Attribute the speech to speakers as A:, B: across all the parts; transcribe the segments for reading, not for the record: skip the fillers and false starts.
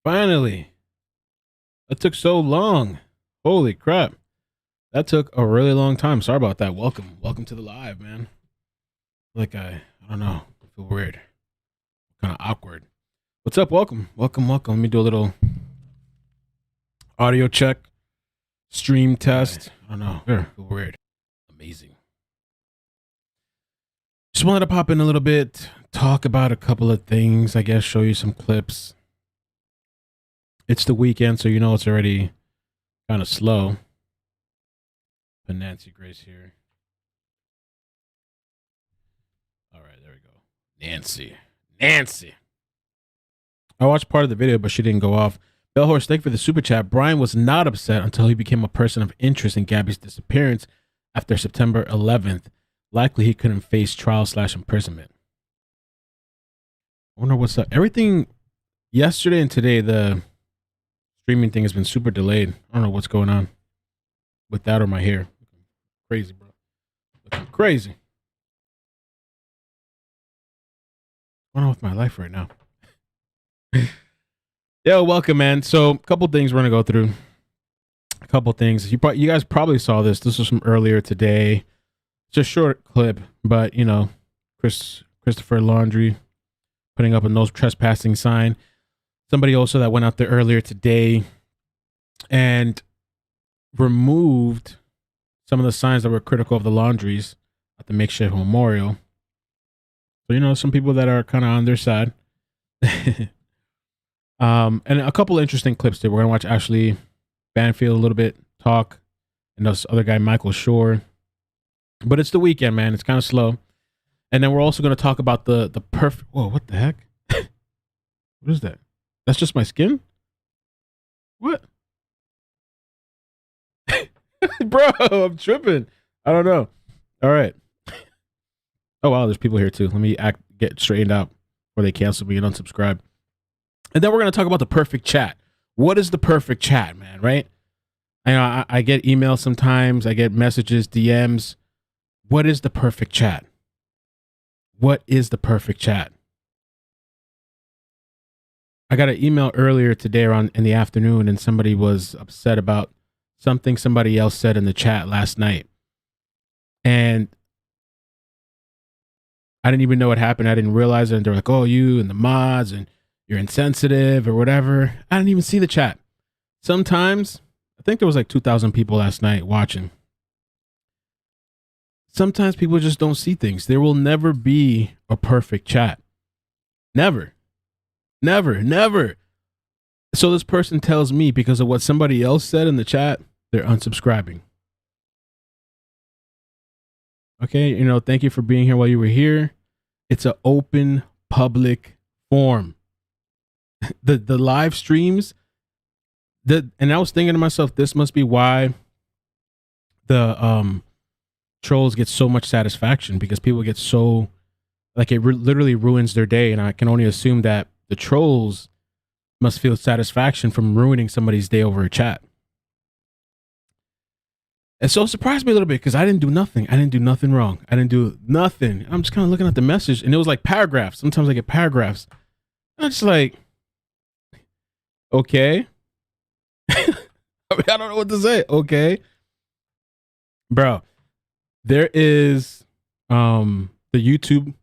A: Finally. That took so long. Holy crap. That took a really long time. Sorry about that. Welcome. Welcome to the live, man. I don't know. I feel weird. Kind of awkward. What's up? Welcome. Welcome. Let me do a little audio check. Stream test. I don't know. I feel weird. Amazing. Just wanted to pop in a little bit, talk about a couple of things, I guess, show you some clips. It's the weekend, so you know it's already kind of slow. But Nancy Grace here. All right, there we go. Nancy. I watched part of the video, but she didn't go off. Bellhorse, thank you for the super chat. Brian was not upset until he became a person of interest in Gabby's disappearance after September 11th. Likely he couldn't face trial/imprisonment. I wonder what's up. Everything yesterday and today, the streaming thing has been super delayed. I don't know what's going on with that or my hair. Crazy, bro. Looking crazy. What's going on with my life right now? Yo, welcome, man. So, a couple things we're gonna go through. A couple things. You guys probably saw this. This was from earlier today. It's a short clip, but you know, Christopher Laundrie putting up a no trespassing sign. Somebody also that went out there earlier today and removed some of the signs that were critical of the Laundries at the makeshift memorial. So, you know, some people that are kind of on their side. And a couple of interesting clips there. We're going to watch Ashleigh, Banfield a little bit, talk, and this other guy, Michael Shore. But it's the weekend, man. It's kind of slow. And then we're also going to talk about the perfect... Whoa, what the heck? What is that? That's just my skin? What? Bro, I'm tripping. I don't know. All right. Oh, wow, there's people here too. Let me get straightened out before they cancel me and unsubscribe. And then we're going to talk about the perfect chat. What is the perfect chat, man, right? I get emails sometimes. I get messages, DMs. What is the perfect chat? What is the perfect chat? I got an email earlier today around in the afternoon, and somebody was upset about something somebody else said in the chat last night. And I didn't even know what happened. I didn't realize it. And they're like, oh, you and the mods, and you're insensitive or whatever. I didn't even see the chat. Sometimes, I think there was like 2,000 people last night watching. Sometimes people just don't see things. There will never be a perfect chat. Never. So this person tells me because of what somebody else said in the chat, they're unsubscribing. Okay, you know, thank you for being here while you were here. It's an open public forum. The live streams, and I was thinking to myself, this must be why the trolls get so much satisfaction, because people get so, like, it literally ruins their day. And I can only assume that the trolls must feel satisfaction from ruining somebody's day over a chat. And so it surprised me a little bit because I didn't do nothing. I didn't do nothing wrong. I didn't do nothing. I'm just kind of looking at the message, and it was like paragraphs. Sometimes I get paragraphs. I'm just like, okay. I don't know what to say. Okay. Bro, there is the YouTube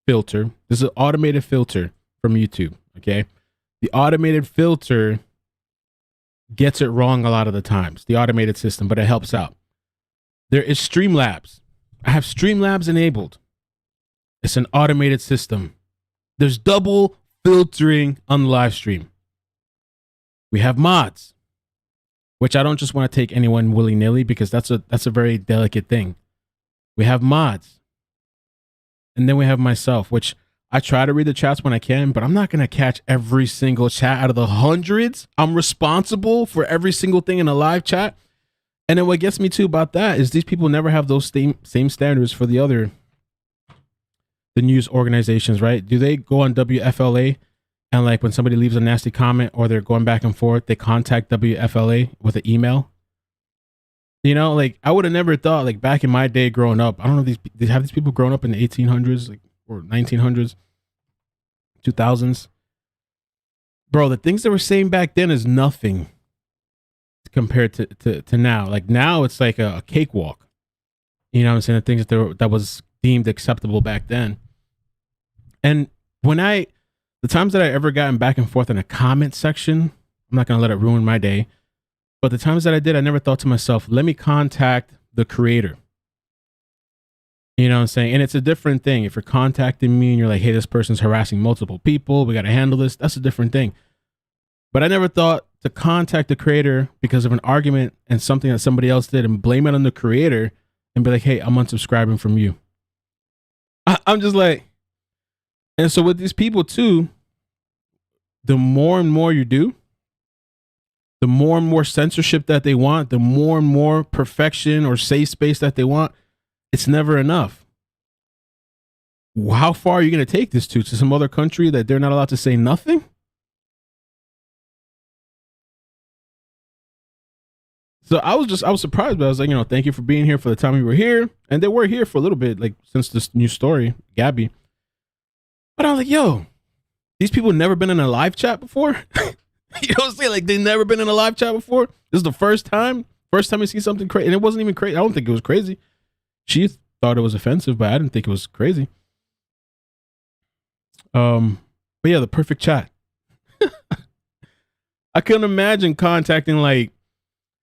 A: filter. This is an automated filter from YouTube. Okay. The automated filter gets it wrong a lot of the times, the automated system, but it helps out. There is Streamlabs. I have Streamlabs enabled. It's an automated system. There's double filtering on the live stream. We have mods, which I don't just want to take anyone willy-nilly, because that's a very delicate thing. We have mods. And then we have myself, which I try to read the chats when I can, but I'm not going to catch every single chat out of the hundreds. I'm responsible for every single thing in a live chat. And then what gets me too about that is these people never have those same standards for the news organizations, right? Do they go on WFLA and, like, when somebody leaves a nasty comment or they're going back and forth, they contact WFLA with an email? You know, like, I would have never thought, like, back in my day growing up, I don't know if these people grown up in the 1800s, like, or 1900s, 2000s. bro, the things they were saying back then is nothing compared to now. Like now it's like a cakewalk. You know what I'm saying? The things that was deemed acceptable back then. And the times that I ever gotten back and forth in a comment section, I'm not going to let it ruin my day. But the times that I did, I never thought to myself, let me contact the creator. You know what I'm saying? And it's a different thing. If you're contacting me and you're like, hey, this person's harassing multiple people, we got to handle this. That's a different thing. But I never thought to contact the creator because of an argument and something that somebody else did and blame it on the creator and be like, hey, I'm unsubscribing from you. I'm just like, and so with these people too, the more and more you do, the more and more censorship that they want, the more and more perfection or safe space that they want, it's never enough. How far are you going to take this to some other country that they're not allowed to say nothing? So I was surprised, but I was like, thank you for being here for the time you were here. And they were here for a little bit, like since this new story, Gabby. But I was like, yo, these people never been in a live chat before. You know what I'm saying? Like they never been in a live chat before. This is the first time you see something crazy. And it wasn't even crazy. I don't think it was crazy. She thought it was offensive, but I didn't think it was crazy. But yeah, the perfect chat. I couldn't imagine contacting like,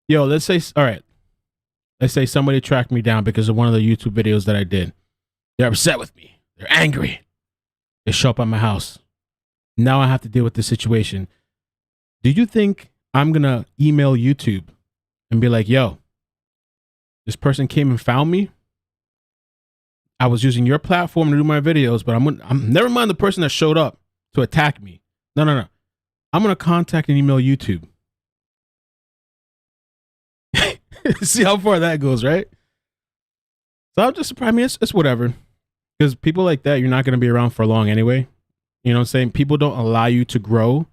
A: yo, let's say somebody tracked me down because of one of the YouTube videos that I did. They're upset with me. They're angry. They show up at my house. Now I have to deal with this situation. Do you think I'm going to email YouTube and be like, yo, this person came and found me? I was using your platform to do my videos, but I'm never mind the person that showed up to attack me. No. I'm going to contact and email YouTube. See how far that goes, right? So I'm just surprised. I mean, it's whatever. Because people like that, you're not going to be around for long anyway. You know what I'm saying? People don't allow you to grow.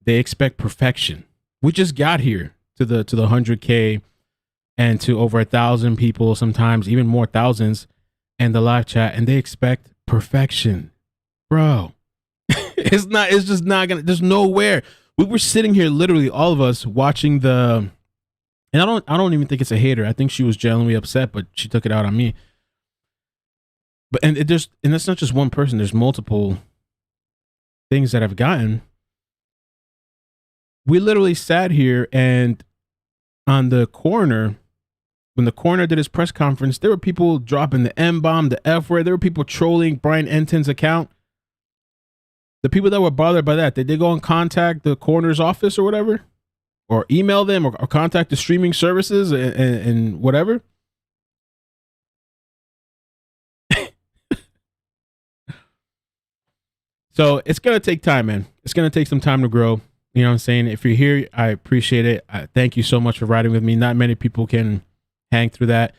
A: They expect perfection. We just got here to the 100K and to over 1,000 people, sometimes even more thousands, and the live chat, and they expect perfection. Bro, it's just not going to, there's nowhere. We were sitting here, literally all of us watching and I don't even think it's a hater. I think she was genuinely upset, but she took it out on me. But and that's not just one person. There's multiple things that I've gotten. We literally sat here and on the coroner, when the coroner did his press conference, there were people dropping the M-bomb, the F word. There were people trolling Brian Enton's account. The people that were bothered by that, did they go and contact the coroner's office or whatever? Or email them or contact the streaming services and whatever? So it's going to take time, man. It's going to take some time to grow. You know what I'm saying? If you're here, I appreciate it. Thank you so much for riding with me. Not many people can hang through that.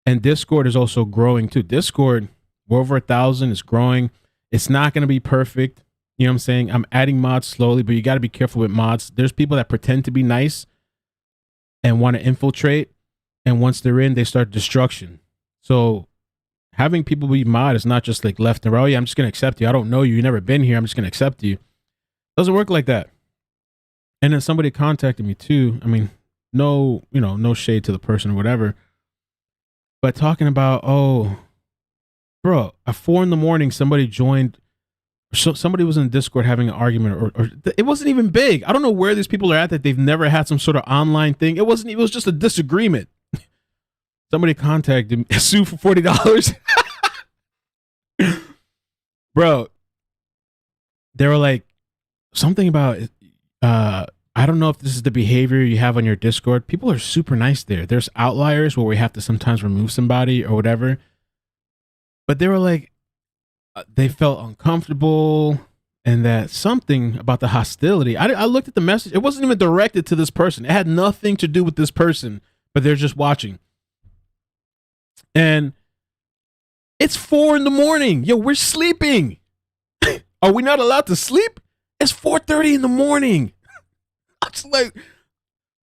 A: And Discord is also growing too. Discord, we're over 1,000. It's growing. It's not going to be perfect. You know what I'm saying? I'm adding mods slowly, but you got to be careful with mods. There's people that pretend to be nice and want to infiltrate. And once they're in, they start destruction. So having people be mod is not just like left and right. Oh, yeah, I'm just going to accept you. I don't know you. You've never been here. I'm just going to accept you. Doesn't work like that. And then somebody contacted me too. I mean, no shade to the person or whatever. But talking about, oh, bro, at 4 a.m, somebody joined. So somebody was in the Discord having an argument, or it wasn't even big. I don't know where these people are at that they've never had some sort of online thing. It was just a disagreement. Somebody contacted me, sue for $40. Bro, they were like something about I don't know if this is the behavior you have on your Discord. People are super nice there. There's outliers where we have to sometimes remove somebody or whatever. But they were like, they felt uncomfortable and that something about the hostility. I looked at the message. It wasn't even directed to this person. It had nothing to do with this person, but they're just watching. And it's 4 a.m. Yo, we're sleeping. Are we not allowed to sleep? It's 4:30 in the morning. I was like,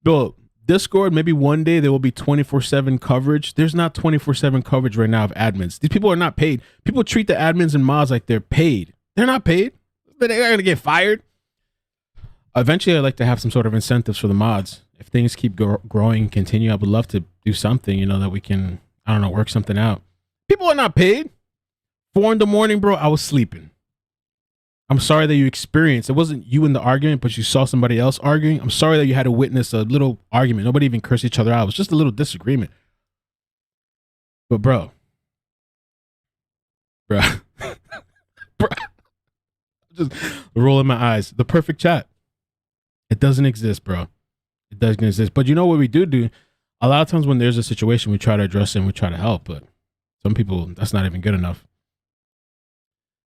A: bro, Discord, maybe one day there will be 24/7 coverage. There's not 24/7 coverage right now of admins. These people are not paid. People treat the admins and mods like they're paid. They're not paid. They're going to get fired. Eventually, I'd like to have some sort of incentives for the mods. If things keep growing, continue, I would love to do something, you know, that we can, I don't know, work something out. People are not paid. 4 a.m, bro, I was sleeping. I'm sorry that you experienced, it wasn't you in the argument, but you saw somebody else arguing. I'm sorry that you had to witness a little argument. Nobody even cursed each other out. It was just a little disagreement. But bro, bro, just rolling my eyes. The perfect chat. It doesn't exist, bro. It doesn't exist. But you know what we do? A lot of times when there's a situation, we try to address it and we try to help. But some people, that's not even good enough.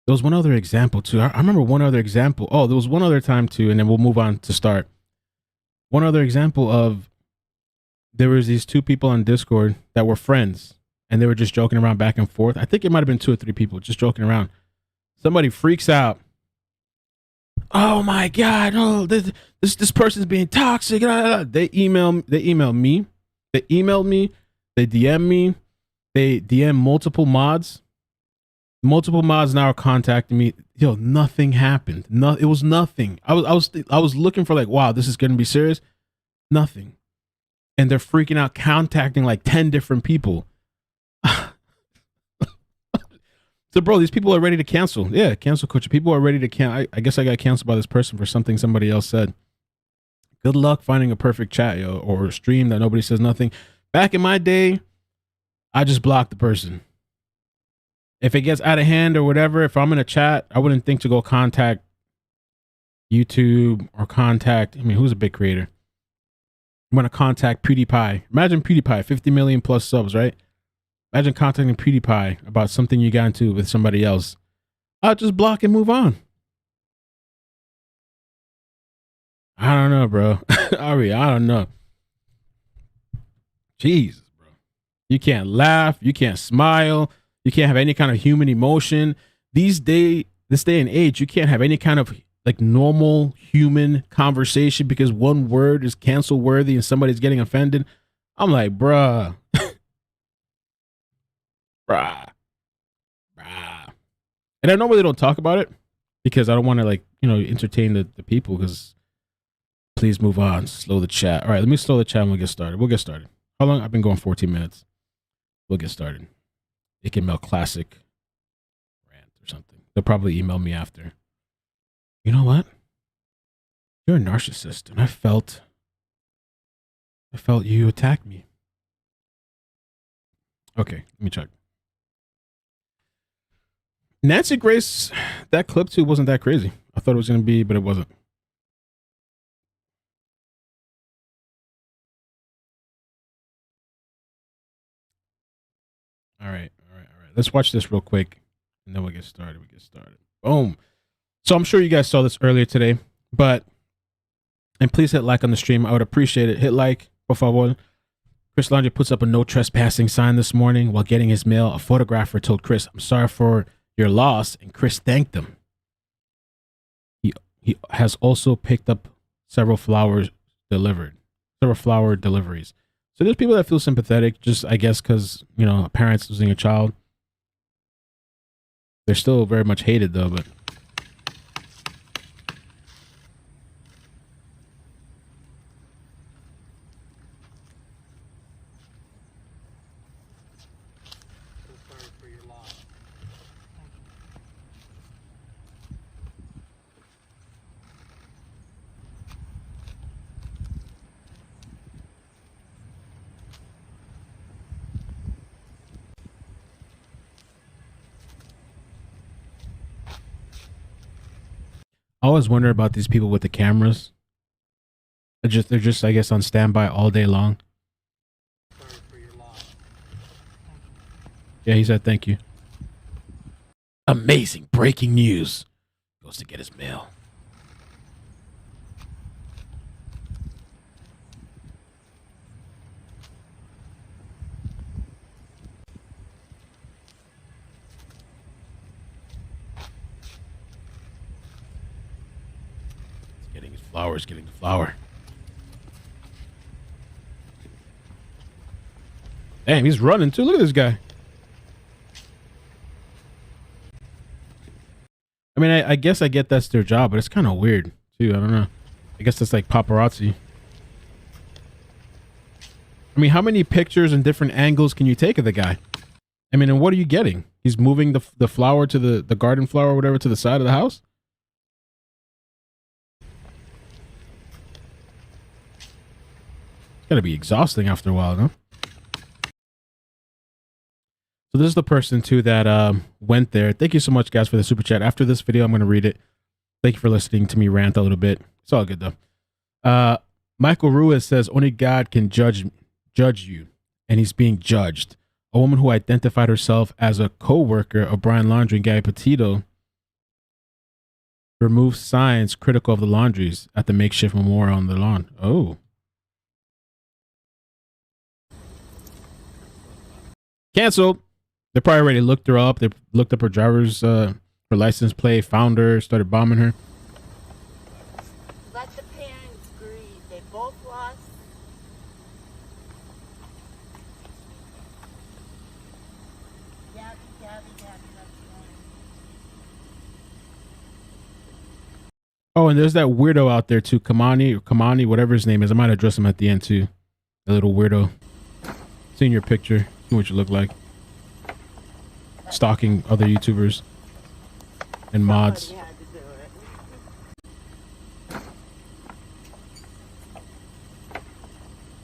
A: There was one other example too. I remember one other example. Oh, there was one other time too, and then we'll move on to start. One other example of there was these 2 people on Discord that were friends, and they were just joking around back and forth. I think it might have been 2 or 3 people just joking around. Somebody freaks out. Oh my God! Oh, this person's being toxic. They emailed me. They emailed me. They DM me. They DM multiple mods. Multiple mods now are contacting me. Yo, nothing happened. No, it was nothing. I was looking for like, wow, this is gonna be serious. Nothing, and they're freaking out, contacting like 10 different people. So, bro, these people are ready to cancel. Yeah, cancel culture. People are ready to cancel. I guess I got canceled by this person for something somebody else said. Good luck finding a perfect chat, yo, or a stream that nobody says nothing. Back in my day, I just blocked the person. If it gets out of hand or whatever, if I'm in a chat, I wouldn't think to go contact YouTube or contact, I mean, who's a big creator? I'm going to contact PewDiePie. Imagine PewDiePie, 50 million plus subs, right? Imagine contacting PewDiePie about something you got into with somebody else. I'll just block and move on. I don't know, bro. Ari, I don't know. Jesus, bro. You can't laugh. You can't smile. You can't have any kind of human emotion. This day and age, you can't have any kind of like normal human conversation because one word is cancel worthy and somebody's getting offended. I'm like, bruh. Bruh. And I normally don't talk about it because I don't want to like, you know, entertain the people because please move on. Slow the chat. All right, let me slow the chat and we'll get started. We'll get started. How long? I've been going 14 minutes. We'll get started. iCkEdMeL classic rant or something. They'll probably email me after. You know what? You're a narcissist, and I felt you attacked me. Okay, let me check. Nancy Grace, that clip too wasn't that crazy. I thought it was gonna be, but it wasn't. All right. Let's watch this real quick, and then we'll get started. Boom. So I'm sure you guys saw this earlier today, and please hit like on the stream. I would appreciate it. Hit like, por favor. Chris Laundrie puts up a no trespassing sign this morning while getting his mail. A photographer told Chris, "I'm sorry for your loss," and Chris thanked him. He has also picked up several flower deliveries. So there's people that feel sympathetic, just I guess because, you know, parents losing a child. They're still very much hated though, but I always wonder about these people with the cameras. They're just I guess on standby all day long. Yeah, he said thank you. Amazing breaking news. Goes to get his mail. Getting the flower. Damn, he's running too. Look at this guy. I mean, I guess I get that's their job, but it's kind of weird too. I don't know. I guess that's like paparazzi. I mean, how many pictures and different angles can you take of the guy? I mean, and what are you getting? He's moving the flower to the garden flower or whatever to the side of the house? It's gotta be exhausting after a while, no? So this is the person too that went there. Thank you so much, guys, for the super chat. After this video, I'm gonna read it. Thank you for listening to me rant a little bit. It's all good though. Michael Ruiz says only God can judge you, and he's being judged. A woman who identified herself as a co-worker of Brian Laundrie and Gabby Petito removed signs critical of the Laundries at the makeshift memorial on the lawn. Oh. Canceled. They probably already looked her up. They looked up her driver's her license plate, found her, started bombing her.
B: Let the parents grieve. They both lost. Gabby, that's one.
A: Oh, and there's that weirdo out there too, Kamani, whatever his name is. I might address him at the end too. The little weirdo. Seeing your picture, see what you look like. Stalking other YouTubers and mods.
B: Somebody had to do it.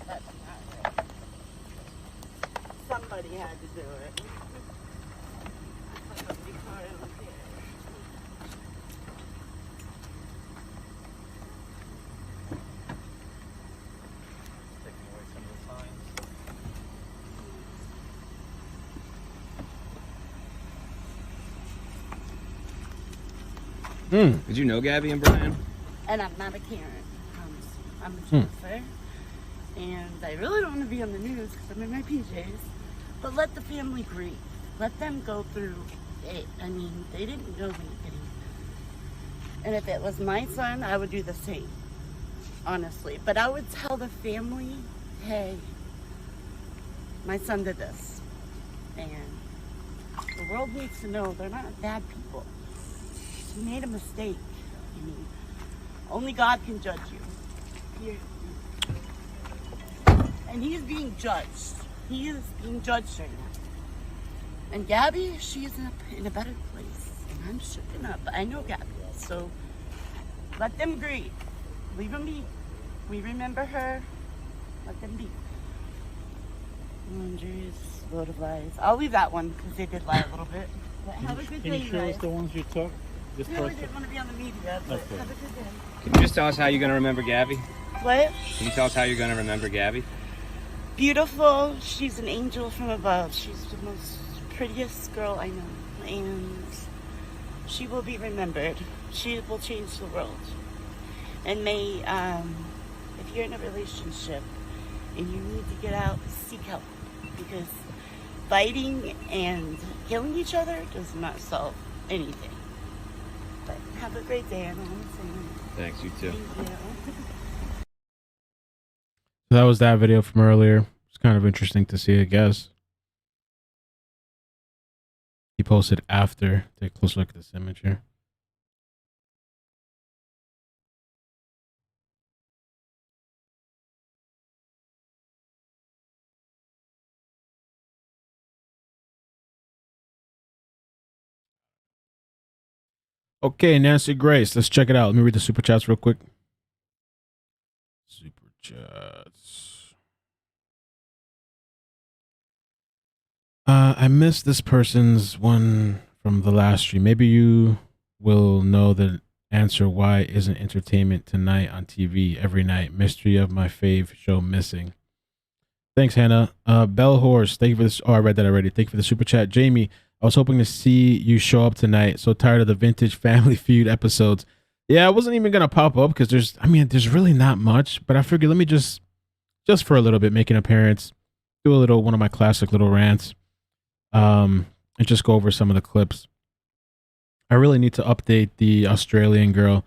B: That's not right. Somebody had to do it. Somebody caught it on camera.
C: Taking away some of the signs. Did you know Gabby and Brian?
B: And I'm not a Karen. I'm a Jennifer. And I really don't want to be on the news because I'm in my PJs. But let the family grieve. Let them go through it. I mean, they didn't know anything. And if it was my son, I would do the same. Honestly. But I would tell the family, hey, my son did this. And the world needs to know they're not bad people. He made a mistake. I mean, only God can judge you. And he is being judged. He is being judged right now. And Gabby, she is in a better place. And I'm shooken up. I know Gabby. So let them grieve. Leave them be. We remember her. Let them be. Laundrie's load of lies. I'll leave that one because they did lie a little bit. But have a good day,
D: Can you show us the ones you took? This
B: I really
D: person?
B: didn't want to be on the media, but
D: Okay.
B: have a good day.
C: Can you just tell us how you're going to remember Gabby?
B: What?
C: Can you tell us how you're going to remember Gabby?
B: Beautiful. She's an angel from above. She's the most prettiest girl I know. And she will be remembered. She will change the world. And may, if you're in a relationship and you need to get out, seek help. Because fighting and killing each other does not solve anything. But have a great day, I don't want to say anything.
C: Thanks, you too.
B: Thank you.
A: That was that video from earlier. It's kind of interesting to see, I guess. He posted after. Take a close look at this image here. Okay, Nancy Grace. Let's check it out. Let me read the super chats real quick. Super chats. I missed this person's one from the last stream. Maybe you will know the answer. Why isn't entertainment tonight on TV every night? Mystery of my fave show missing. Thanks, Hannah. Bell Horse, thank you for this. Oh, I read that already. Thank you for the super chat. Jamie, I was hoping to see you show up tonight. So tired of the vintage Family Feud episodes. Yeah, I wasn't even going to pop up because there's really not much. But I figured let me just for a little bit, make an appearance, do one of my classic little rants, and just go over some of the clips. I really need to update the Australian girl.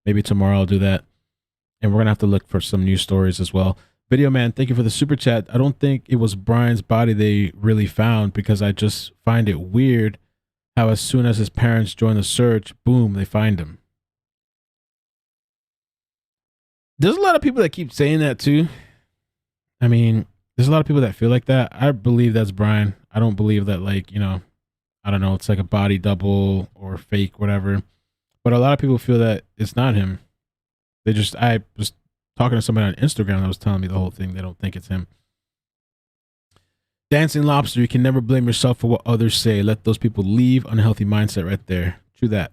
A: Maybe tomorrow I'll do that. And we're going to have to look for some news stories as well. Video Man, thank you for the super chat. I don't think it was Brian's body they really found because I just find it weird how as soon as his parents join the search, boom, they find him. There's a lot of people that keep saying that too. I mean, there's a lot of people that feel like that. I believe that's Brian. I don't believe that, like, I don't know, it's like a body double or fake, whatever. But a lot of people feel that it's not him. I was talking to somebody on Instagram that was telling me the whole thing. They don't think it's him. Dancing Lobster, you can never blame yourself for what others say. Let those people leave. Unhealthy mindset right there. True that.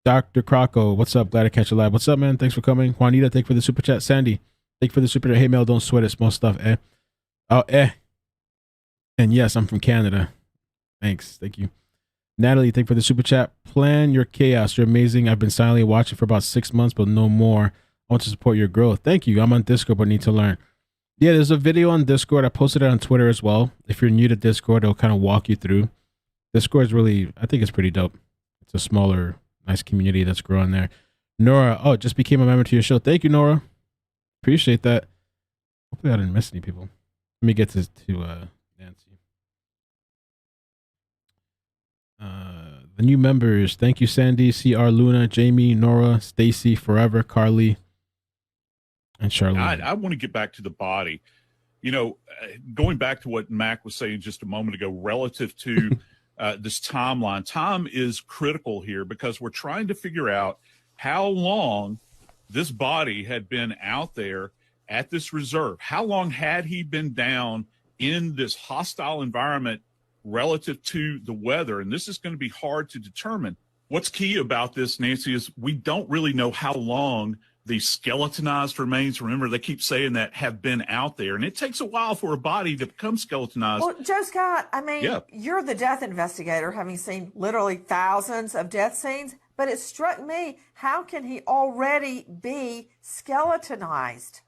A: Dr. Croco, what's up? Glad to catch you live. What's up, man? Thanks for coming. Juanita, thank you for the super chat. Sandy, thank you for the super chat. Hey, Mel, don't sweat it. Small stuff, eh? Oh, eh. And yes, I'm from Canada. Thanks. Thank you. Natalie, thank you for the super chat. Plan your chaos. You're amazing. I've been silently watching for about 6 months, but no more. I want to support your growth. Thank you. I'm on Discord, but need to learn. Yeah, there's a video on Discord. I posted it on Twitter as well. If you're new to Discord, it'll kind of walk you through. Discord is really, I think it's pretty dope. It's a smaller, nice community that's growing there. Nora, just became a member to your show. Thank you, Nora. Appreciate that. Hopefully I didn't miss any people. Let me get to Nancy. The new members. Thank you, Sandy, CR, Luna, Jamie, Nora, Stacy, Forever, Carly, and Charlene.
E: I want to get back to the body. Going back to what Mac was saying just a moment ago, relative to this timeline, time is critical here because we're trying to figure out how long this body had been out there at this reserve. How long had he been down in this hostile environment relative to the weather? And this is going to be hard to determine. What's key about this, Nancy, is we don't really know how long the skeletonized remains, remember they keep saying that, have been out there. And it takes a while for a body to become skeletonized.
F: Well, Joe Scott, I mean, You're the death investigator, having seen literally thousands of death scenes. But it struck me, how can he already be skeletonized?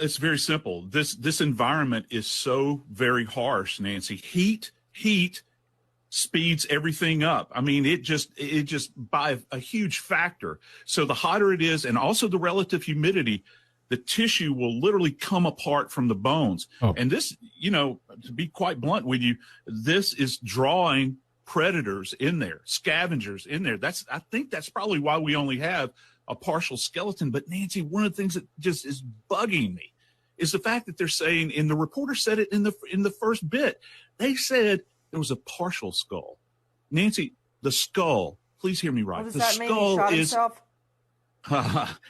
E: It's very simple. This environment is so very harsh, Nancy. Heat speeds everything up. I mean, it just by a huge factor. So the hotter it is, and also the relative humidity, the tissue will literally come apart from the bones. Oh. And this, to be quite blunt with you, this is drawing predators in there, scavengers in there. I think that's probably why we only have a partial skeleton. But Nancy, one of the things that just is bugging me is the fact that they're saying, and the reporter said it in the first bit, they said there was a partial skull. Nancy, the skull, please hear me right.
F: What does
E: the
F: that
E: skull
F: mean? He shot
E: is
F: himself?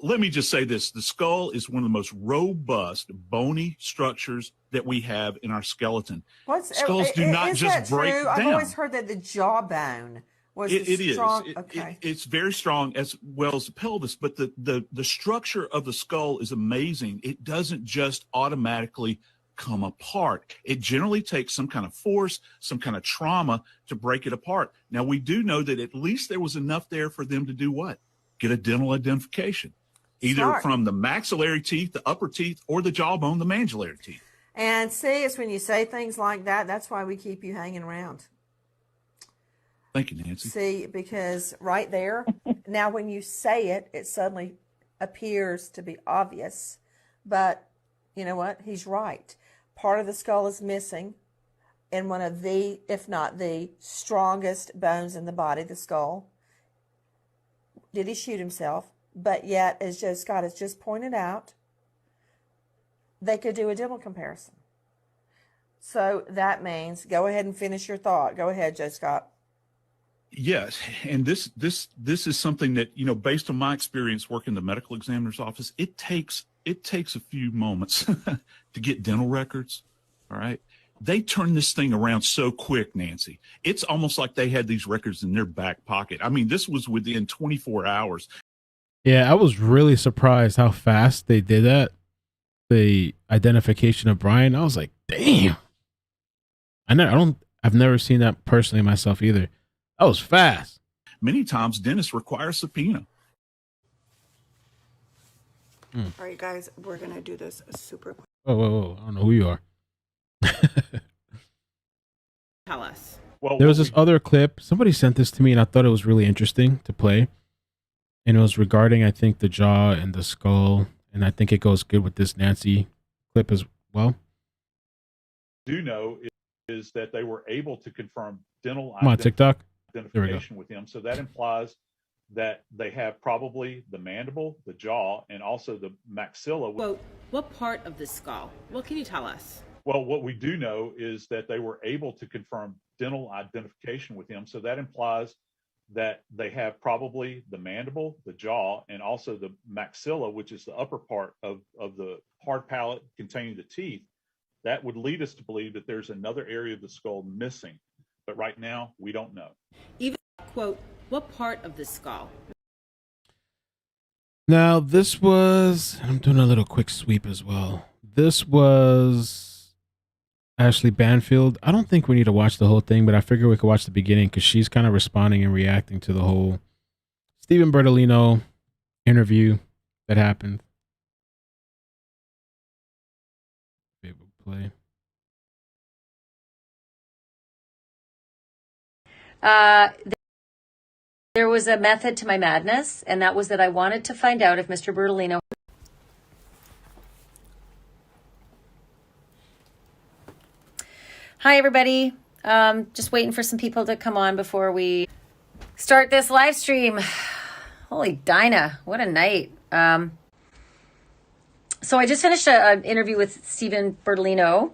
E: Let me just say this. The skull is one of the most robust, bony structures that we have in our skeleton. Skulls do not just break down.
F: I've always heard that the jawbone was strong. Okay.
E: It's very strong as well as the pelvis, but the structure of the skull is amazing. It doesn't just automatically come apart. It generally takes some kind of force, some kind of trauma to break it apart. Now, we do know that at least there was enough there for them to do what? Get a dental identification, either from the maxillary teeth, the upper teeth, or the jawbone, the mandibular teeth.
F: And see, it's when you say things like that, that's why we keep you hanging around.
E: Thank you, Nancy.
F: See, because right there, now when you say it, it suddenly appears to be obvious. But you know what? He's right. Part of the skull is missing in one of the, if not the strongest bones in the body, the skull. Did he shoot himself? But yet, as Joe Scott has just pointed out, they could do a dental comparison. So that means, go ahead and finish your thought. Go ahead, Joe Scott.
E: Yes, and this is something that, based on my experience working in the medical examiner's office, it takes a few moments to get dental records. All right. They turn this thing around so quick, Nancy. It's almost like they had these records in their back pocket. I mean, this was within 24 hours.
A: Yeah, I was really surprised how fast they did that. The identification of Brian. I was like, damn. I've never seen that personally myself either. That was fast.
E: Many times dentists require a subpoena.
G: All right, guys, we're going to do this super quick.
A: Whoa. I don't know who you are.
G: Tell us.
E: Well,
A: there was this other clip. Somebody sent this to me, and I thought it was really interesting to play. And it was regarding, I think, the jaw and the skull. And I think it goes good with this Nancy clip as well.
E: Do know is that they were able to confirm dental
A: TikTok
E: identification with him. So that implies that they have probably the mandible, the jaw, and also the maxilla.
H: Quote, what part of the skull? What can you tell us?
E: Well, what we do know is that they were able to confirm dental identification with him. So that implies that they have probably the mandible, the jaw, and also the maxilla, which is the upper part of the hard palate containing the teeth. That would lead us to believe that there's another area of the skull missing. But right now, we don't know.
H: Even, quote, what part of the skull?
A: Now, this was, I'm doing a little quick sweep as well. This was Ashleigh Banfield. I don't think we need to watch the whole thing, but I figure we could watch the beginning because she's kind of responding and reacting to the whole Stephen Bertolino interview that happened. Be able to play.
I: There was a method to my madness, and that was that I wanted to find out if Mr. Bertolino. Hi, everybody. Just waiting for some people to come on before we start this live stream. Holy Dinah, what a night. So I just finished an interview with Stephen Bertolino,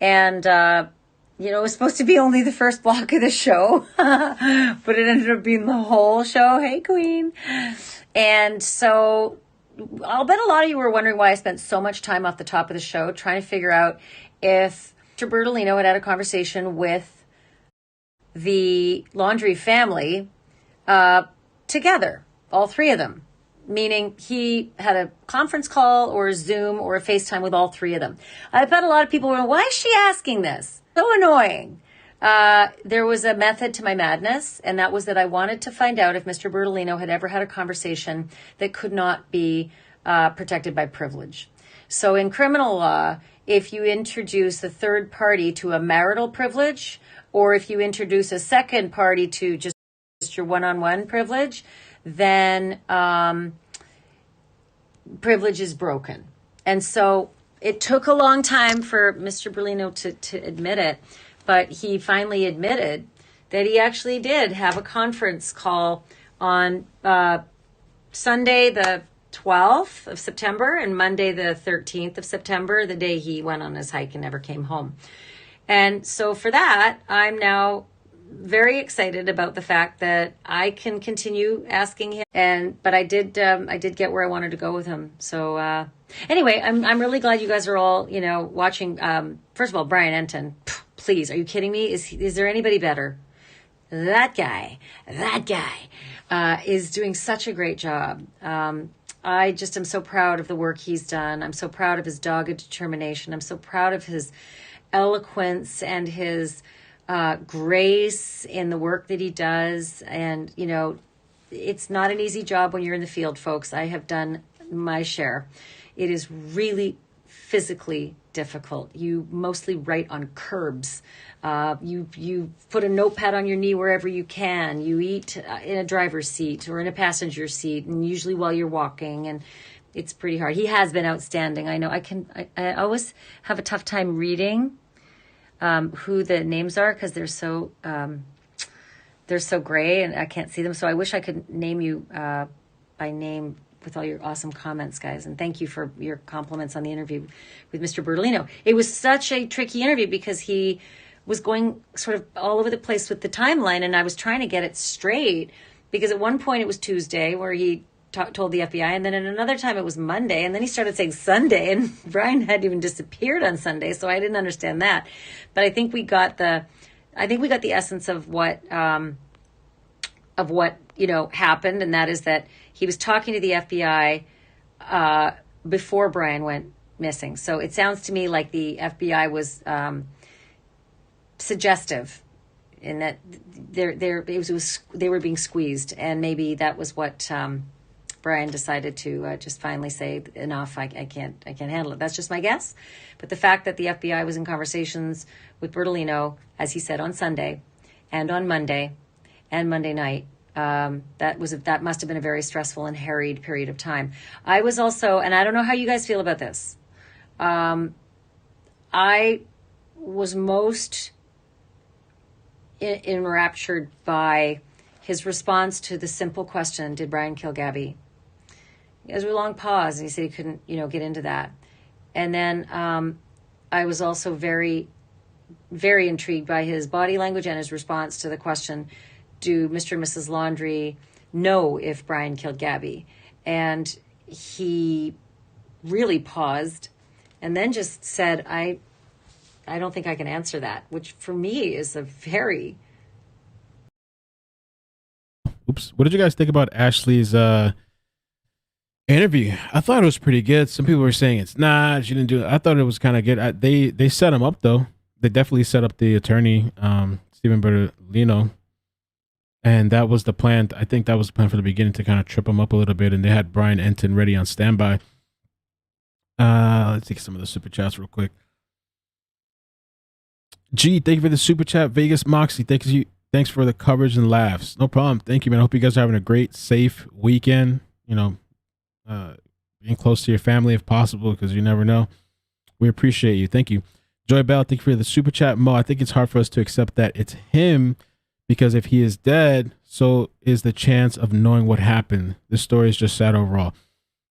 I: and it was supposed to be only the first block of the show, but it ended up being the whole show. Hey, Queen. And so I'll bet a lot of you were wondering why I spent so much time off the top of the show trying to figure out if Mr. Bertolino had a conversation with the Laundrie family together, all three of them. Meaning he had a conference call or a Zoom or a FaceTime with all three of them. I bet a lot of people were, why is she asking this? So annoying. There was a method to my madness, and that was that I wanted to find out if Mr. Bertolino had ever had a conversation that could not be protected by privilege. So in criminal law, if you introduce a third party to a marital privilege, or if you introduce a second party to just your one-on-one privilege, then privilege is broken. And so it took a long time for Mr. Bertolino to admit it, but he finally admitted that he actually did have a conference call on Sunday the 12th of September and Monday the 13th of September, the day he went on his hike and never came home. And so for that, I'm now very excited about the fact that I can continue asking him, but I did get where I wanted to go with him. So anyway, I'm really glad you guys are all watching. First of all, Brian Enton, please, are you kidding me? Is there anybody better? That guy is doing such a great job. I just am so proud of the work he's done. I'm so proud of his dogged determination. I'm so proud of his eloquence and his grace in the work that he does. And, it's not an easy job when you're in the field, folks. I have done my share. It is really physically difficult. You mostly write on curbs. You put a notepad on your knee wherever you can. You eat in a driver's seat or in a passenger seat, and usually while you're walking. And it's pretty hard. He has been outstanding. I know. I always have a tough time reading who the names are because they're so gray and I can't see them. So I wish I could name you by name with all your awesome comments, guys. And thank you for your compliments on the interview with Mr. Bertolino. It was such a tricky interview because he was going sort of all over the place with the timeline, and I was trying to get it straight because at one point it was Tuesday where he told the FBI, and then at another time it was Monday, and then he started saying Sunday, and Brian had even disappeared on Sunday, so I didn't understand that. But I think we got the essence of what happened, and that is that he was talking to the FBI before Brian went missing. So it sounds to me like the FBI was suggestive in that they were being squeezed, and maybe that was what Brian decided to just finally say, enough, I can't handle it. That's just my guess. But the fact that the FBI was in conversations with Bertolino, as he said, on Sunday and on Monday and Monday night, that must have been a very stressful and harried period of time. I was also, and I don't know how you guys feel about this, I was most enraptured by his response to the simple question, did Brian kill Gabby? There was a long pause, and he said he couldn't, get into that. And then I was also very, very intrigued by his body language and his response to the question, do Mr. and Mrs. Laundrie know if Brian killed Gabby? And he really paused and then just said, I don't think I can answer that, which for me is a very...
A: Oops. What did you guys think about Ashleigh's interview? I thought it was pretty good. Some people were saying she didn't do it. I thought it was kind of good. They set him up, though. They definitely set up the attorney, Stephen Bertolino. And that was the plan. I think that was the plan from the beginning, to kind of trip him up a little bit. And they had Brian Enton ready on standby. Let's take some of the super chats real quick. G, thank you for the super chat. Vegas Moxie, thanks for the coverage and laughs. No problem. Thank you, man. I hope you guys are having a great, safe weekend. Being close to your family if possible, because you never know. We appreciate you. Thank you. Joy Bell, thank you for the super chat. Mo, I think it's hard for us to accept that it's him, because if he is dead, so is the chance of knowing what happened. This story is just sad overall.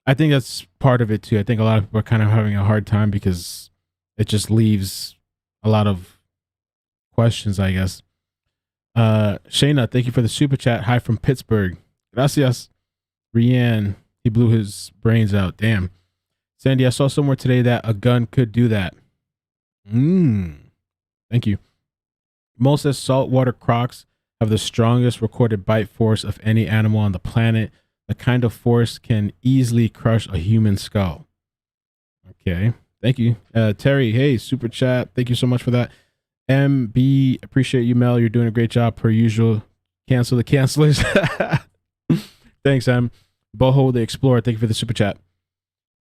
A: I think that's part of it too. I think a lot of people are kind of having a hard time because it just leaves a lot of questions, I guess. Shayna, thank you for the super chat. Hi from Pittsburgh. Gracias. Rianne, he blew his brains out. Damn. Sandy, I saw somewhere today that a gun could do that. Thank you. Mo says saltwater crocs have the strongest recorded bite force of any animal on the planet. The kind of force can easily crush a human skull. Okay. Thank you. Terry, hey, super chat. Thank you so much for that. MB, appreciate you, Mel. You're doing a great job per usual. Cancel the cancelers. Thanks, Em. Boho the Explorer, thank you for the super chat.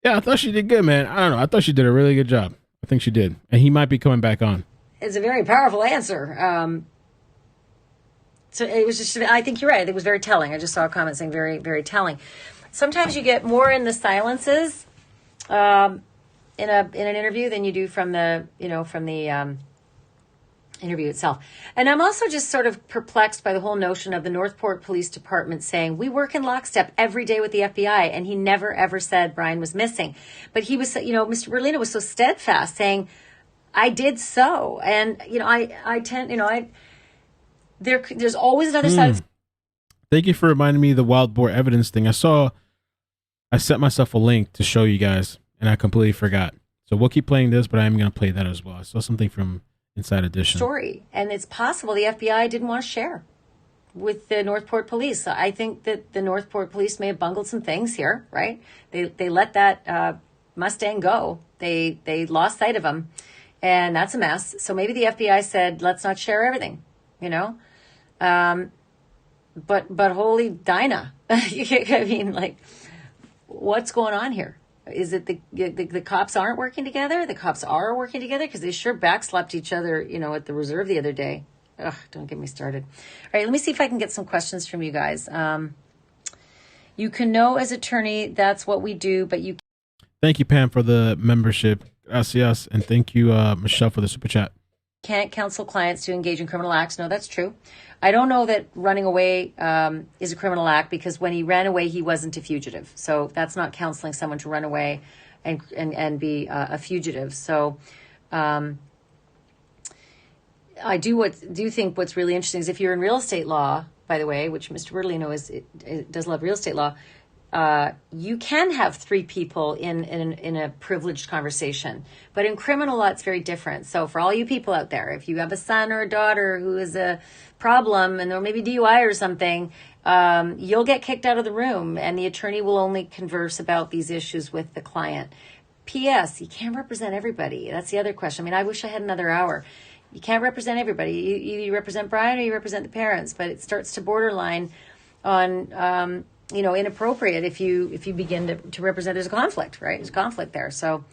A: Yeah, I thought she did good, man. I don't know. I thought she did a really good job. I think she did. And he might be coming back on.
I: It's a very powerful answer. So it was just, I think you're right. It was very telling. I just saw a comment saying very, very telling. Sometimes you get more in the silences in an interview than you do from the interview itself. And I'm also just sort of perplexed by the whole notion of the Northport Police Department saying, we work in lockstep every day with the FBI. And he never, ever said Brian was missing. But he was, Mr. Bertolino was so steadfast saying, I did so. And, there's always another side.
A: Thank you for reminding me of the wild boar evidence thing. I sent myself a link to show you guys, and I completely forgot. So we'll keep playing this, but I am going to play that as well. I saw something from Inside Edition.
I: Story. And it's possible the FBI didn't want to share with the Northport Police. So I think that the Northport Police may have bungled some things here, right? They let that Mustang go. They lost sight of him, and that's a mess. So maybe the FBI said, let's not share everything, But holy Dinah. I mean, like, what's going on here? Is it the cops aren't working together? The cops are working together, because they sure backslapped each other, at the reserve the other day. Ugh, don't get me started. All right, let me see if I can get some questions from you guys. You can know as attorney, that's what we do, but you...
A: Thank you, Pam, for the membership. Gracias. And thank you, Michelle, for the super chat.
I: Can't counsel clients to engage in criminal acts. No, that's true. I don't know that running away is a criminal act, because when he ran away, he wasn't a fugitive. So that's not counseling someone to run away and be a fugitive. So I do think what's really interesting is if you're in real estate law, by the way, which Mr. Bertolino does love real estate law, you can have three people in a privileged conversation. But in criminal law, it's very different. So for all you people out there, if you have a son or a daughter who is a problem, or maybe DUI or something, you'll get kicked out of the room, and the attorney will only converse about these issues with the client. P.S. You can't represent everybody. That's the other question. I mean, I wish I had another hour. You can't represent everybody. You represent Brian or you represent the parents, but it starts to borderline on... inappropriate if you begin to represent. There's a conflict, right? There's a conflict there. So,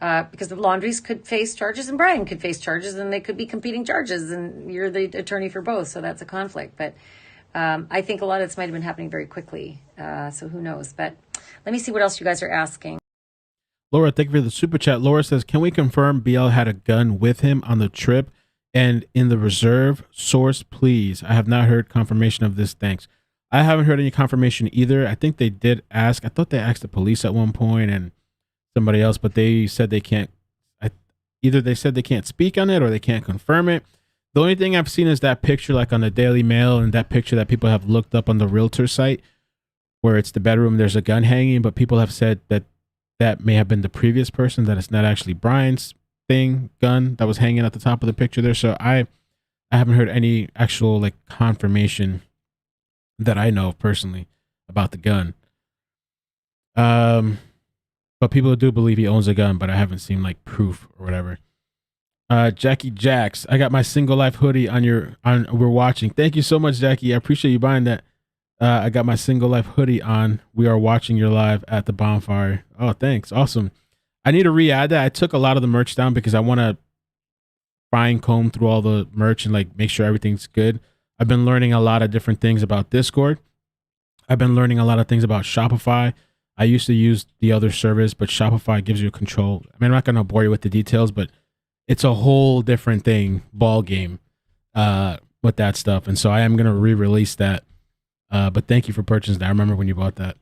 I: because the Laundries could face charges and Brian could face charges, and they could be competing charges, and you're the attorney for both. So that's a conflict. But I think a lot of this might have been happening very quickly. So who knows? But let me see what else you guys are asking.
A: Laura, thank you for the super chat. Laura says, can we confirm BL had a gun with him on the trip? and in the reserve. Source, please. I have not heard confirmation of this. Thanks. I haven't heard any confirmation either. I think they did ask. I thought they asked the police at one point and somebody else, but they said they can't. Either they said they can't speak on it or they can't confirm it. The only thing I've seen is that picture, like on the Daily Mail, and that picture that people have looked up on the realtor site, where it's the bedroom. There's a gun hanging, but people have said that that may have been the previous person. That it's not actually Brian's gun that was hanging at the top of the picture there. So I haven't heard any actual like confirmation that I know of personally about the gun. But people do believe he owns a gun, but I haven't seen like proof or whatever. Jackie Jax, I got my Single Life hoodie on we're watching. Thank you so much, Jackie. I appreciate you buying that. I got my Single Life hoodie on. We are watching your live at the bonfire. Oh, thanks. Awesome. I need to re-add that. I took a lot of the merch down because I want to fine comb through all the merch and like make sure everything's good. I've been learning a lot of different things about Discord. I've been learning a lot of things about Shopify. I used to use the other service, but Shopify gives you control. I mean, I'm not going to bore you with the details, but it's a whole different ball game with that stuff. And so I am going to re-release that. But thank you for purchasing that. I remember when you bought that.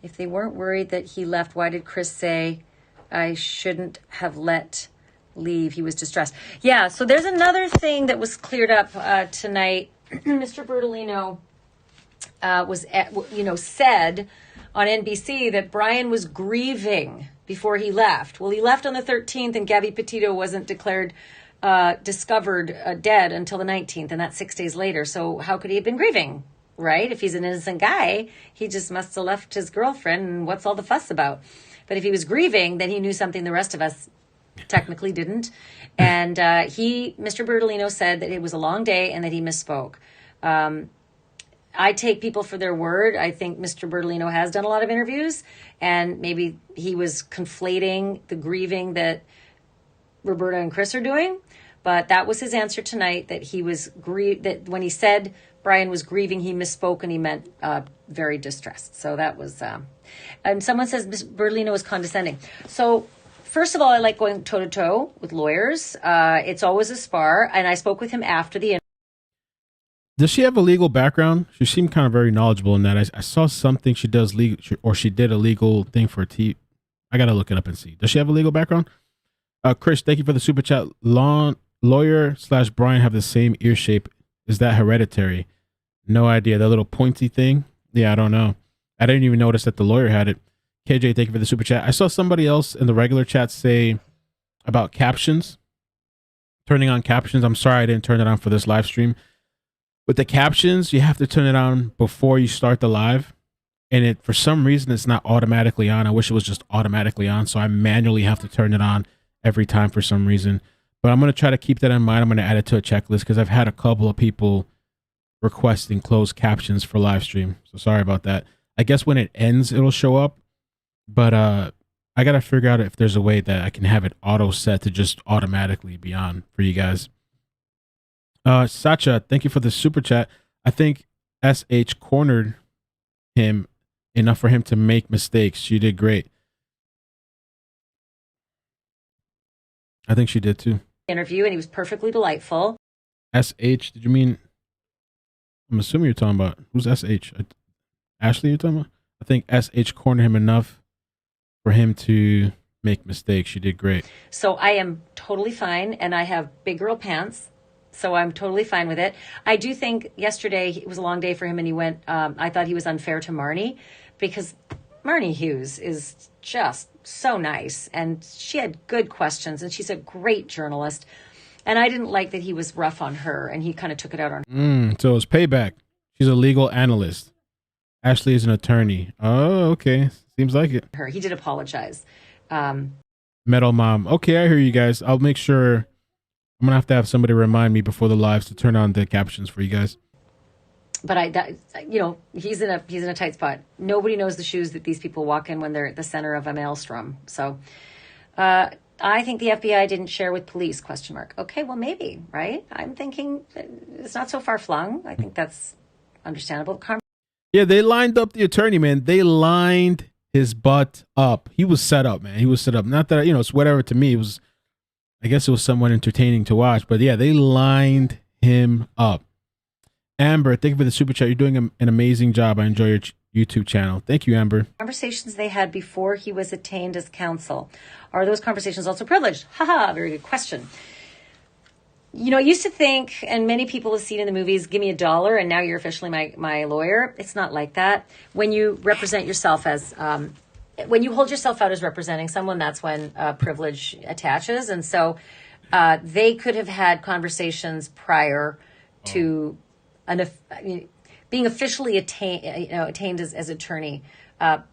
I: If they weren't worried that he left, why did Chris say I shouldn't have let leave? He was distressed. Yeah, so there's another thing that was cleared up tonight. Mr. Bertolino said on NBC that Brian was grieving before he left. Well, he left on the 13th, and Gabby Petito wasn't discovered dead until the 19th, and that's 6 days later. So how could he have been grieving, right? If he's an innocent guy, he just must have left his girlfriend, and what's all the fuss about? But if he was grieving, then he knew something the rest of us technically didn't. And Mr. Bertolino said that it was a long day and that he misspoke. I take people for their word. I think Mr. Bertolino has done a lot of interviews, and maybe he was conflating the grieving that Roberta and Chris are doing. But that was his answer tonight, that he was that when he said Brian was grieving, he misspoke and he meant very distressed. So that was, and someone says Bertolino is condescending. So first of all, I like going toe to toe with lawyers. It's always a spar. And I spoke with him after the interview.
A: Does she have a legal background? She seemed kind of very knowledgeable in that. I saw something she does legal, or she did a legal thing for I got to look it up and see. Does she have a legal background? Chris, thank you for the super chat. Lawyer/Brian have the same ear shape. Is that hereditary? No idea. That little pointy thing. Yeah, I don't know. I didn't even notice that the lawyer had it. KJ, thank you for the super chat. I saw somebody else in the regular chat say about captions. Turning on captions. I'm sorry I didn't turn it on for this live stream. With the captions, you have to turn it on before you start the live. And for some reason, it's not automatically on. I wish it was just automatically on. So I manually have to turn it on every time for some reason. But I'm going to try to keep that in mind. I'm going to add it to a checklist because I've had a couple of people requesting closed captions for live stream. So sorry about that. I guess when it ends, it'll show up. But I got to figure out if there's a way that I can have it auto set to just automatically be on for you guys. Sacha, thank you for the super chat. I think SH cornered him enough for him to make mistakes. She did great. I think she did too.
I: Interview, and he was perfectly delightful.
A: SH, did you mean? I'm assuming you're talking about who's SH? Ashleigh, you're talking about? I think SH cornered him enough for him to make mistakes. She did great.
I: So I am totally fine, and I have big girl pants. So I'm totally fine with it. I do think yesterday it was a long day for him, and he went, I thought he was unfair to Marnie, because Marnie Hughes is just so nice, and she had good questions, and she's a great journalist. And I didn't like that he was rough on her, and he kind of took it out on her.
A: So it was payback. She's a legal analyst. Ashleigh is an attorney. Oh, okay. Seems like it.
I: He did apologize.
A: Metal Mom. Okay, I hear you guys. I'll make sure. I'm going to have somebody remind me before the lives to turn on the captions for you guys.
I: But he's in a tight spot. Nobody knows the shoes that these people walk in when they're at the center of a maelstrom. So I think the FBI didn't share with police, ? Okay, well, maybe, right? I'm thinking it's not so far flung. I think that's understandable.
A: Yeah, they lined up the attorney, man. They lined his butt up. He was set up, man. He was set up. Not that, it's whatever to me. It was I guess it was somewhat entertaining to watch. But yeah, they lined him up. Amber, thank you for the super chat. You're doing an amazing job. I enjoy your YouTube channel. Thank you, Amber.
I: Conversations they had before he was attained as counsel. Are those conversations also privileged? Haha, very good question. You know, I used to think, and many people have seen in the movies, give me $1 and now you're officially my lawyer. It's not like that. When you represent yourself as, when you hold yourself out as representing someone, that's when privilege attaches. And so they could have had conversations prior to being officially attained as attorney.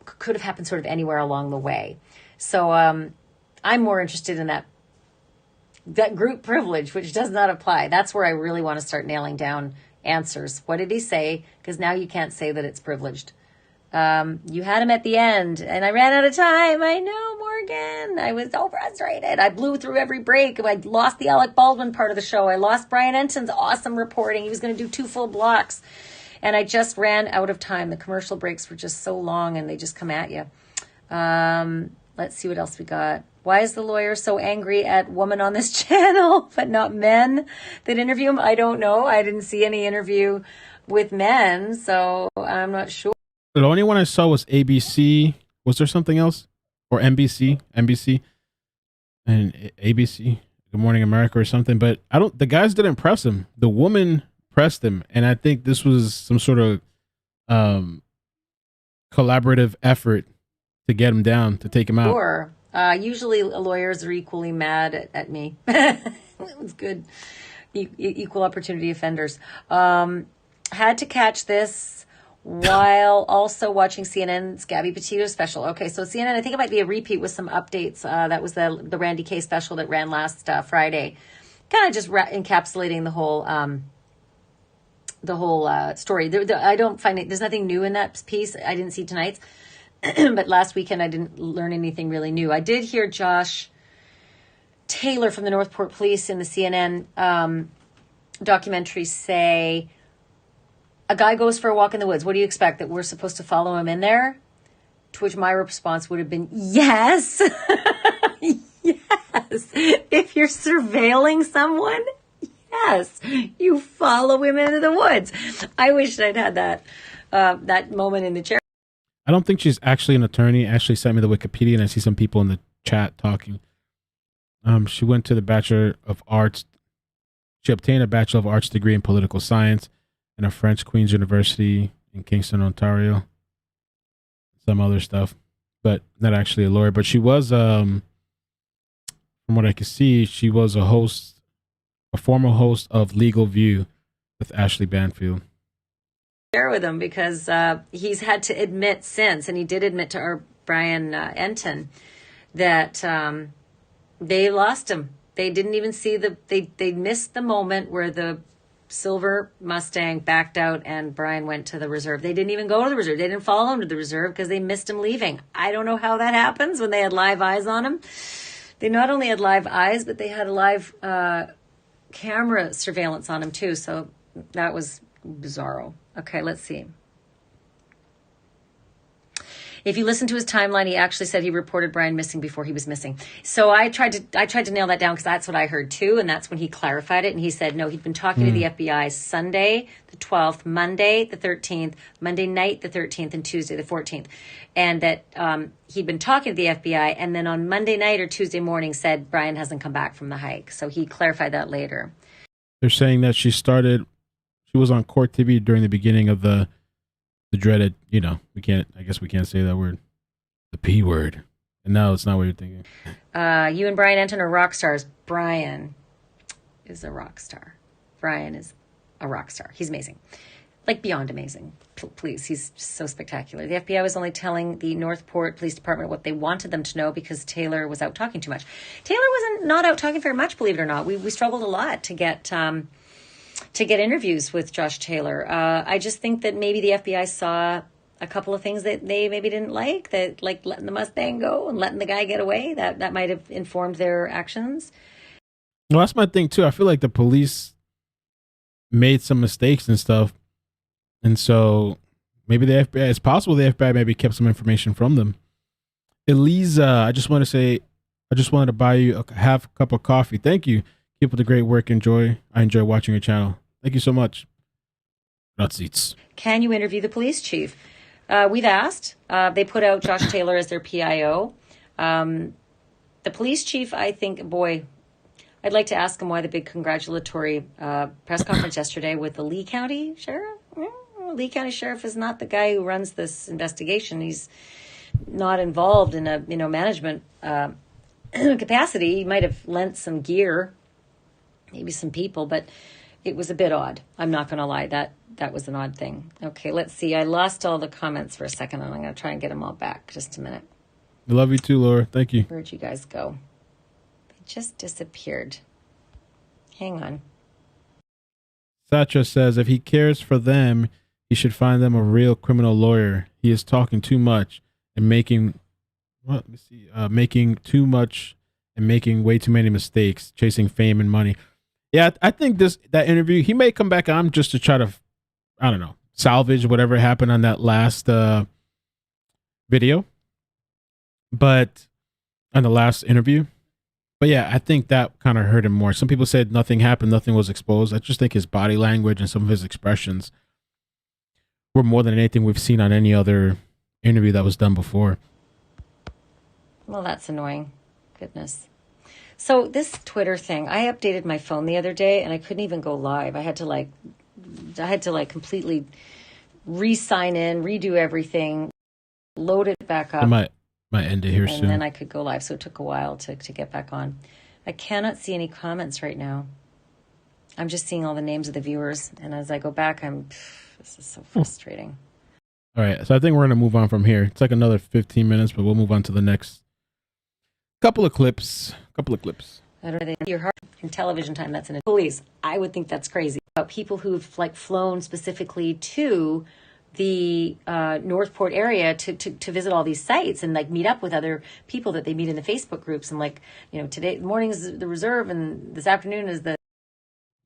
I: Could have happened sort of anywhere along the way. So I'm more interested in that group privilege, which does not apply. That's where I really want to start nailing down answers. What did he say? Because now you can't say that it's privileged. You had him at the end, and I ran out of time. I know, Morgan. I was so frustrated. I blew through every break. I lost the Alec Baldwin part of the show. I lost Brian Enton's awesome reporting. He was going to do 2 full blocks. And I just ran out of time. The commercial breaks were just so long, and they just come at you. Let's see what else we got. Why is the lawyer so angry at women on this channel, but not men that interview him? I don't know. I didn't see any interview with men, so I'm not sure.
A: The only one I saw was ABC. Was there something else? Or NBC? NBC? And ABC, Good Morning America or something. But the guys didn't press him. The woman pressed him. And I think this was some sort of collaborative effort to get him down, to take him out.
I: Sure. Usually lawyers are equally mad at me. It was good. Equal opportunity offenders. Had to catch this while also watching CNN's Gabby Petito special. Okay, so CNN, I think it might be a repeat with some updates. That was the Randy K special that ran last Friday. Kind of just encapsulating the whole story. I don't find it, there's nothing new in that piece. I didn't see tonight's. But last weekend I didn't learn anything really new. I did hear Josh Taylor from the Northport Police in the CNN documentary say, a guy goes for a walk in the woods. What do you expect? That we're supposed to follow him in there? To which my response would have been, yes. Yes. If you're surveilling someone, yes, you follow him into the woods. I wish I'd had that moment in the chair.
A: I don't think she's actually an attorney. Ashley sent me the Wikipedia, and I see some people in the chat talking. She went to the Bachelor of Arts. She obtained a Bachelor of Arts degree in Political Science in a French Queen's University in Kingston, Ontario. Some other stuff, but not actually a lawyer. But she was, from what I can see, she was a former host of Legal View with Ashleigh Banfield.
I: Share with him because he's had to admit since, and he did admit to our Brian Enton that they lost him. They didn't even see they missed the moment where the silver Mustang backed out and Brian went to the reserve. They didn't even go to the reserve. They didn't follow him to the reserve because they missed him leaving. I don't know how that happens when they had live eyes on him. They not only had live eyes, but they had a live camera surveillance on him too. So that was bizarro. Okay, let's see. If you listen to his timeline, he actually said he reported Brian missing before he was missing. So I tried to nail that down because that's what I heard too, and that's when he clarified it. And he said no, he'd been talking to the FBI Sunday the 12th, Monday the 13th, Monday night the 13th, and Tuesday the 14th, and that he'd been talking to the FBI, and then on Monday night or Tuesday morning said Brian hasn't come back from the hike. So he clarified that later.
A: They're saying that she was on Court TV during the beginning of the dreaded, I guess we can't say that word, the P word. And no, it's not what you're thinking.
I: You and Brian Enton are rock stars. Brian is a rock star. Brian is a rock star. He's amazing. Like beyond amazing. Please, he's just so spectacular. The FBI was only telling the Northport Police Department what they wanted them to know because Taylor was out talking too much. Taylor wasn't not out talking very much, believe it or not. We struggled a lot to get interviews with Josh Taylor. I just think that maybe the FBI saw a couple of things that they maybe didn't like letting the Mustang go and letting the guy get away. That might have informed their actions.
A: Well, that's my thing too. I feel like the police made some mistakes and stuff. And so maybe the FBI, it's possible the FBI maybe kept some information from them. Eliza, I just want to say I just wanted to buy you a half cup of coffee. Thank you. Keep up the great work. I enjoy watching your channel. Thank you so much. Nutsies.
I: Can you interview the police chief? We've asked. They put out Josh Taylor as their PIO. The police chief, I think, boy, I'd like to ask him why the big congratulatory press conference yesterday with the Lee County Sheriff. Lee County Sheriff is not the guy who runs this investigation. He's not involved in a management capacity. He might have lent some gear, maybe some people, but it was a bit odd. I'm not going to lie. That was an odd thing. Okay, let's see. I lost all the comments for a second, and I'm going to try and get them all back. Just a minute.
A: I love you too, Laura. Thank you.
I: Where'd you guys go? They just disappeared. Hang on.
A: Sacha says if he cares for them, he should find them a real criminal lawyer. He is talking too much and making too much and making way too many mistakes, chasing fame and money. Yeah, I think that interview, he may come back on just to try to, I don't know, salvage whatever happened on that last video. But on the last interview. But yeah, I think that kind of hurt him more. Some people said nothing happened, nothing was exposed. I just think his body language and some of his expressions were more than anything we've seen on any other interview that was done before.
I: Well, that's annoying. Goodness. So this Twitter thing, I updated my phone the other day and I couldn't even go live. I had to completely re-sign in, redo everything, load it back up.
A: I might end it here soon.
I: And then I could go live. So it took a while to get back on. I cannot see any comments right now. I'm just seeing all the names of the viewers. And as I go back, this is so frustrating.
A: All right. So I think we're going to move on from here. It's like another 15 minutes, but we'll move on to the next couple of clips. I
I: don't know. Your heart in television time. That's an police. I would think that's crazy. About people who've flown specifically to the Northport area to visit all these sites and meet up with other people that they meet in the Facebook groups and today morning is the reserve and this afternoon is the.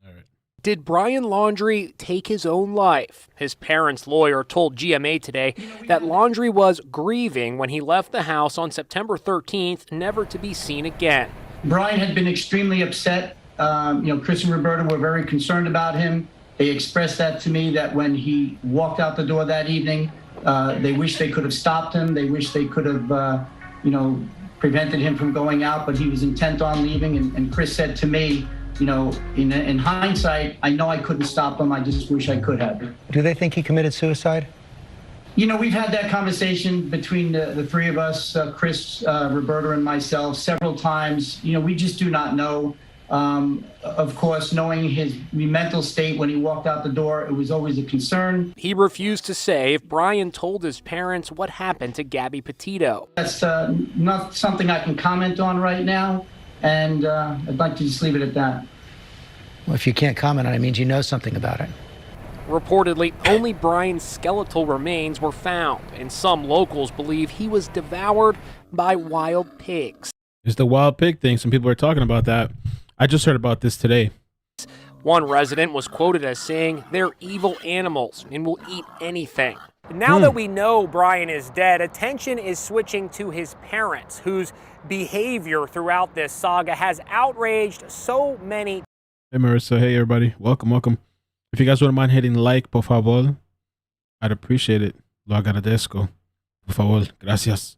A: All right.
J: Did Brian Laundrie take his own life? His parents' lawyer told GMA today that Laundrie was grieving when he left the house on September 13th, never to be seen again.
K: Brian had been extremely upset. Chris and Roberta were very concerned about him. They expressed that to me, that when he walked out the door that evening, they wish they could have stopped him. They wish they could have, prevented him from going out, but he was intent on leaving. And Chris said to me, in hindsight, I know I couldn't stop him. I just wish I could have.
L: Do they think he committed suicide?
K: We've had that conversation between the three of us, Chris, Roberta, and myself several times. We just do not know. Of course, knowing his mental state when he walked out the door, it was always a concern.
J: He refused to say if Brian told his parents what happened to Gabby Petito.
K: That's not something I can comment on right now, and I'd like to just leave it at that.
L: Well, if you can't comment on it, it means you know something about it.
J: Reportedly, only Brian's skeletal remains were found, and some locals believe he was devoured by wild pigs.
A: It's the wild pig thing. Some people are talking about that. I just heard about this today.
J: One resident was quoted as saying, "They're evil animals and will eat anything." Now that we know Brian is dead, attention is switching to his parents, whose behavior throughout this saga has outraged so many.
A: Hey, Marissa. Hey, everybody. Welcome. If you guys wouldn't mind hitting like, por favor, I'd appreciate it. Lo agradezco. Por favor. Gracias.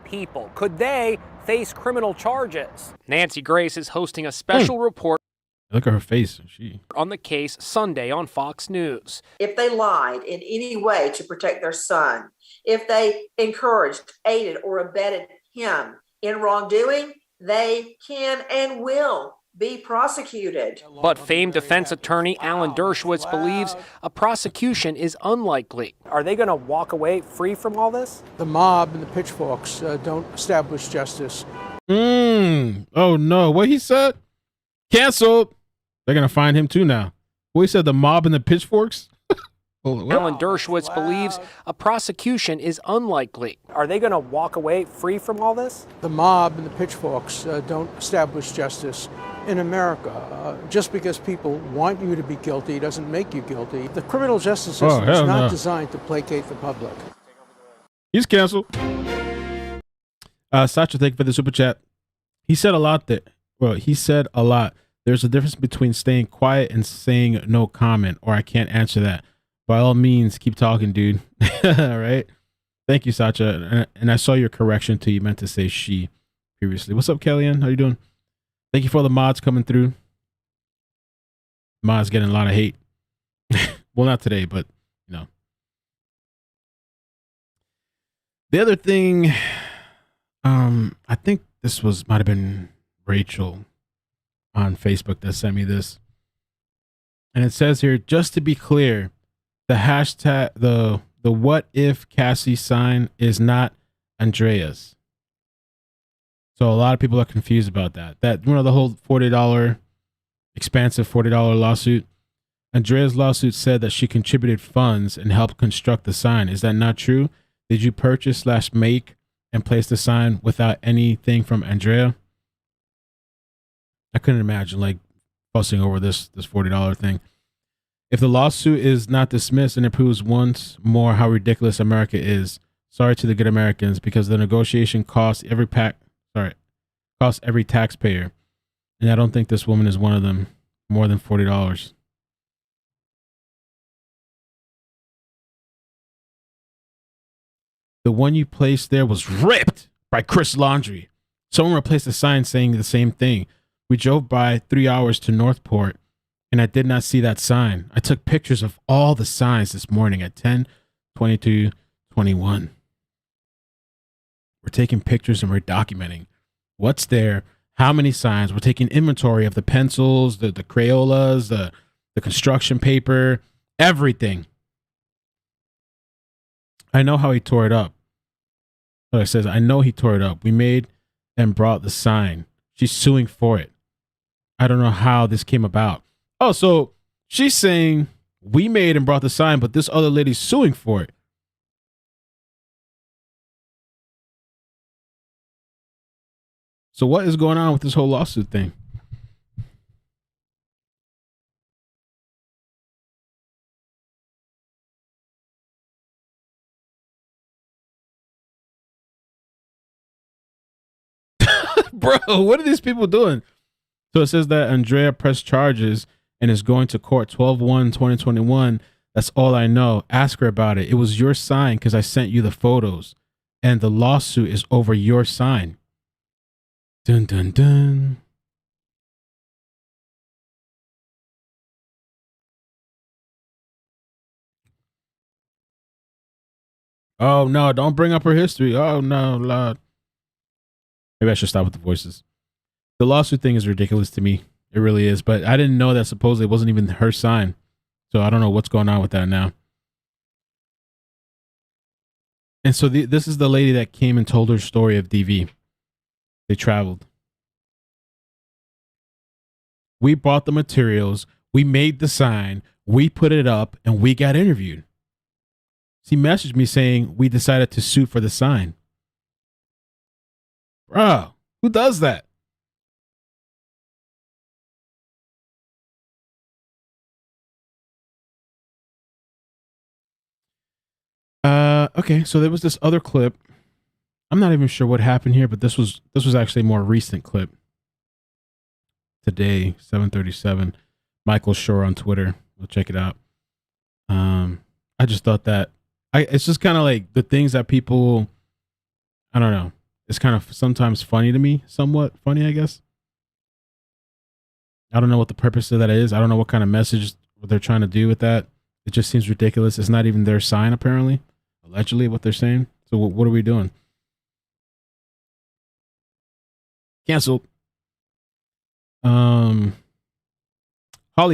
J: People. Could they face criminal charges? Nancy Grace is hosting a special report.
A: Look at her face.
J: On the case Sunday on Fox News.
F: If they lied in any way to protect their son, if they encouraged, aided, or abetted him in wrongdoing, they can and will be prosecuted.
J: But famed defense attorney Alan Dershowitz believes a prosecution is unlikely. Are they going to walk away free from all this?
D: The mob and the pitchforks don't establish justice.
A: Oh no, what he said? Canceled. They're going to find him too now. What he said, the mob and the pitchforks?
J: Alan Dershowitz believes a prosecution is unlikely. Are they going to walk away free from all this?
D: The mob and the pitchforks don't establish justice in America. Just because people want you to be guilty doesn't make you guilty. The criminal justice system is not designed to placate the public.
A: He's canceled. Sacha, thank you for the super chat. He said a lot that, well, he said a lot. There's a difference between staying quiet and saying no comment, or I can't answer that. By all means, keep talking, dude. All right. Thank you, Sacha. And I saw your correction too. You meant to say she previously. What's up, Kellyanne? How you doing? Thank you for the mods coming through. Mods getting a lot of hate. Well, not today, but you know. The other thing, I think this might have been Rachel on Facebook that sent me this. And it says here, just to be clear, the hashtag, the what if Cassie sign is not Andrea's. So a lot of people are confused about that. That, you know, the whole $40, expansive $40 lawsuit. Andrea's lawsuit said that she contributed funds and helped construct the sign. Is that not true? Did you purchase / make and place the sign without anything from Andrea? I couldn't imagine like fussing over this $40 thing. If the lawsuit is not dismissed and it proves once more how ridiculous America is, sorry to the good Americans, because the negotiation costs every taxpayer, and I don't think this woman is one of them. More than $40. The one you placed there was ripped by Chris Laundrie. Someone replaced a sign saying the same thing. We drove by 3 hours to Northport, and I did not see that sign. I took pictures of all the signs this morning at 10, 22, 21. We're taking pictures and we're documenting what's there, how many signs. We're taking inventory of the pencils, the Crayolas, the construction paper, everything. I know how he tore it up. So it says, I know he tore it up. We made and brought the sign. She's suing for it. I don't know how this came about. Oh, so she's saying we made and brought the sign, but this other lady's suing for it. So what is going on with this whole lawsuit thing? Bro, what are these people doing? So it says that Andrea pressed charges and is going to court 12/1/2021. That's all I know. Ask her about it. It was your sign because I sent you the photos. And the lawsuit is over your sign. Dun, dun, dun. Oh, no, don't bring up her history. Oh, no, Lord. Maybe I should stop with the voices. The lawsuit thing is ridiculous to me. It really is. But I didn't know that supposedly it wasn't even her sign. So I don't know what's going on with that now. And so this is the lady that came and told her story of DV. They traveled. We bought the materials. We made the sign. We put it up and we got interviewed. She messaged me saying we decided to sue for the sign. Bro, who does that? Okay, so there was this other clip. I'm not even sure what happened here, but this was actually a more recent clip. Today, 7:37. Michael Shore on Twitter. We'll check it out. I just thought that it's just kind of like the things that people, I don't know. It's kind of sometimes funny to me, somewhat funny, I guess. I don't know what the purpose of that is. I don't know what kind of message they're trying to do with that. It just seems ridiculous. It's not even their sign, apparently. Allegedly, what they're saying. So what are we doing? Canceled. Holly,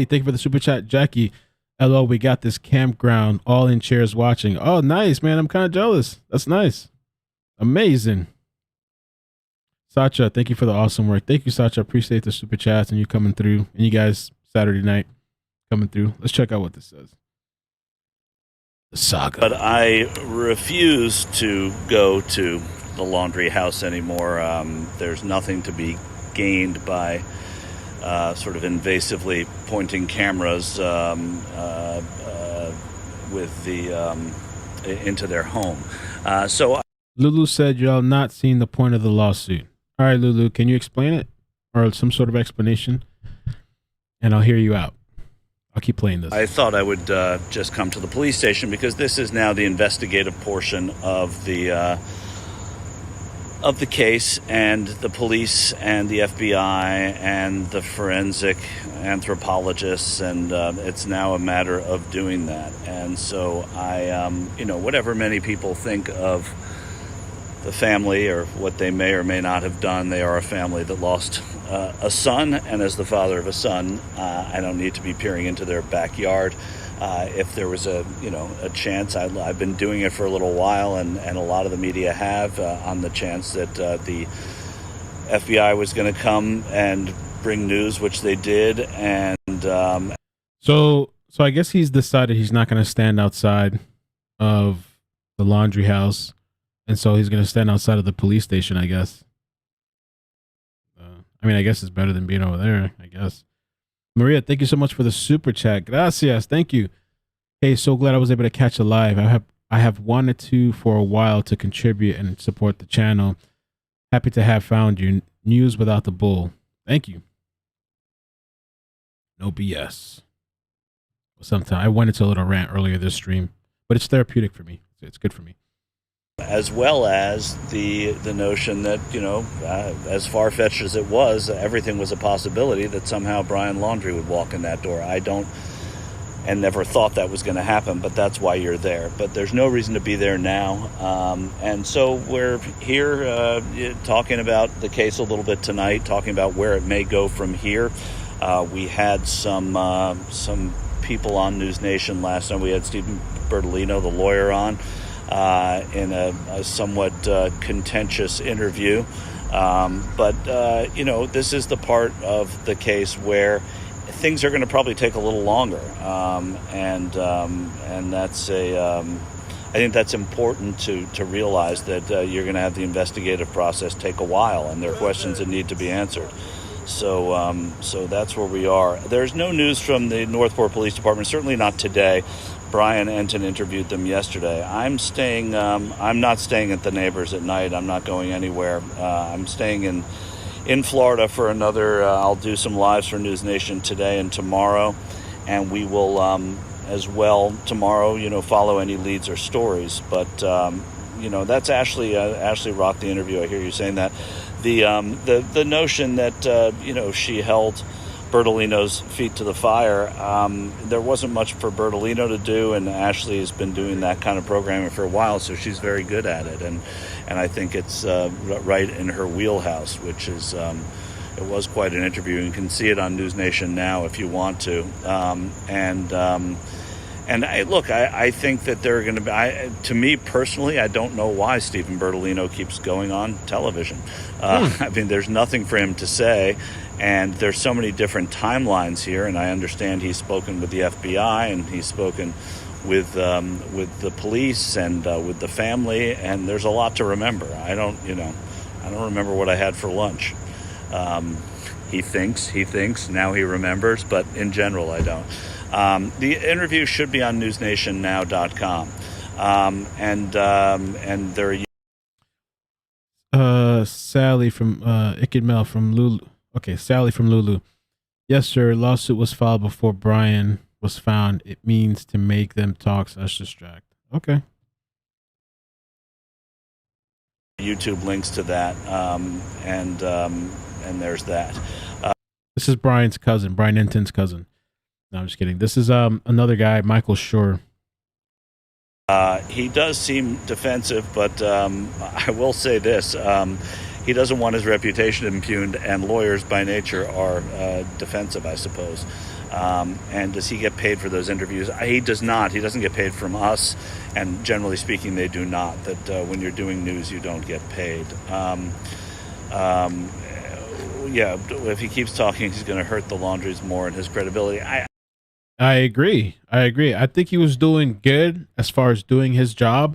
A: thank you for the super chat. Jackie, LO, we got this campground, all in chairs watching. Oh, nice, man. I'm kind of jealous. That's nice. Amazing. Sacha, thank you for the awesome work. Thank you, Sacha. Appreciate the super chats and you coming through. And you guys, Saturday night, coming through. Let's check out what this says. The saga.
M: But I refuse to go to the Laundrie house anymore. There's nothing to be gained by sort of invasively pointing cameras with into their home. So
A: Lulu said y'all not seen the point of the lawsuit. All right, Lulu, can you explain it or some sort of explanation? And I'll hear you out. I'll keep playing this.
M: I thought I would just come to the police station because this is now the investigative portion of the case, and the police and the FBI and the forensic anthropologists, and it's now a matter of doing that. And so I, whatever many people think of the family or what they may or may not have done, they are a family that lost a son, and as the father of a son, I don't need to be peering into their backyard. If there was a chance, I've been doing it for a little while, and a lot of the media have, on the chance that the FBI was going to come and bring news, which they did, and
A: so I guess he's decided he's not going to stand outside of the Laundrie house, and so he's going to stand outside of the police station, I guess. I guess it's better than being over there, I guess. Maria, thank you so much for the super chat. Gracias. Thank you. Hey, so glad I was able to catch a live. I have wanted to for a while to contribute and support the channel. Happy to have found you. News without the bull. Thank you. No BS. Sometimes I went into a little rant earlier this stream, but it's therapeutic for me. It's good for me.
M: as well as the notion that, as far-fetched as it was, everything was a possibility that somehow Brian Laundrie would walk in that door. I don't and never thought that was going to happen, but that's why you're there. But there's no reason to be there now. And so we're here talking about the case a little bit tonight, talking about where it may go from here. We had some people on News Nation last night. We had Stephen Bertolino, the lawyer, on in a somewhat contentious interview. But this is the part of the case where things are going to probably take a little longer, and that's I think that's important to realize that you're going to have the investigative process take a while, and there are questions that need to be answered. So that's where we are. There's no news from the Northport Police Department, certainly not today. Brian Enton interviewed them yesterday. I'm not staying at the neighbors at night. I'm not going anywhere. I'm staying in Florida for another, I'll do some lives for News Nation today and tomorrow, and we will as well tomorrow, follow any leads or stories. But, that's Ashleigh. Ashleigh rocked the interview. I hear you saying that. The notion that, she held Bertolino's feet to the fire, there wasn't much for Bertolino to do, and Ashleigh has been doing that kind of programming for a while, so she's very good at it. And I think it's right in her wheelhouse, which is, it was quite an interview. You can see it on News Nation now if you want to. And I think that they're going to be, to me personally, I don't know why Stephen Bertolino keeps going on television. There's nothing for him to say, and there's so many different timelines here, and I understand he's spoken with the FBI, and he's spoken with the police and with the family, and there's a lot to remember. I don't remember what I had for lunch. He thinks now he remembers, but in general I don't. The interview should be on newsnationnow.com. And there are
A: Sally from iCkEdMeL from Lulu. Okay, Sally from Lulu. Yes, sir. Lawsuit was filed before Brian was found. It means to make them talk/distract. Okay.
M: YouTube links to that, and there's that.
A: This is Brian's cousin, Brian Enton's cousin. No, I'm just kidding. This is another guy, Michael Schur.
M: He does seem defensive, but I will say this. He doesn't want his reputation impugned, and lawyers by nature are defensive, I suppose. And does he get paid for those interviews? He does not. He doesn't get paid from us, and generally speaking, they do not. That when you're doing news, you don't get paid. If he keeps talking, he's going to hurt the Laundries more and his credibility.
A: I agree. I think he was doing good as far as doing his job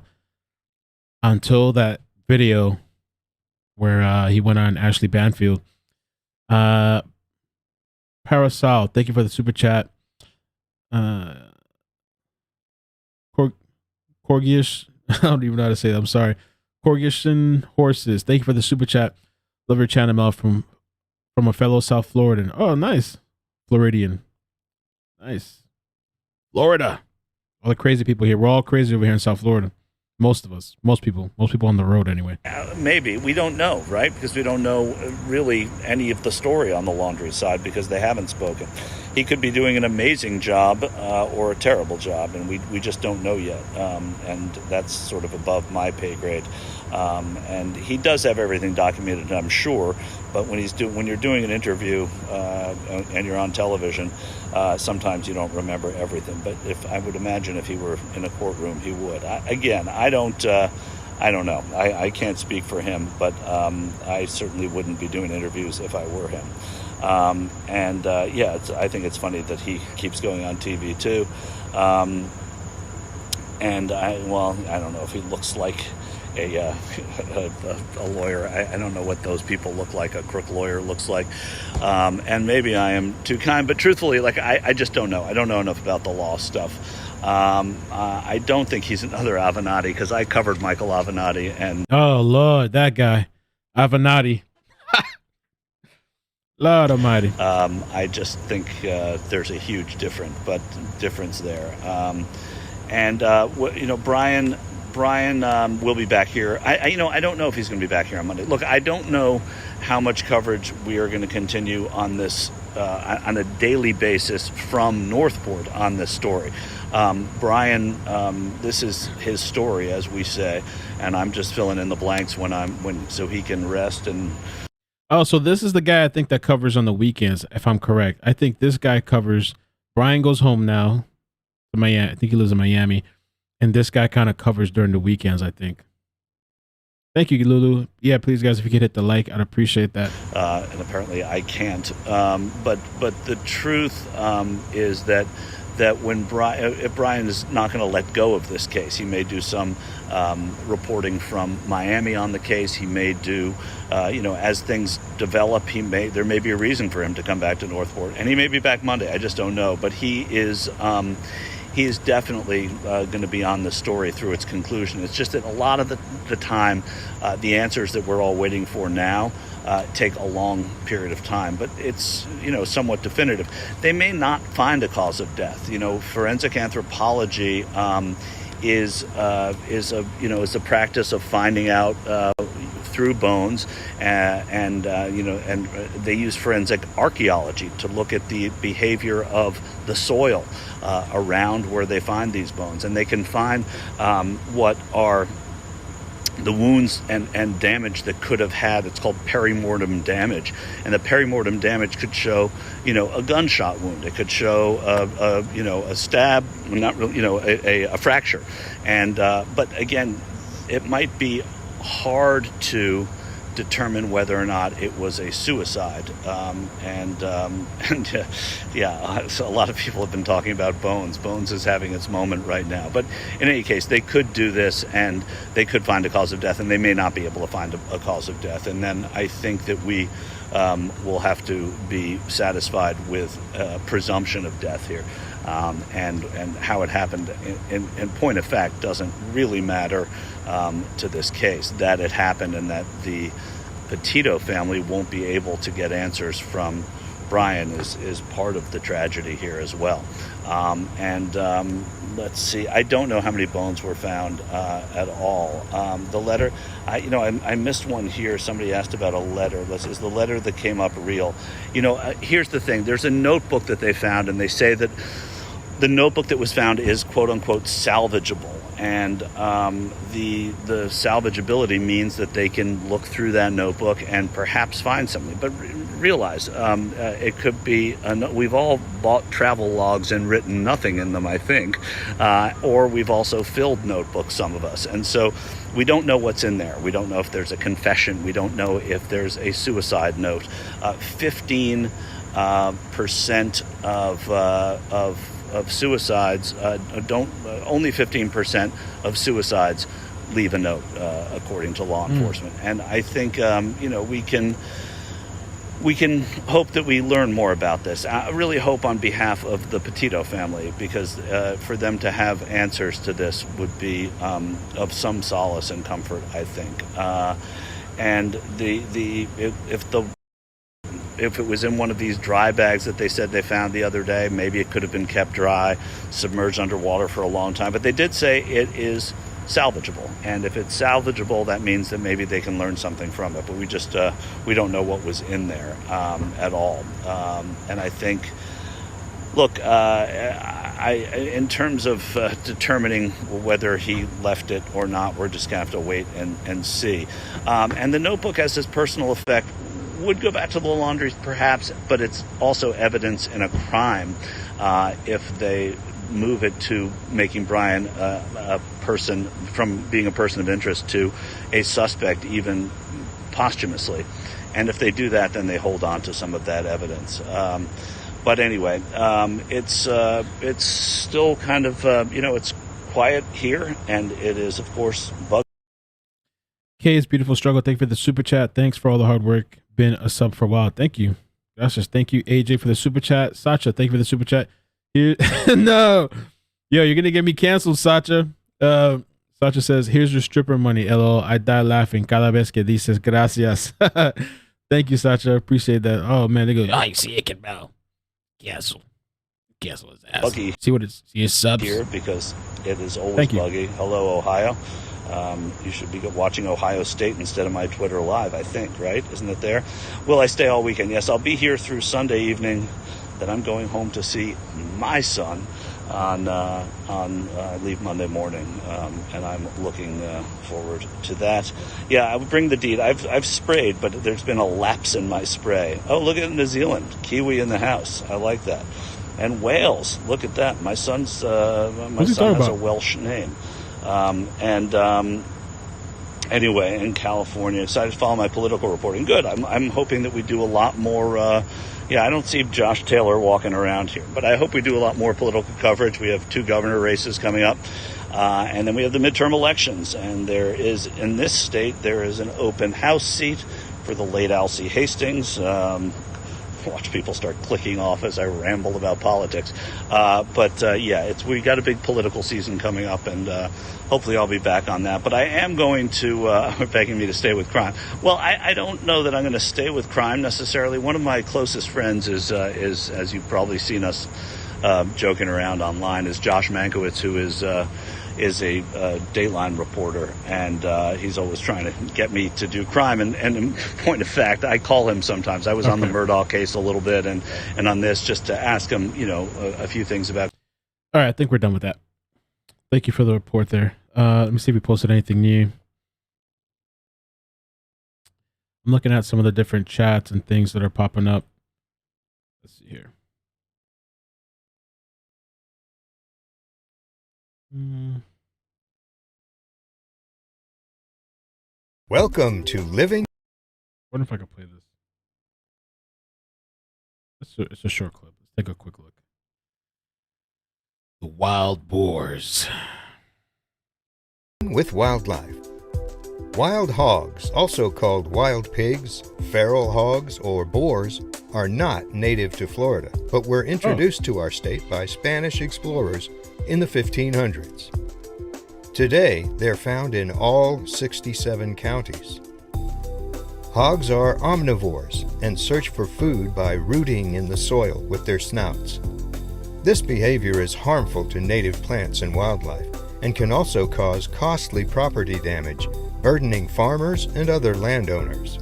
A: until that video where he went on Ashleigh Banfield. Parasol, thank you for the super chat. Corgish, I don't even know how to say that. I'm sorry. Corgishan Horses, thank you for the super chat. Love your channel, Mel, from a fellow South Floridan. Oh, nice. Floridian. Nice. Florida. All the crazy people here. We're all crazy over here in South Florida. Most of us. Most people on the road anyway.
M: Maybe. We don't know, right? Because we don't know really any of the story on the Laundrie side because they haven't spoken. He could be doing an amazing job or a terrible job, and we just don't know yet. And that's sort of above my pay grade. And he does have everything documented, I'm sure. But when you're doing an interview and you're on television, sometimes you don't remember everything. But I would imagine if he were in a courtroom, he would. I don't know. I can't speak for him, but I certainly wouldn't be doing interviews if I were him. I think it's funny that he keeps going on TV too. I don't know if he looks like a lawyer. I don't know what those people look like. A crook lawyer looks like, and maybe I am too kind. But truthfully, I just don't know. I don't know enough about the law stuff. I don't think he's another Avenatti because I covered Michael Avenatti and.
A: Oh Lord, that guy, Avenatti. Lord Almighty.
M: I just think there's a huge difference there. Brian will be back here. I don't know if he's going to be back here on Monday. Look, I don't know how much coverage we are going to continue on this on a daily basis from Northport on this story. Brian, this is his story, as we say, and I'm just filling in the blanks so he can rest and.
A: Oh, so this is the guy I think that covers on the weekends, if I'm correct. I think this guy covers. Brian goes home now to Miami. I think he lives in Miami. And this guy kind of covers during the weekends, I think. Thank you, Lulu. Yeah, please, guys, if you could hit the like, I'd appreciate that.
M: And apparently I can't. But the truth is that when if Brian is not going to let go of this case, he may do some reporting from Miami on the case. He may do, as things develop, there may be a reason for him to come back to Northport, and he may be back Monday. I just don't know. But he is definitely going to be on the story through its conclusion. It's just that a lot of the time, the answers that we're all waiting for now take a long period of time, but it's somewhat definitive. They may not find a cause of death. Forensic anthropology is a practice of finding out through bones, and they use forensic archaeology to look at the behavior of the soil around where they find these bones, and they can find what are the wounds and damage that could have had. It's called perimortem damage, and the perimortem damage could show, a gunshot wound. It could show a stab, not really, a fracture, and but again, it might be hard to determine whether or not it was a suicide. So a lot of people have been talking about Bones. Bones is having its moment right now. But in any case, they could do this and they could find a cause of death, and they may not be able to find a cause of death. And then I think that we will have to be satisfied with presumption of death here. And how it happened, in point of fact, doesn't really matter to this case. That it happened and that the Petito family won't be able to get answers from Brian is part of the tragedy here as well. Let's see. I don't know how many bones were found at all. The letter, I missed one here. Somebody asked about a letter. Is the letter that came up real? Here's the thing. There's a notebook that they found, and they say that the notebook that was found is quote unquote salvageable. And the salvageability means that they can look through that notebook and perhaps find something. But realize it could be, we've all bought travel logs and written nothing in them, I think. Or we've also filled notebooks, some of us. And so we don't know what's in there. We don't know if there's a confession. We don't know if there's a suicide note. 15% of suicides only 15% of suicides leave a note, according to law enforcement. And I think we can hope that we learn more about this. I really hope on behalf of the Petito family, because for them to have answers to this would be of some solace and comfort, I think. And if it was in one of these dry bags that they said they found the other day, maybe it could have been kept dry, submerged underwater for a long time. But they did say it is salvageable. And if it's salvageable, that means that maybe they can learn something from it. But we don't know what was in there at all. And I think, look, in terms of determining whether he left it or not, we're just going to have to wait and see. And the notebook has this personal effect. Would go back to the Laundries perhaps, but it's also evidence in a crime if they move it to making Brian a person, from being a person of interest to a suspect, even posthumously. And if they do that, then they hold on to some of that evidence. But anyway, it's still kind of, it's quiet here, and it is, of course,
A: Kay's Beautiful Struggle, thank you for the super chat. Thanks for all the hard work. Been a sub for a while. Thank you. Gracias. Thank you, AJ, for the super chat. Sacha, thank you for the super chat. Here, no. Yo, you're going to get me canceled, Sacha. Sacha says, here's your stripper money, LOL. I die laughing cada vez que dices gracias. Thank you, Sacha. Appreciate that. Oh, man. They go, iCkEdMeL. Cancel his ass.
M: Buggy.
A: See what it's, see his subs.
M: Here, because it is always buggy. Hello, Ohio. You should be watching Ohio State instead of my Twitter Live, I think, right? Isn't it there? Will I stay all weekend? Yes, I'll be here through Sunday evening. Then I'm going home to see my son I leave Monday morning, and I'm looking forward to that. Yeah, I would bring the deed. I've sprayed, but there's been a lapse in my spray. Oh, look at New Zealand. Kiwi in the house. I like that. And Wales. Look at that. My son has a Welsh name. Anyway, in California, excited to follow my political reporting. Good. I'm hoping that we do a lot more. I don't see Josh Taylor walking around here, but I hope we do a lot more political coverage. We have 2 governor races coming up, and then we have the midterm elections. And in this state, there is an open House seat for the late Alcee Hastings. Watch people start clicking off as I ramble about politics. We got a big political season coming up, and hopefully I'll be back on that. But I am going to, begging me to stay with crime. Well, I don't know that I'm going to stay with crime necessarily. One of my closest friends is as you've probably seen us joking around online, is Josh Mankiewicz, who is a Dateline reporter, and he's always trying to get me to do crime. And in point of fact, I call him sometimes. I was on the Murdaugh case a little bit, and on this, just to ask him, a few things about.
A: All right, I think we're done with that. Thank you for the report there. Let me see if we posted anything new. I'm looking at some of the different chats and things that are popping up. Let's see here.
N: Welcome to Living.
A: I wonder if I can play this. It's a short clip. Let's take a quick look. The wild boars.
N: With wildlife. Wild hogs, also called wild pigs, feral hogs, or boars, are not native to Florida, but were introduced to our state by Spanish explorers in the 1500s. Today, they're found in all 67 counties. Hogs are omnivores and search for food by rooting in the soil with their snouts. This behavior is harmful to native plants and wildlife and can also cause costly property damage, burdening farmers and other landowners.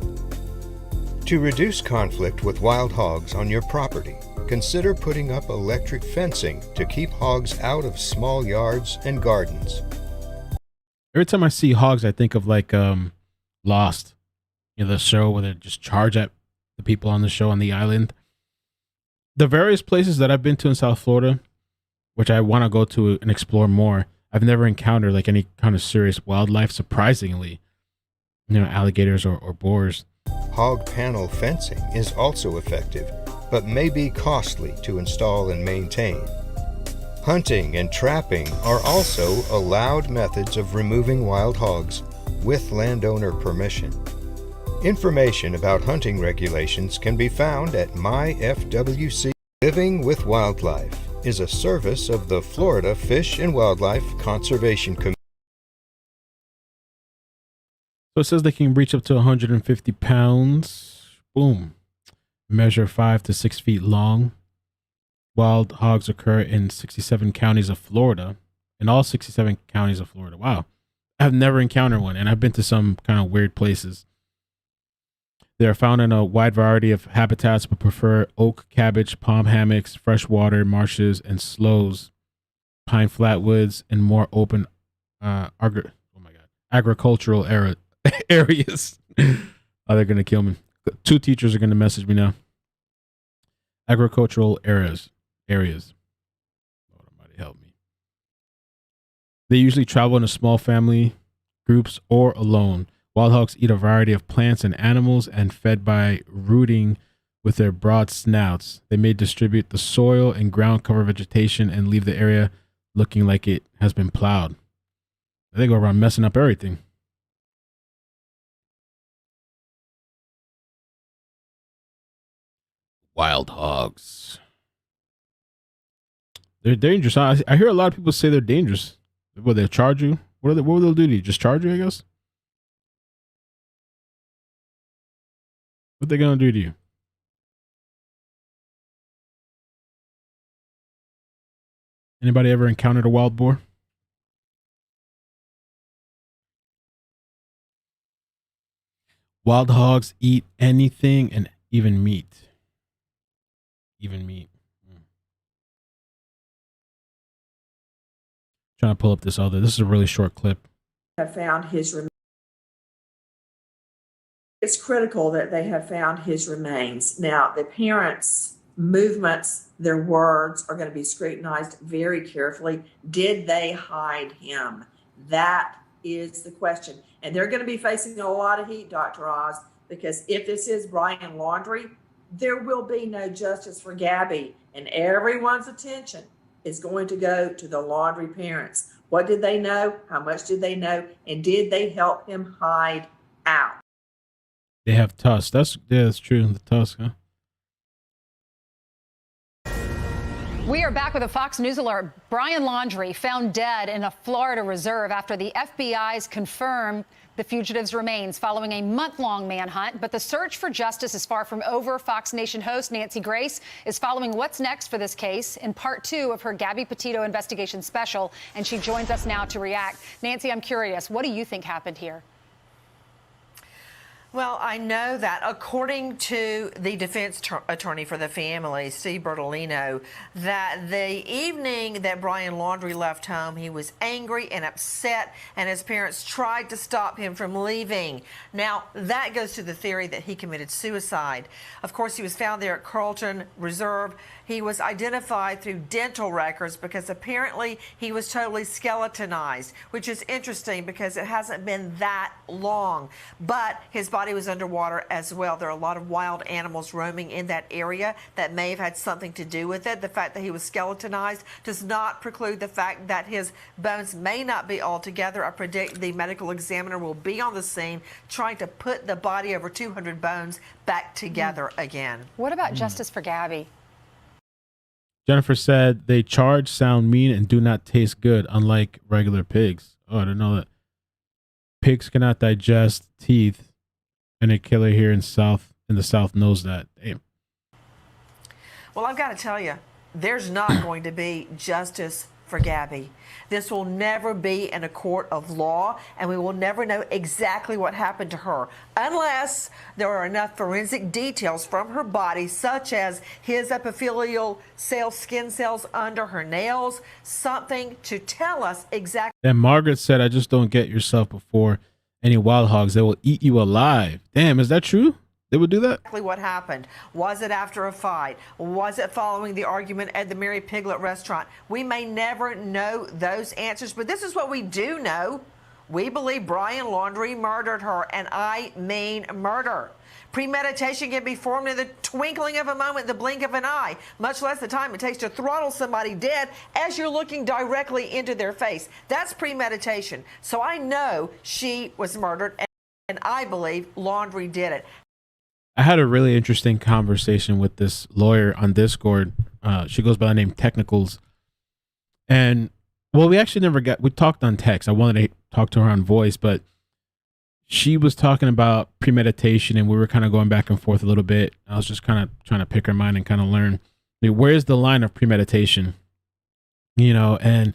N: To reduce conflict with wild hogs on your property, consider putting up electric fencing to keep hogs out of small yards and gardens.
A: Every time I see hogs, I think of like Lost, the show where they just charge at the people on the show on the island. The various places that I've been to in South Florida, which I want to go to and explore more, I've never encountered like any kind of serious wildlife, surprisingly, alligators or boars.
N: Hog panel fencing is also effective, but may be costly to install and maintain. Hunting and trapping are also allowed methods of removing wild hogs with landowner permission. Information about hunting regulations can be found at myfwc. Living with Wildlife is a service of the Florida Fish and Wildlife Conservation Commission.
A: So it says they can reach up to 150 pounds. Boom. Measure 5 to 6 feet long. Wild hogs occur in 67 counties of Florida. In all 67 counties of Florida. Wow. I've never encountered one, and I've been to some kind of weird places. They are found in a wide variety of habitats, but prefer oak, cabbage, palm hammocks, freshwater marshes, and slows, pine flatwoods, and more open agricultural areas. Oh, they're going to kill me. 2 teachers are going to message me now. Agricultural areas. Lord Almighty, help me. They usually travel in a small family, groups, or alone. Wild hogs eat a variety of plants and animals and fed by rooting with their broad snouts. They may distribute the soil and ground cover vegetation and leave the area looking like it has been plowed. They go around messing up everything. Wild hogs. They're dangerous. I hear a lot of people say they're dangerous. Will they charge you? What will they do to you? Just charge you, I guess? What they gonna do to you? Anybody ever encountered a wild boar? Wild hogs eat anything and even meat. Even meat. Trying to pull up this other. This is a really short clip.
F: Have found his remains. It's critical that they have found his remains. Now, the parents' movements, their words are going to be scrutinized very carefully. Did they hide him? That is the question. And they're going to be facing a lot of heat, Dr. Oz, because if this is Brian Laundrie, there will be no justice for Gabby. And everyone's attention is going to go to the Laundrie parents. What did they know? How much did they know? And did they help him hide out?
A: They have tusks. That's true. The tusk, huh?
O: We are back with a Fox News alert. Brian Laundrie found dead in a Florida reserve after the FBI's confirmed the fugitive's remains following a month-long manhunt. But the search for justice is far from over. Fox Nation host Nancy Grace is following what's next for this case in part 2 of her Gabby Petito investigation special, and she joins us now to react. Nancy, I'm curious, what do you think happened here?
F: Well, I know that according to the defense attorney for the family, Steve Bertolino, that the evening that Brian Laundrie left home, he was angry and upset, and his parents tried to stop him from leaving. Now, that goes to the theory that he committed suicide. Of course, he was found there at Carlton Reserve. He was identified through dental records because apparently he was totally skeletonized, which is interesting because it hasn't been that long. But his body was underwater as well. There are a lot of wild animals roaming in that area that may have had something to do with it. The fact that he was skeletonized does not preclude the fact that his bones may not be all together. I predict the medical examiner will be on the scene trying to put the body over 200 bones back together again.
O: What about justice for Gabby?
A: Jennifer said they charge, sound mean, and do not taste good, unlike regular pigs. Oh, I didn't know that. Pigs cannot digest teeth, and a killer here in the South knows that. Damn.
F: Well, I've got to tell you, there's not going to be justice for Gabby. This will never be in a court of law, and we will never know exactly what happened to her unless there are enough forensic details from her body, such as his epithelial cells, skin cells under her nails, something to tell us exactly.
A: And Margaret said, I just don't get yourself before any wild hogs. They will eat you alive. Damn, is that true? They would do that?
F: Exactly what happened. Was it after a fight? Was it following the argument at the Merry Piglet restaurant? We may never know those answers, but this is what we do know. We believe Brian Laundrie murdered her, and I mean murder. Premeditation can be formed in the twinkling of a moment, the blink of an eye, much less the time it takes to throttle somebody dead as you're looking directly into their face. That's premeditation. So I know she was murdered, and I believe Laundrie did it.
A: I had a really interesting conversation with this lawyer on Discord. She goes by the name Technicals. And, well, we actually we talked on text. I wanted to talk to her on voice, but she was talking about premeditation, and we were kind of going back and forth a little bit. I was just kind of trying to pick her mind and kind of learn, where's the line of premeditation, and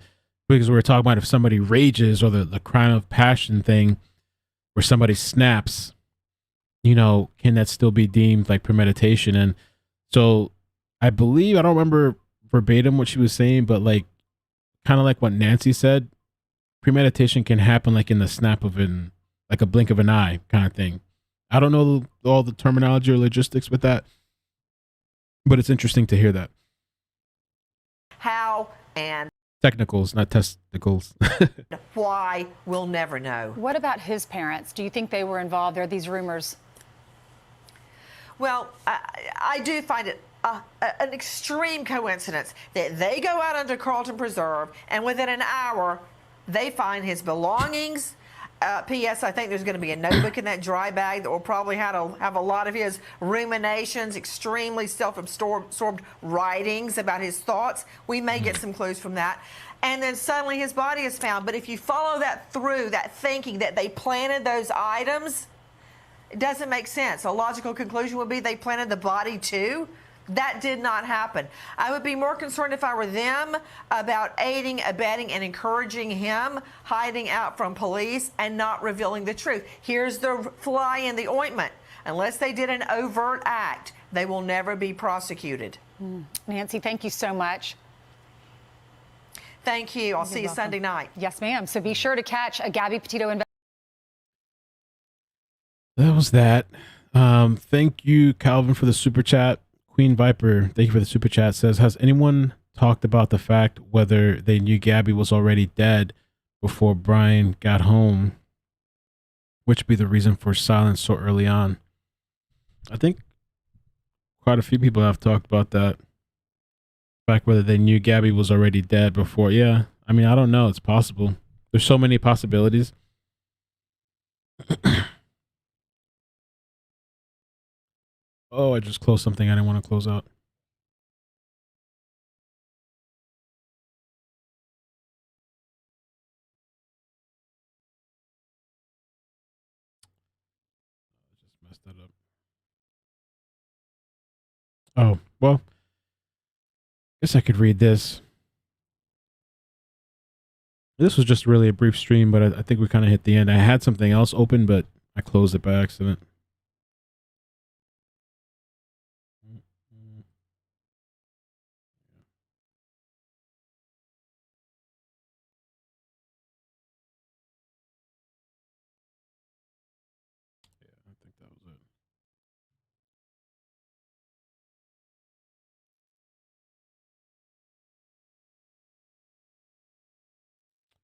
A: because we were talking about if somebody rages, or the crime of passion thing where somebody snaps, can that still be deemed like premeditation? And so I believe, I don't remember verbatim what she was saying, but like kind of like what Nancy said, premeditation can happen like in the snap of like a blink of an eye kind of thing. I don't know all the terminology or logistics with that, but it's interesting to hear that.
P: How and
A: technicals, not testicles.
P: why, we'll never know.
O: What about his parents? Do you think they were involved? There are these rumors.
P: Well, I do find it an extreme coincidence that they go out under Carlton Preserve, and within an hour, they find his belongings. P.S. I think there's going to be a notebook in that dry bag that will probably have a lot of his ruminations, extremely self-absorbed writings about his thoughts. We may get some clues from that. And then suddenly his body is found. But if you follow that through, that thinking that they planted those items, it doesn't make sense. A logical conclusion would be they planted the body too. That did not happen. I would be more concerned if I were them about aiding, abetting, and encouraging him hiding out from police and not revealing the truth. Here's the fly in the ointment. Unless they did an overt act, they will never be prosecuted.
O: Nancy, thank you so much.
P: Thank you. I'll see you Sunday night.
O: Yes, ma'am. So be sure to catch a Gabby Petito investigation.
A: That was that. Thank you, Calvin, for the super chat. Queen Viper, thank you for the super chat, says, has anyone talked about the fact whether they knew Gabby was already dead before Brian got home, which would be the reason for silence so early on? I think quite a few people have talked about that. The fact whether they knew Gabby was already dead before. Yeah, I mean, I don't know. It's possible. There's so many possibilities. Oh, I just closed something I didn't want to close out. I just messed that up. Oh, well, I guess I could read this. This was just really a brief stream, but I think we kind of hit the end. I had something else open, but I closed it by accident.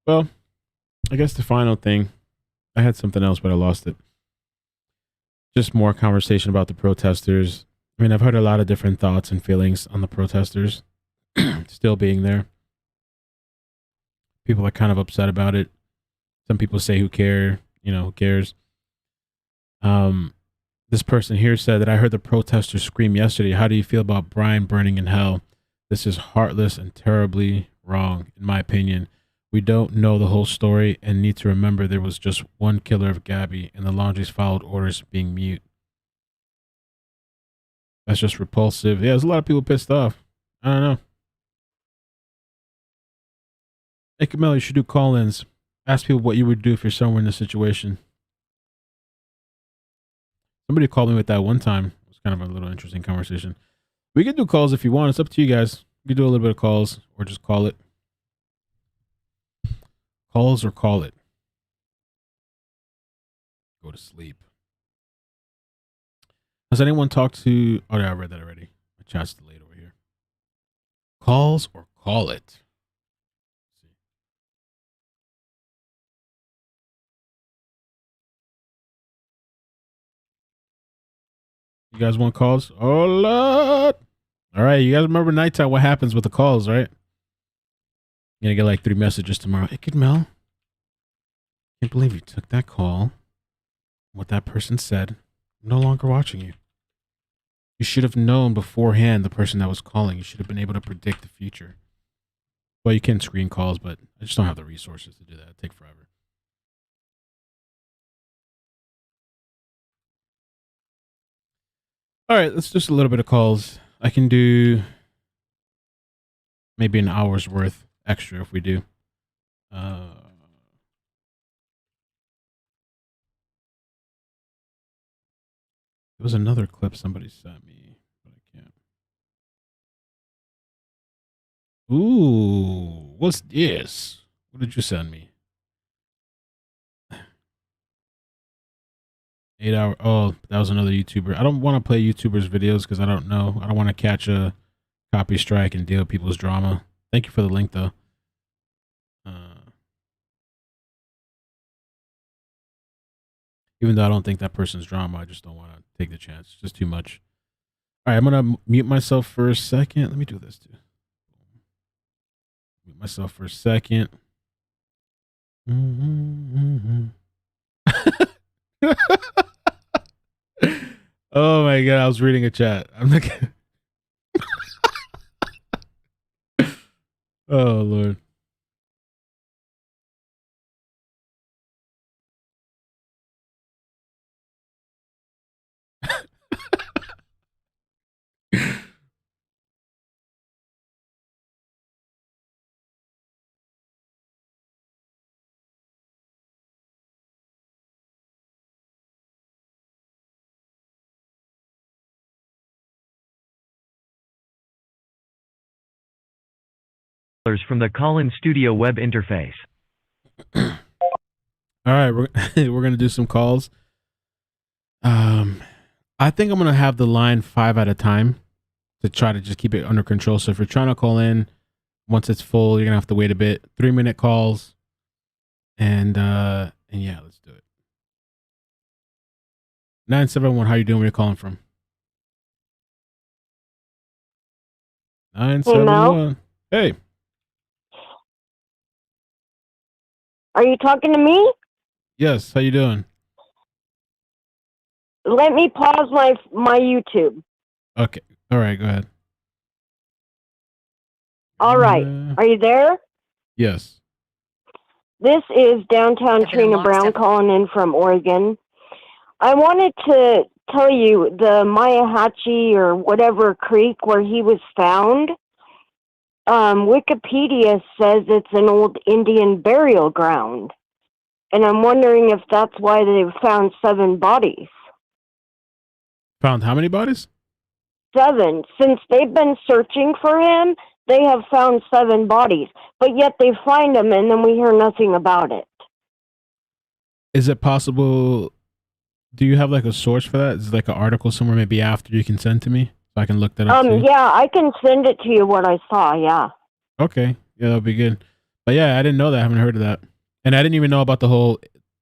A: Well, I guess the final thing, I had something else, but I lost it. Just more conversation about the protesters. I mean, I've heard a lot of different thoughts and feelings on the protesters still being there. People are kind of upset about it. Some people say, who care? Who cares? This person here said that I heard the protesters scream yesterday. How do you feel about Brian burning in hell? This is heartless and terribly wrong, in my opinion. We don't know the whole story and need to remember there was just one killer of Gabby, and the Laundries followed orders being mute. That's just repulsive. Yeah, there's a lot of people pissed off. I don't know. iCkEdMeL, you should do call-ins. Ask people what you would do if you're somewhere in this situation. Somebody called me with that one time. It was kind of a little interesting conversation. We can do calls if you want. It's up to you guys. We can do a little bit of calls or just call it. Calls or call it. Go to sleep. Has anyone talked to... Oh, yeah, I read that already. My chat's delayed over here. Calls or call it. You guys want calls? Oh, Lord. All right, you guys remember nighttime, what happens with the calls, right? You're going to get like 3 messages tomorrow. iCkEdMeL, can't believe you took that call. What that person said. I'm no longer watching you. You should have known beforehand the person that was calling. You should have been able to predict the future. Well, you can screen calls, but I just don't have the resources to do that. It'd take forever. All right, let's just a little bit of calls. I can do maybe an hour's worth extra if we do. There was another clip somebody sent me, but I can't. Ooh, what's this? What did you send me? 8 hour. Oh, that was another YouTuber. I don't want to play YouTubers' videos because I don't know. I don't want to catch a copy strike and deal with people's drama. Thank you for the link, though. Even though I don't think that person's drama, I just don't want to take the chance. It's just too much. All right, I'm going to mute myself for a second. Let me do this, too. Mute myself for a second. Oh, my God. I was reading a chat. I'm not kidding. Oh, Lord.
Q: From the Call-In Studio web interface.
A: All right, we're gonna do some calls. I think I'm gonna have the line 5 at a time to try to just keep it under control. So if you're trying to call in, once it's full, you're gonna have to wait a bit. 3-minute calls, and yeah, let's do it. 971, how you doing? Where you calling from? 971. Hey.
R: Are you talking to me?
A: Yes, how you doing?
R: Let me pause my YouTube.
A: Okay. All right, go ahead.
R: All right. Are you there?
A: Yes.
R: This is downtown Trina Brown calling in from Oregon. I wanted to tell you the Mayahatchee or whatever creek where he was found. Wikipedia says it's an old Indian burial ground. And I'm wondering if that's why they've found 7 bodies.
A: Found how many bodies?
R: 7. Since they've been searching for him, they have found 7 bodies. But yet they find him and then we hear nothing about it.
A: Is it possible? Do you have like a source for that? Is it like an article somewhere maybe after you can send to me so I can look that up too?
R: Yeah, I can send it to you what I saw, yeah.
A: Okay. Yeah, that'll be good. But yeah, I didn't know that. I haven't heard of that. And I didn't even know about the whole,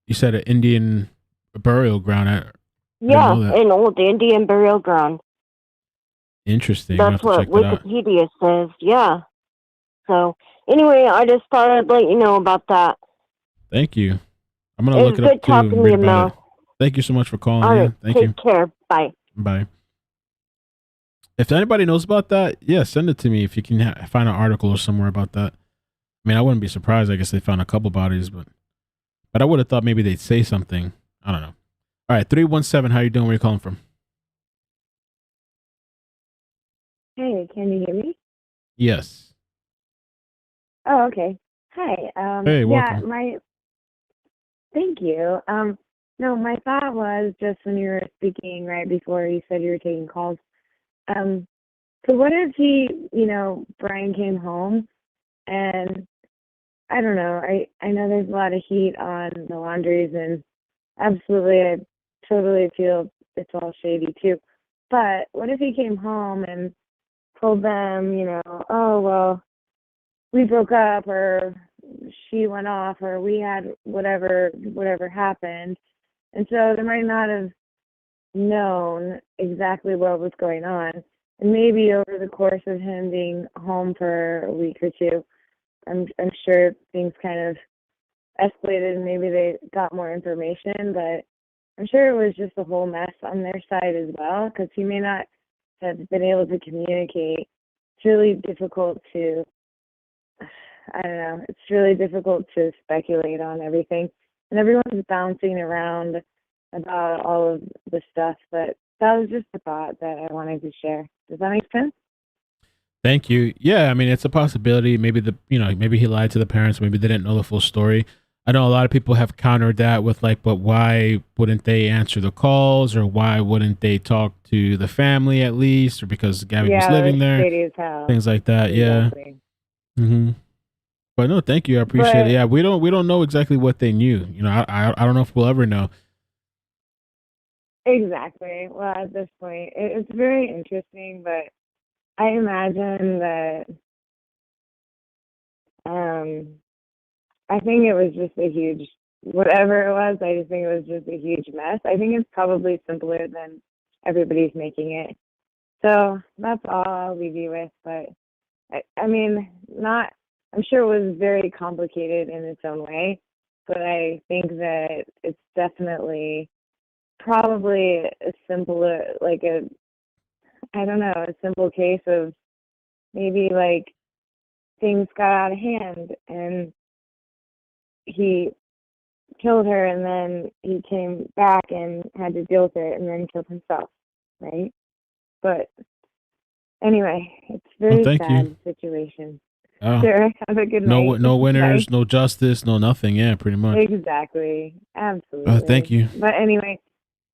A: you said an Indian burial ground.
R: Yeah, an old Indian burial ground.
A: Interesting.
R: That's what Wikipedia says, yeah. So, anyway, I just thought I'd let you know about that.
A: Thank you. I'm going to look it up too. And read about it. Thank you so much for calling.
R: All right,
A: Thank you.
R: Take care. Bye.
A: Bye. If anybody knows about that, yeah, send it to me if you can find an article or somewhere about that. I mean, I wouldn't be surprised. I guess they found a couple bodies, but I would have thought maybe they'd say something. I don't know. All right, 317, how you doing? Where you calling from?
S: Hey, can you hear me?
A: Yes.
S: Oh, okay. Hi.
A: Hey, welcome.
S: Yeah, thank you. No, my thought was just when you were speaking right before you said you were taking calls. So what if Brian came home and I don't know, I know there's a lot of heat on the Laundries and absolutely I totally feel it's all shady too. But what if he came home and told them, oh, well, we broke up or she went off or we had whatever happened. And so they might not have known exactly what was going on. And maybe over the course of him being home for a week or two, I'm sure things kind of escalated and maybe they got more information, but I'm sure it was just a whole mess on their side as well, because he may not have been able to communicate. It's really difficult to, it's really difficult to speculate on everything. And everyone's bouncing around about all of the stuff, but that was just a thought that I wanted to share. Does that make sense?
A: Thank you. Yeah, I mean, it's a possibility. Maybe maybe he lied to the parents. Maybe they didn't know the full story. I know a lot of people have countered that with like, but why wouldn't they answer the calls, or why wouldn't they talk to the family at least, or because Gabby was living there,
S: shady as hell.
A: things like that.
S: Exactly.
A: Yeah. Mm-hmm. But no, thank you. I appreciate it. Yeah, we don't know exactly what they knew. I don't know if we'll ever know.
S: Exactly. Well, at this point, it's very interesting, but I imagine that I think it was just a huge, whatever it was, I just think it was just a huge mess. I think it's probably simpler than everybody's making it. So that's all I'll leave you with. But I mean, I'm sure it was very complicated in its own way, but I think that it's definitely probably a simpler, like a simple case of maybe like things got out of hand and he killed her, and then he came back and had to deal with it and then killed himself, right? But anyway, it's a very sad situation. Sure, have a good night.
A: No winners,
S: Bye.
A: no justice, no nothing. Yeah, pretty much.
S: Exactly. Absolutely.
A: Thank you.
S: But anyway,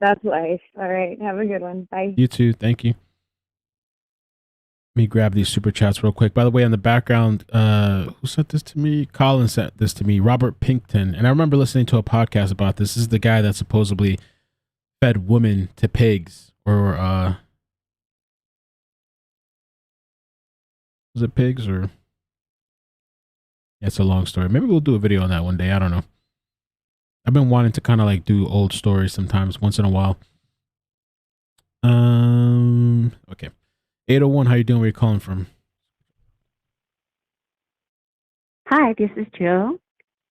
S: that's life. All right, have a good one. Bye.
A: You too. Thank you. Let me grab these super chats real quick. By the way, in the background, who sent this to me? Colin sent this to me. Robert Pinkton. And I remember listening to a podcast about this. This is the guy that supposedly fed women to pigs, or was it pigs or? Yeah, it's a long story. Maybe we'll do a video on that one day. I don't know. I've been wanting to kind of like do old stories sometimes, once in a while. Okay. 801, how you doing? Where you calling from?
T: Hi, this is Jill.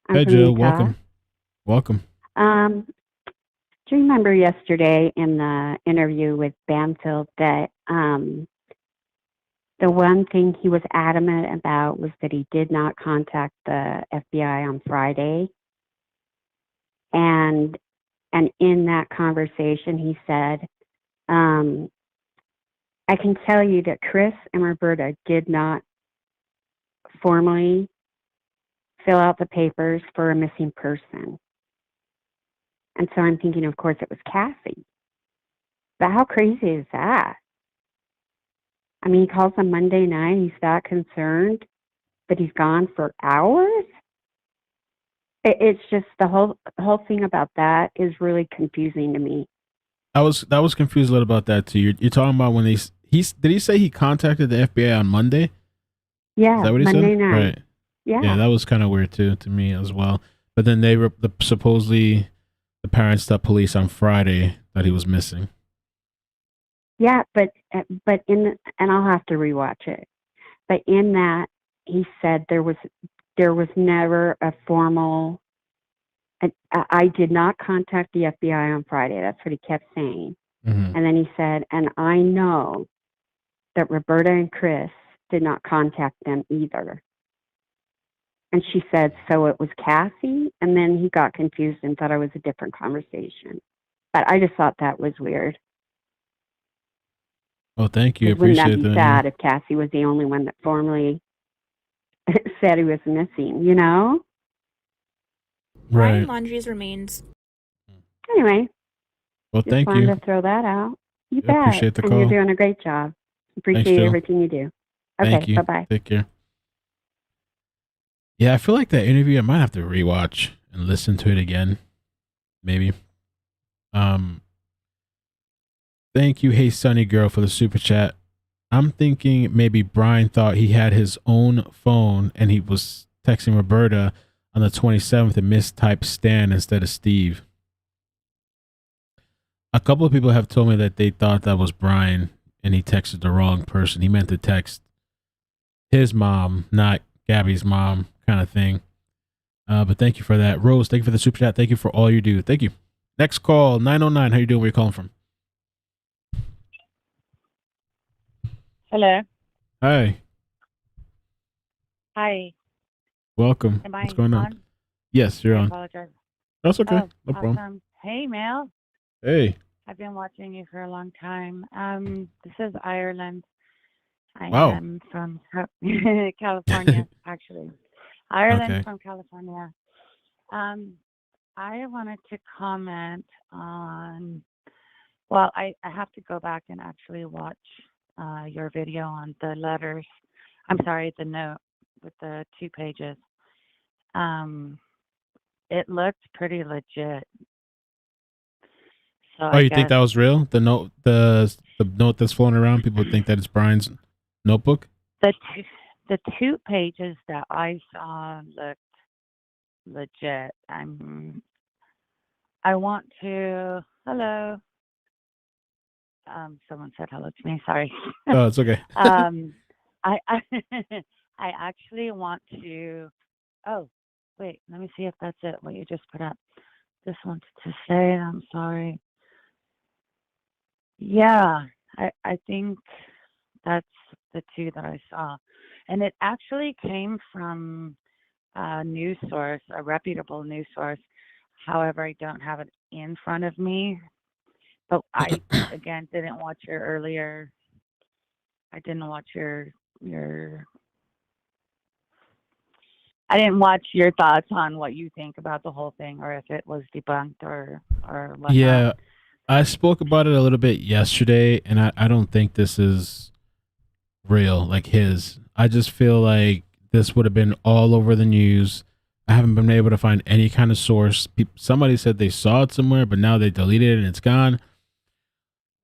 A: Hey, Jill. Welcome. Welcome.
T: Do you remember yesterday in the interview with Banfield that the one thing he was adamant about was that he did not contact the FBI on Friday? And in that conversation, he said, I can tell you that Chris and Roberta did not formally fill out the papers for a missing person. And so I'm thinking, of course, it was Cassie. But how crazy is that? I mean, he calls on Monday night. He's that concerned, but he's gone for hours. It's just the whole thing about that is really confusing to me.
A: I was confused a little about that too. You're talking about when did he say he contacted the FBI on Monday?
T: Yeah,
A: is that what he
T: Monday
A: said?
T: night.
A: Right.
T: Yeah,
A: that was kind of weird too to me as well. But then supposedly the parents told police on Friday that he was missing.
T: Yeah, but and I'll have to rewatch it. But in that, he said there was never a formal. I did not contact the FBI on Friday. That's what he kept saying. Mm-hmm. And then he said, and I know that Roberta and Chris did not contact them either. And she said, so it was Cassie? And then he got confused and thought it was a different conversation. But I just thought that was weird.
A: Oh, thank you.
T: Wouldn't
A: Appreciate
T: that be sad if Cassie was the only one that formally said he was missing, you know?
A: Right.
U: Brian Laundrie's remains.
T: Anyway.
A: Well,
T: just
A: thank
T: wanted
A: you.
T: to throw that out. You
A: Yeah,
T: bet.
A: appreciate the
T: and
A: call.
T: you're doing a great job. Appreciate
A: Thanks, Jill.
T: everything you do.
A: Thank
T: Okay,
A: you.
T: bye-bye.
A: Take care. Yeah, I feel like that interview I might have to rewatch and listen to it again. Maybe. Thank you, Hey Sunny Girl, for the super chat. I'm thinking maybe Brian thought he had his own phone and he was texting Roberta on the 27th and mistyped Stan instead of Steve. A couple of people have told me that they thought that was Brian and he texted the wrong person. He meant to text his mom, not Gabby's mom, kind of thing. But thank you for that. Rose, thank you for the super chat. Thank you for all you do. Thank you. Next call, 909. How you doing? Where you calling from?
V: Hello.
A: Hi.
V: Hi.
A: Welcome.
V: Am I
A: What's going on?
V: on?
A: Yes, you're
V: I
A: on.
V: apologize.
A: That's okay.
V: Oh,
A: No problem.
V: awesome. Hey, Mel.
A: Hey.
S: I've been watching you for a long time. This is Ireland. I
A: Wow.
S: am from California, actually. Ireland
A: Okay.
S: from California. I wanted to comment on, well, I have to go back and actually watch your video on the letters. I'm sorry, the note with the 2 pages. It looked pretty legit. So
A: Oh,
S: I
A: you think
S: guess
A: that was real? The note, the note that's floating around. People think that it's Brian's notebook.
S: the 2 pages that I saw looked legit. I want to. Hello. Someone said hello to me. Sorry.
A: Oh, it's okay.
S: I I actually want to. Oh, wait. Let me see if that's it. What you just put up. Just wanted to say. I'm sorry. Yeah, I think that's the 2 that I saw, and it actually came from a news source, a reputable news source. However, I don't have it in front of me. But I again didn't watch your earlier. I didn't watch your. I didn't watch your thoughts on what you think about the whole thing, or if it was debunked or whatnot.
A: Yeah, I spoke about it a little bit yesterday, and I don't think this is real, like his. I just feel like this would have been all over the news. I haven't been able to find any kind of source. Somebody said they saw it somewhere, but now they deleted it and it's gone.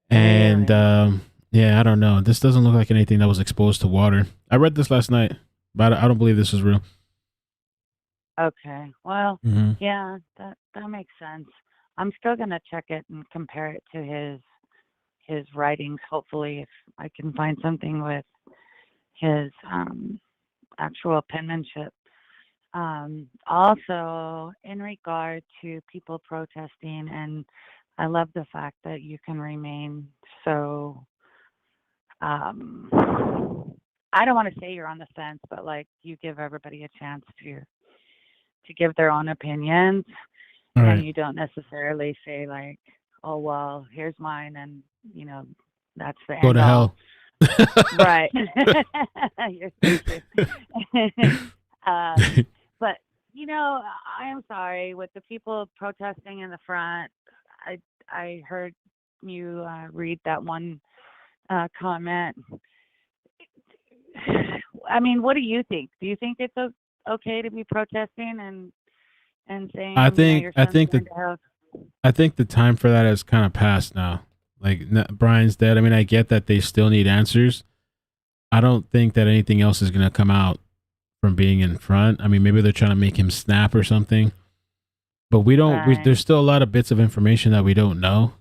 A: And yeah, I don't know. This doesn't look like anything that was exposed to water. I read this last night, but I don't believe this is real.
S: Okay. Well,
A: Mhm.
S: yeah, that makes sense. I'm still gonna check it and compare it to his writings. Hopefully, if I can find something with his actual penmanship. Also, in regard to people protesting, and I love the fact that you can remain so. I don't want to say you're on the fence, but like you give everybody a chance to give their own opinions,
A: All
S: and
A: right.
S: you don't necessarily say like, oh well, here's mine, and that's the
A: Go
S: end
A: to
S: all.
A: hell.
S: Right. You're so cute. But I am sorry with the people protesting in the front. I heard you read that one comment. I mean, what do you think? Do you think it's okay to be protesting and saying
A: I
S: your
A: think
S: son's going to hell?
A: I think the time for that has kind of passed now. Like Brian's dead. I mean, I get that they still need answers. I don't think that anything else is going to come out from being in front. I mean, maybe they're trying to make him snap or something. But we don't.
S: Right.
A: There's still a lot of bits of information that we don't know.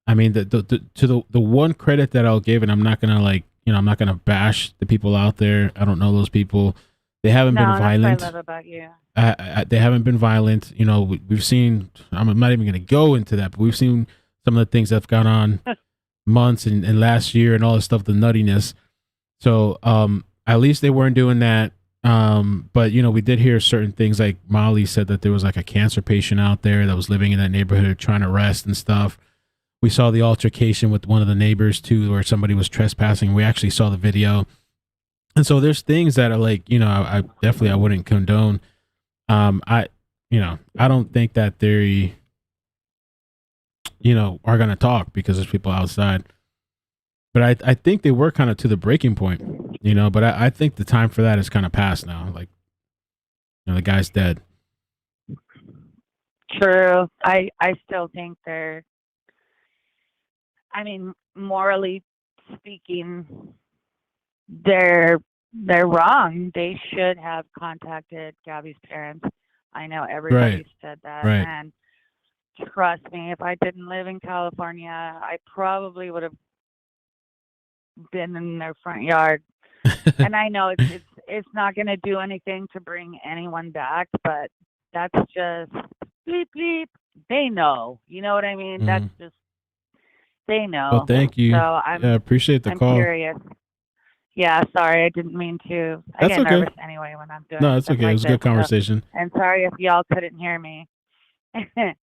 A: I mean, the one credit that I'll give, and I'm not gonna I'm not gonna bash the people out there. I don't know those people. They haven't been violent.
S: That's what I love about you.
A: They haven't been violent. We've seen. I'm not even gonna go into that, but we've seen some of the things that've gone on months and last year and all this stuff, the nuttiness. So at least they weren't doing that. But we did hear certain things, like Molly said that there was like a cancer patient out there that was living in that neighborhood trying to rest and stuff. We saw the altercation with one of the neighbors too, where somebody was trespassing. We actually saw the video. And so there's things that are like, I definitely, I wouldn't condone. I don't think that they, are going to talk because there's people outside. But I think they were kind of to the breaking point, but I think the time for that is kind of past now. Like, the guy's dead.
S: True. I still think morally speaking, they're wrong. They should have contacted Gabby's parents. I know everybody
A: Right.
S: said that.
A: Right.
S: And trust me, if I didn't live in California, I probably would have been in their front yard. And I know it's not going to do anything to bring anyone back, but that's just bleep bleep. They know. You know what I mean? That's just, they know.
A: Well, thank you.
S: So I
A: appreciate the
S: I'm
A: call.
S: curious. Yeah, sorry, I didn't mean to. I
A: That's
S: get
A: okay.
S: nervous anyway when I'm doing
A: No, it's
S: stuff
A: okay. It
S: like
A: was a good
S: this, so-
A: conversation.
S: and sorry if y'all couldn't hear me.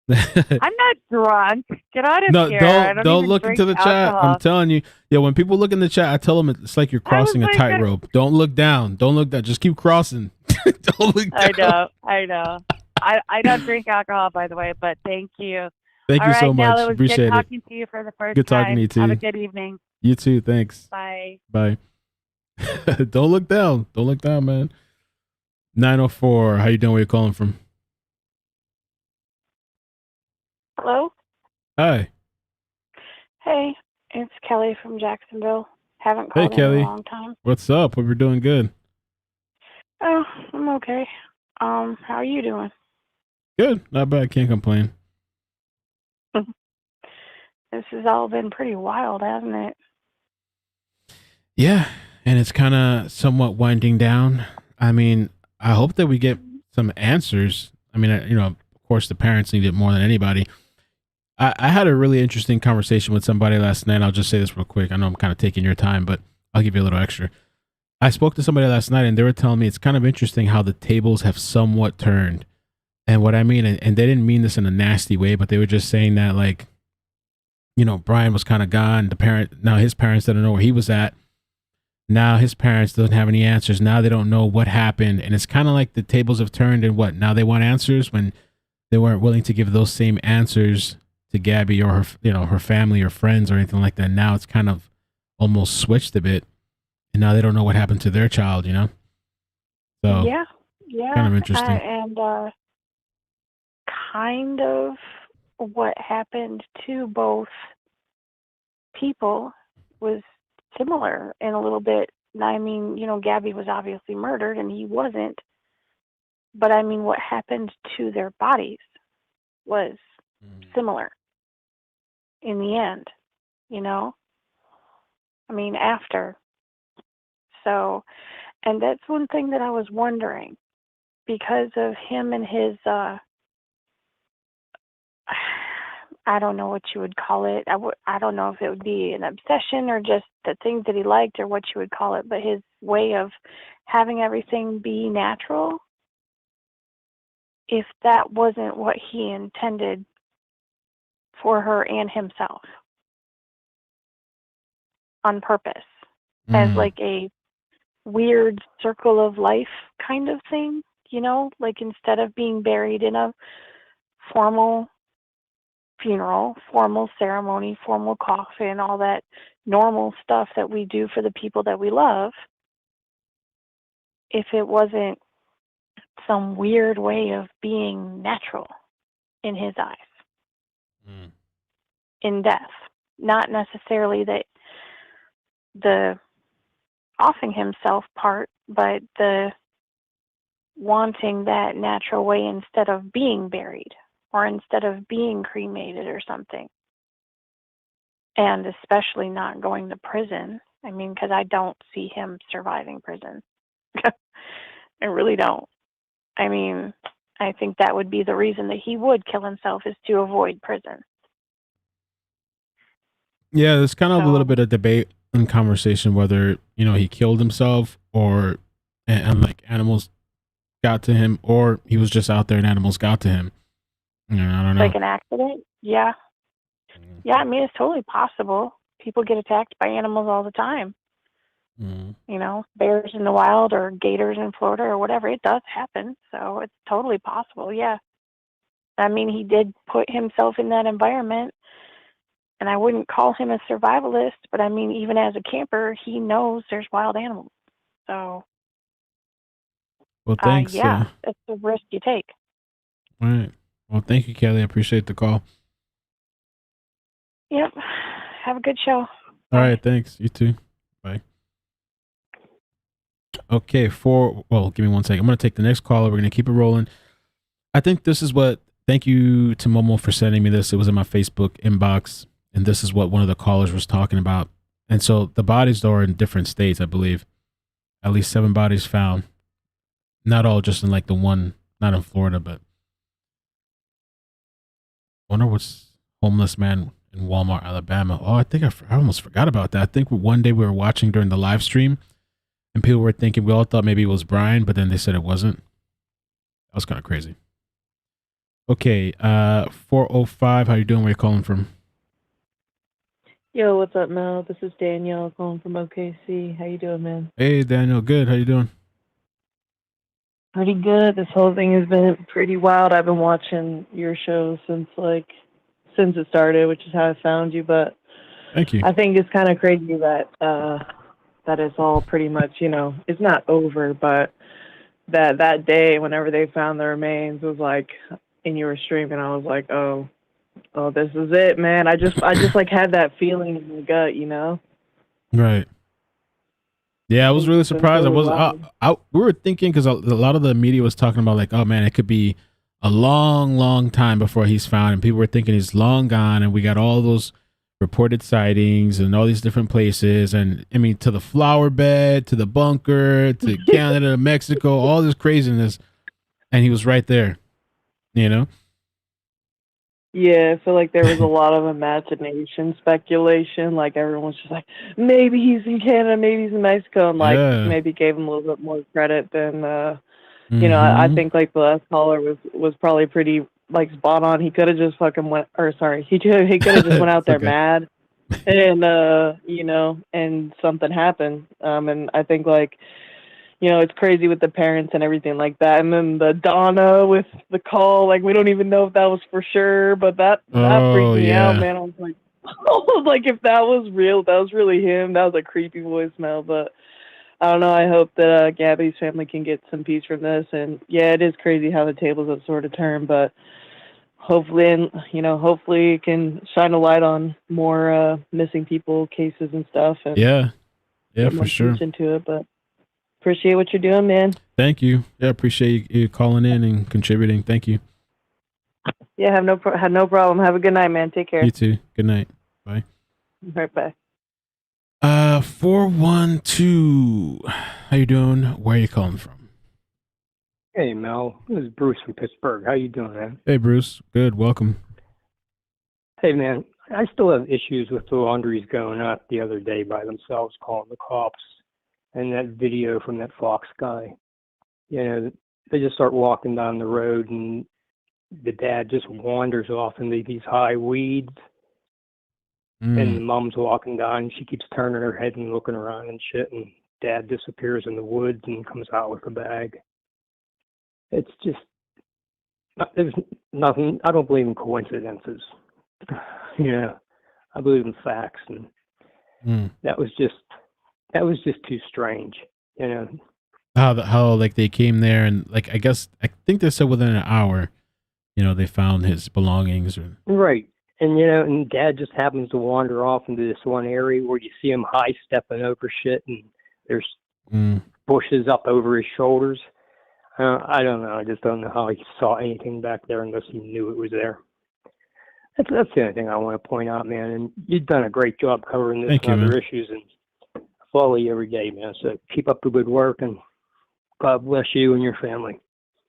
S: I'm not drunk. Get out of
A: No,
S: here. I
A: don't
S: even
A: look
S: drink
A: into the chat.
S: alcohol.
A: I'm telling you. Yeah, when people look in the chat, I tell them it's like you're crossing a
S: like,
A: tightrope. Don't look down. Don't look down. Just keep crossing. Don't look down.
S: I know. I don't drink alcohol, by the way, but thank you.
A: Thank you
S: All
A: so
S: right, Nell,
A: much.
S: it was
A: Appreciate
S: good
A: it.
S: talking to you for the first
A: Good talking
S: time.
A: to you too.
S: Have a good evening.
A: You too. Thanks.
S: Bye.
A: Bye. Don't look down. Don't look down, man. 904. How you doing? Where you calling from?
U: Hello?
A: Hi.
U: Hey, it's Kelly from Jacksonville. Haven't
A: Hey,
U: called in
A: Kelly.
U: a long time.
A: What's up? Hope you're doing good.
U: Oh, I'm okay. How are you doing?
A: Good. Not bad. Can't complain.
U: This has all been pretty wild, hasn't it?
A: Yeah. And it's kind of somewhat winding down. I mean, I hope that we get some answers. I mean, of course, the parents need it more than anybody. I had a really interesting conversation with somebody last night. I'll just say this real quick. I know I'm kind of taking your time, but I'll give you a little extra. I spoke to somebody last night and they were telling me it's kind of interesting how the tables have somewhat turned. And what I mean, and they didn't mean this in a nasty way, but they were just saying that, like, Brian was kind of gone. Now his parents didn't know where he was at. Now his parents don't have any answers. Now they don't know what happened. And it's kind of like the tables have turned and what? Now they want answers when they weren't willing to give those same answers to Gabby or her family or friends or anything like that. Now it's kind of almost switched a bit. And now they don't know what happened to their child, So
U: Yeah.
A: kind of interesting.
U: And kind of what happened to both people was similar in a little bit. I mean, Gabby was obviously murdered and he wasn't. But I mean, what happened to their bodies was similar in the end, I mean, after. So, and that's one thing that I was wondering because of him and his, I don't know what you would call it. I don't know if it would be an obsession or just the things that he liked or what you would call it, but his way of having everything be natural, if that wasn't what he intended for her and himself on purpose as like a weird circle of life kind of thing, like instead of being buried in a formal funeral, formal ceremony, formal coffin, all that normal stuff that we do for the people that we love, if it wasn't some weird way of being natural in his eyes in death. Not necessarily that the offing himself part, but the wanting that natural way instead of being buried or instead of being cremated or something. And especially not going to prison. I mean, because I don't see him surviving prison. I really don't. I mean, I think that would be the reason that he would kill himself, is to avoid prison.
A: Yeah, there's kind of a little bit of debate and conversation whether, he killed himself or and like animals got to him, or he was just out there and animals got to him. I don't know.
U: Like an accident? Yeah. Yeah, I mean, it's totally possible. People get attacked by animals all the time. Bears in the wild or gators in Florida or whatever. It does happen. So it's totally possible. Yeah. I mean, he did put himself in that environment. And I wouldn't call him a survivalist, but I mean, even as a camper, he knows there's wild animals. So,
A: well, thanks.
U: Yeah, it's a risk you take.
A: All right. Well, thank you, Kelly. I appreciate the call.
U: Yep. Have a good show.
A: All right. Thanks. You too. Bye. Okay. Give me 1 second. I'm going to take the next caller. We're going to keep it rolling. I think this is thank you to Momo for sending me this. It was in my Facebook inbox. And this is what one of the callers was talking about. And so the bodies, though, are in different states, I believe. At least 7 bodies found. Not all just in like the one, not in Florida, but I wonder what's homeless man in Walmart, Alabama. Oh, I think I almost forgot about that. I think one day we were watching during the live stream and people were thinking, we all thought maybe it was Brian, but then they said it wasn't. That was kind of crazy. Okay, 405. How you doing? Where you calling from?
C: Yo, what's up, Mel? This is Danielle calling from OKC. How you doing, man?
A: Hey, Daniel. Good. How you doing?
C: Pretty good. This whole thing has been pretty wild. I've been watching your show since it started, which is how I found you. But
A: Thank you.
C: I think it's kind of crazy that that it's all pretty much, it's not over, but that day whenever they found the remains was like, and you were streaming, I was like, oh, this is it, man. I just like had that feeling in my gut.
A: Right. Yeah, I was really surprised. I was we were thinking because a lot of the media was talking about like, oh man, it could be a long, long time before he's found, and people were thinking he's long gone, and we got all those reported sightings and all these different places, and I mean to the flower bed, to the bunker, to Canada, Mexico, all this craziness, and he was right there,
C: Yeah, I feel like there was a lot of imagination, speculation. Like everyone's just like, maybe he's in Canada, maybe he's in Mexico, and like maybe gave him a little bit more credit than I think like the last caller was probably pretty like spot on. He could have just fucking he could have just went out there mad, and and something happened. And I think like. It's crazy with the parents and everything like that. And then the Donna with the call, like we don't even know if that was for sure, but that freaked me out, man. I was like, if that was real, that was really him. That was a creepy voicemail, but I don't know. I hope that Gabby's family can get some peace from this. And yeah, it is crazy how the tables have sort of turned, but hopefully, hopefully it can shine a light on more missing people cases and stuff. And
A: yeah,
C: get
A: for
C: more
A: sure.
C: Into it, but. Appreciate what you're doing, man.
A: Thank you. Yeah, appreciate you calling in and contributing. Thank you.
C: Yeah, have no problem. Have a good night, man. Take care.
A: You too. Good night. Bye.
C: All right, bye.
A: 412. How you doing? Where are you calling from?
V: Hey, Mel. This is Bruce from Pittsburgh. How you doing, man?
A: Hey, Bruce. Good. Welcome.
V: Hey, man. I still have issues with the Laundries going up the other day by themselves, calling the cops. And that video from that Fox guy, they just start walking down the road and the dad just wanders off into these high weeds. And the mom's walking down and she keeps turning her head and looking around and shit. And dad disappears in the woods and comes out with a bag. It's just, there's nothing, I don't believe in coincidences. I believe in facts. And that was just too strange,
A: How like they came there and like I think they said within an hour, they found his belongings.
V: Right, and and Dad just happens to wander off into this one area where you see him high stepping over shit, and there's bushes up over his shoulders. I don't know. I just don't know how he saw anything back there unless he knew it was there. That's the only thing I want to point out, man. And you've done a great job covering this and other issues and. Follow you every day, man. So keep up the good work, and God bless you and your family.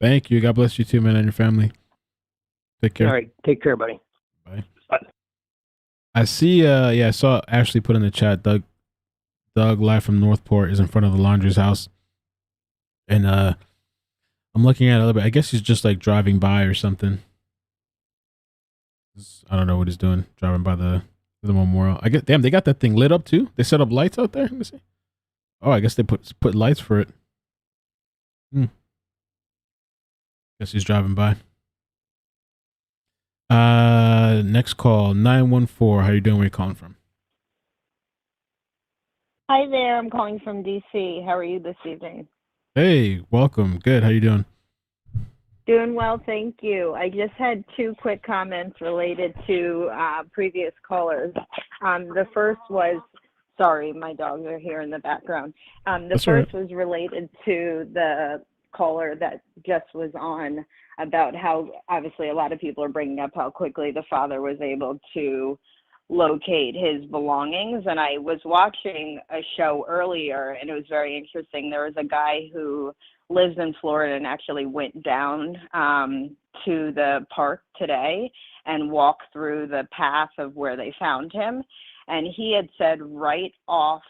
A: Thank you. God bless you too, man, and your family. Take care.
V: All right. Take care, buddy.
A: Bye. I see. I saw Ashley put in the chat. Doug live from Northport is in front of the Laundrie's house, and I'm looking at it a little bit. I guess he's just like driving by or something. I don't know what he's doing. Driving by the memorial. I guess. Damn, they got that thing lit up too. They set up lights out there. Let me see. Oh, I guess they put lights for it. Guess he's driving by. Next call 914. How you doing? Where you calling from?
W: Hi there. I'm calling from DC. How are you this evening?
A: Hey, welcome. Good. How you doing?
W: Doing well, thank you. I just had two quick comments related to previous callers. The first was, sorry, my dogs are here in the background. The first was related to the caller that just was on about how obviously a lot of people are bringing up how quickly the father was able to locate his belongings. And I was watching a show earlier and it was very interesting. There was a guy who lives in Florida and actually went down to the park today and walked through the path of where they found him. And he had said right off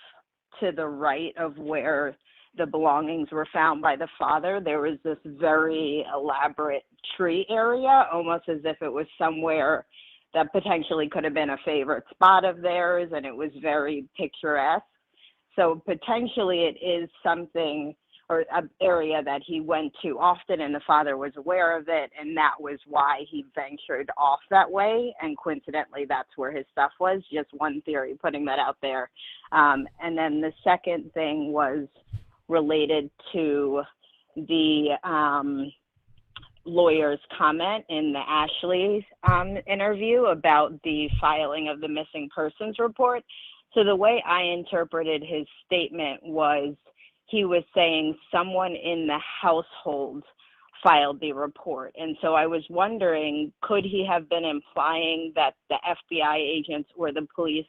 W: to the right of where the belongings were found by the father, there was this very elaborate tree area, almost as if it was somewhere that potentially could have been a favorite spot of theirs, and it was very picturesque. So potentially it is something or an area that he went to often, and the father was aware of it, and that was why he ventured off that way. And coincidentally, that's where his stuff was. Just one theory, putting that out there. And then the second thing was related to the lawyer's comment in the Ashleigh interview about the filing of the missing persons report. So the way I interpreted his statement was he was saying someone in the household filed the report. And so I was wondering, could he have been implying that the FBI agents or the police,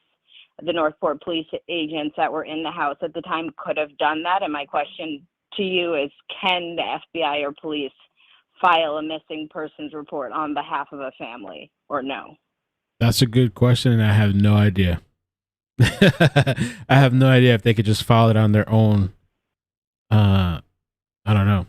W: the Northport police agents that were in the house at the time could have done that? And my question to you is, can the FBI or police file a missing persons report on behalf of a family or no?
A: That's a good question, and I have no idea. I have no idea if they could just file it on their own. I don't know.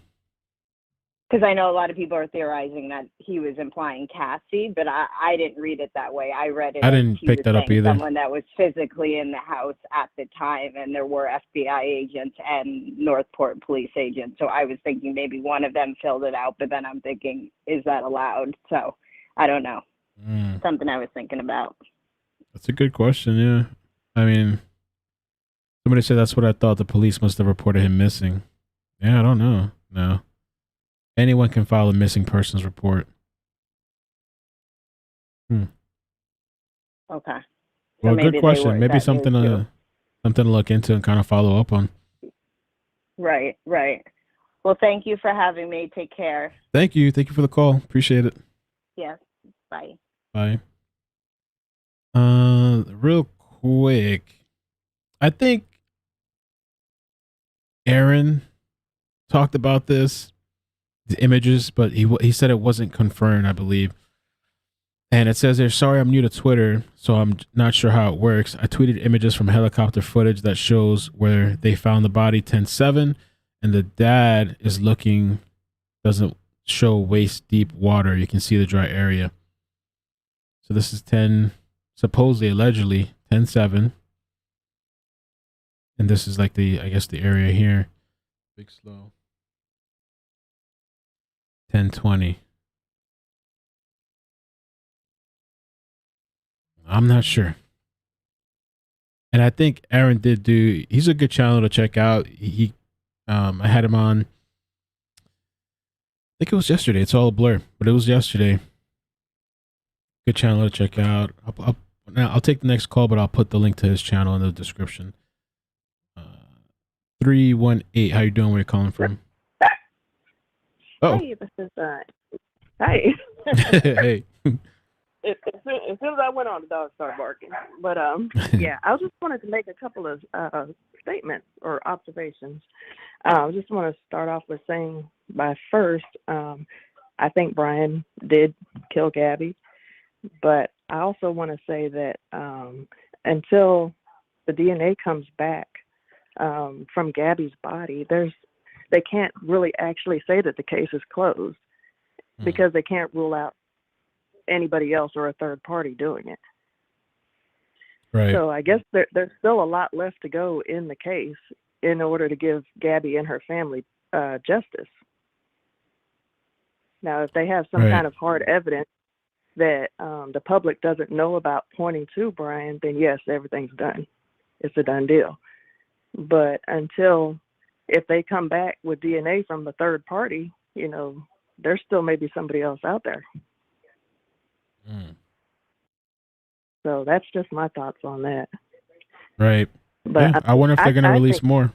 W: Because I know a lot of people are theorizing that he was implying Cassie, but I didn't read it that way. I read it.
A: I didn't pick that up either.
W: Someone that was physically in the house at the time, and there were FBI agents and Northport police agents. So I was thinking maybe one of them filled it out, but then I'm thinking, is that allowed? So I don't know. Something I was thinking about.
A: That's a good question. Yeah. I mean, somebody said that's what I thought. The police must have reported him missing. Yeah, I don't know. No. Anyone can file a missing persons report.
W: Okay.
A: Well, good question. Maybe something to look into and kind of follow up on.
W: Right. Well, thank you for having me. Take care.
A: Thank you. Thank you for the call. Appreciate it.
W: Yes. Bye.
A: Bye. Real quick, I think Aaron talked about this, the images, but he said it wasn't confirmed, I believe. And it says there, sorry, I'm new to Twitter, so I'm not sure how it works. I tweeted images from helicopter footage that shows where they found the body 10/7, and the dad is looking, doesn't show waist deep water. You can see the dry area. So this is supposedly, allegedly, 10/7. And this is like I guess the area here. Big slow. 10/20. I'm not sure. And I think Aaron he's a good channel to check out. I had him on, I think it was yesterday. It's all a blur, but it was yesterday. Good channel to check out. I'll take the next call, but I'll put the link to his channel in the description. 318. How you doing? Where you calling from? Oh.
B: Hey, this is hey.
A: Hey.
B: As soon as I went on, the dog started barking. But yeah, I just wanted to make a couple of statements or observations. I just want to start off with saying, first, I think Brian did kill Gabby, but I also want to say that until the DNA comes back from Gabby's body, they can't really actually say that the case is closed because they can't rule out anybody else or a third party doing it.
A: Right.
B: So I guess there's still a lot left to go in the case in order to give Gabby and her family justice. Now, if they have some kind of hard evidence that the public doesn't know about pointing to Brian, then yes, everything's done. It's a done deal. But if they come back with DNA from the third party, there still may be somebody else out there. So that's just my thoughts on that.
A: Right. But I wonder if they're going to release more,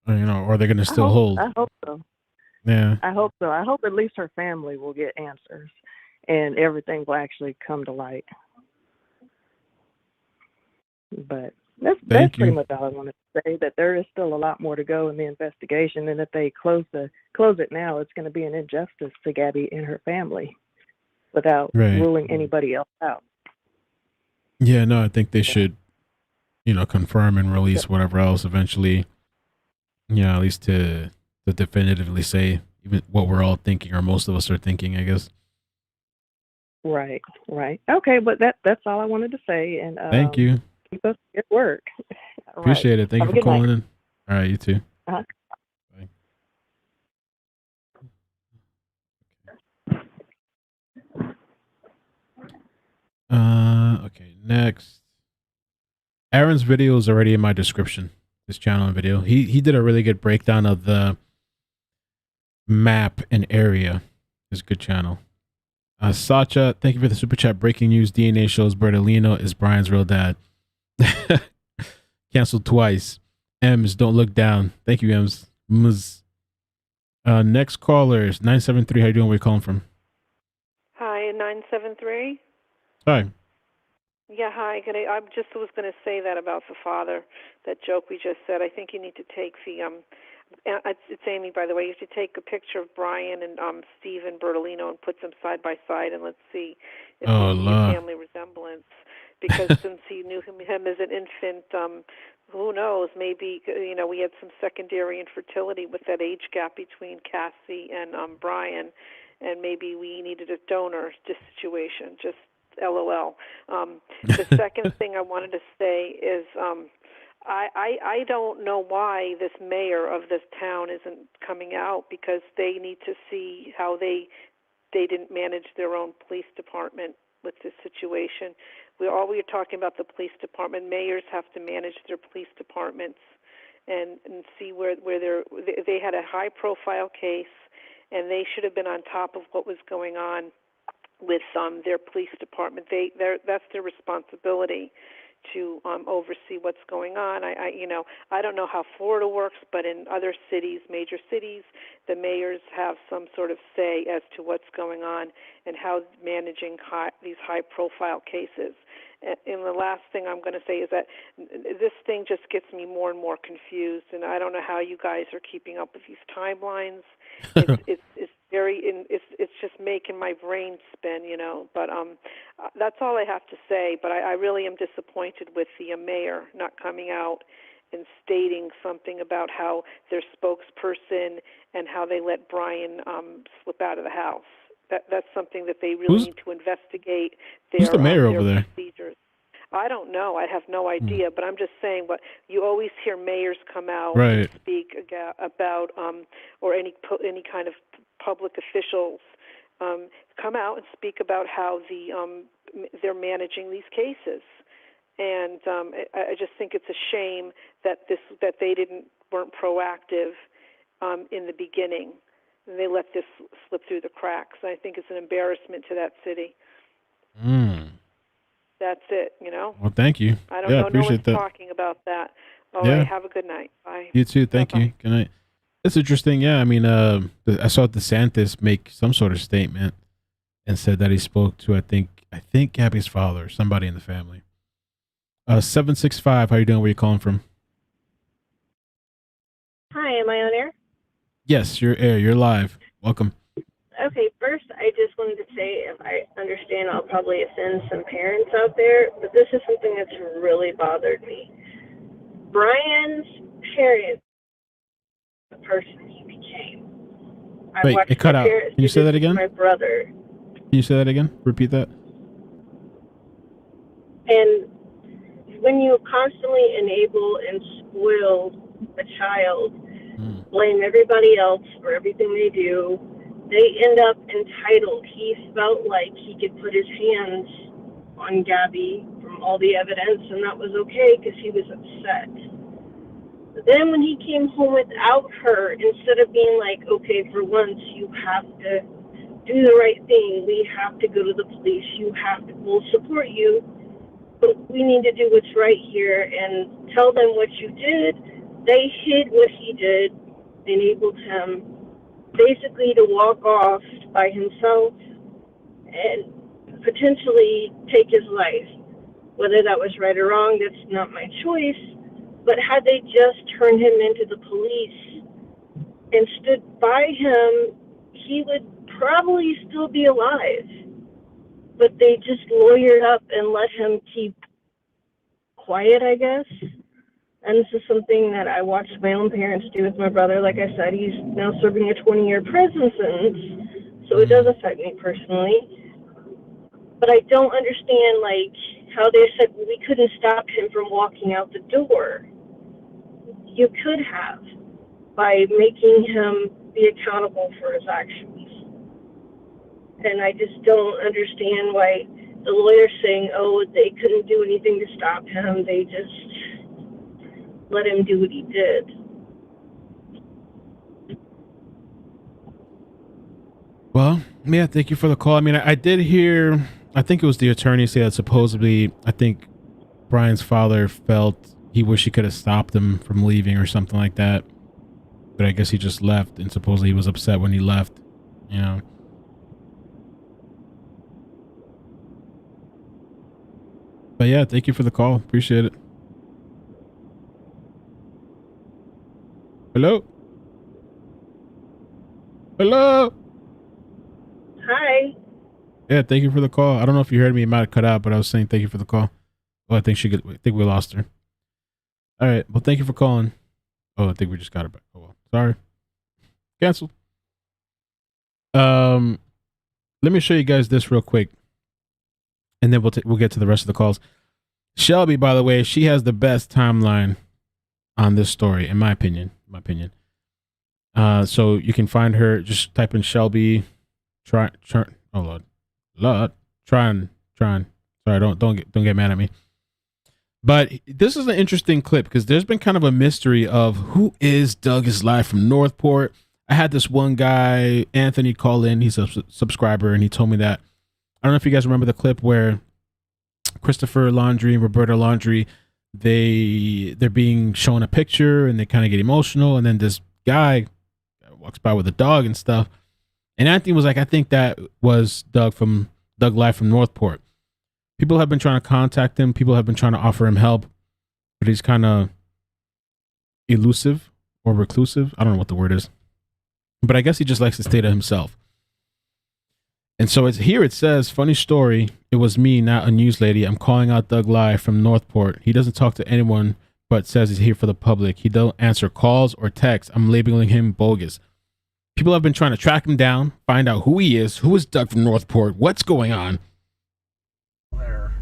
A: or they're going to still hold.
B: I hope so.
A: Yeah.
B: I hope so. I hope at least her family will get answers and everything will actually come to light. But that's pretty much all I wanted to say, that there is still a lot more to go in the investigation, and if they close it now, it's going to be an injustice to Gabby and her family without ruling anybody else out.
A: Yeah, no, I think they should, confirm and release whatever else eventually at least to definitively say even what we're all thinking, or most of us are thinking, I guess.
B: Right. Okay, but that's all I wanted to say. And
A: Thank you.
B: keep up good work. All right.
A: Appreciate it. Thank
B: Have
A: you
B: a
A: for
B: good night.
A: calling in. All right, you too.
B: Uh-huh.
A: Okay, next. Aaron's video is already in my description. This channel and video. He did a really good breakdown of the map and area. It's a good channel. Sacha, thank you for the super chat. Breaking news: DNA shows Bertolino is Brian's real dad. Canceled twice. M's, don't look down. Thank you, M's. Next caller is 973. How you doing? Where you calling from?
E: Hi, 973.
A: Sorry.
E: Yeah, hi. I just was going to say that about the father, that joke we just said. I think you need to take the it's Amy, by the way. You should take a picture of Brian and Steve and Bertolino and put them side by side, and let's see if there's any family resemblance. Because since he knew him as an infant, who knows? Maybe we had some secondary infertility with that age gap between Cassie and Brian, and maybe we needed a donor situation. Just LOL. The second thing I wanted to say is I don't know why this mayor of this town isn't coming out, because they need to see how they didn't manage their own police department with this situation. We're talking about the police department. Mayors have to manage their police departments and see where they had a high profile case, and they should have been on top of what was going on with their police department. That's their responsibility to oversee what's going on. I don't know how Florida works, but in other cities, major cities, the mayors have some sort of say as to what's going on and how managing these high-profile cases. And the last thing I'm going to say is that this thing just gets me more and more confused, and I don't know how you guys are keeping up with these timelines. It's just making my brain spin, But that's all I have to say. But I really am disappointed with the mayor not coming out and stating something about how their spokesperson and how they let Brian slip out of the house. That's something that they really need to investigate.
A: Who's the mayor over there?
E: Procedures. I don't know. I have no idea. But I'm just saying, what you always hear mayors come out and speak about, or any kind of public officials come out and speak about how they're managing these cases. And I just think it's a shame that they weren't proactive in the beginning. They let this slip through the cracks. I think it's an embarrassment to that city. That's it,
A: Well, thank you.
E: I don't know.
A: Appreciate
E: no one's
A: that.
E: talking about that. All right, have a good night. Bye.
A: You too. Thank you. Good night. It's interesting. Yeah, I mean, I saw DeSantis make some sort of statement and said that he spoke to, I think Gabby's father, or somebody in the family. 765. How you doing? Where you calling from?
G: Hi, am I on air?
A: Yes, you're air. You're live. Welcome.
G: Okay, first, I just wanted to say, if I understand, I'll probably offend some parents out there, but this is something that's really bothered me. Brian's parents, the person he became.
A: Wait, it cut out. Can you say that again?
G: My brother.
A: Can you say that again? Repeat that.
G: And when you constantly enable and spoil a child, blame everybody else for everything they do, they end up entitled. He felt like he could put his hands on Gabby from all the evidence, and that was okay because he was upset. But then when he came home without her, instead of being like, okay, for once you have to do the right thing, we have to go to the police, we'll support you, but we need to do what's right here and tell them what you did. They hid what he did, enabled him basically to walk off by himself and potentially take his life. Whether that was right or wrong, that's not my choice. But had they just turned him into the police and stood by him, he would probably still be alive. But they just lawyered up and let him keep quiet, I guess. And this is something that I watched my own parents do with my brother. Like I said, he's now serving a 20-year prison sentence, so it does affect me personally. But I don't understand, like, how they said we couldn't stop him from walking out the door. You could have, by making him be accountable for his actions. And I just don't understand why the lawyer's saying, oh, they couldn't do anything to stop him. They just let him do what he did.
A: Well, yeah, thank you for the call. I mean, I did hear, I think it was the attorney say that supposedly, I think Brian's father felt he wished he could have stopped him from leaving or something like that. But I guess he just left, and supposedly he was upset when he left, you know. But yeah, thank you for the call. Appreciate it. Hello? Hello?
G: Hi.
A: Yeah, thank you for the call. I don't know if you heard me. It might have cut out, but I was saying thank you for the call. Oh, I think we lost her. All right. Well, thank you for calling. Oh, I think we just got her back. Oh, well. Sorry. Canceled. Let me show you guys this real quick, and then we'll get to the rest of the calls. Shelby, by the way, she has the best timeline on this story, in my opinion. So you can find her. Just type in Shelby. Oh Lord. Trying. Sorry, don't get mad at me. But this is an interesting clip because there's been kind of a mystery of who is Doug is live from Northport. I had this one guy, Anthony, call in. He's a subscriber, and he told me that. I don't know if you guys remember the clip where Christopher Laundrie and Roberta Laundrie, they're being shown a picture and they kind of get emotional, and then this guy walks by with a dog and stuff. And Anthony was like, I think that was Doug live from Northport. People have been trying to contact him. People have been trying to offer him help, but he's kind of elusive or reclusive. I don't know what the word is, but I guess he just likes to stay to himself. And so it says, funny story. It was me, not a news lady. I'm calling out Doug live from Northport. He doesn't talk to anyone, but says he's here for the public. He don't answer calls or texts. I'm labeling him bogus. People have been trying to track him down, find out who he is. Who is Doug from Northport? What's going on?
H: There.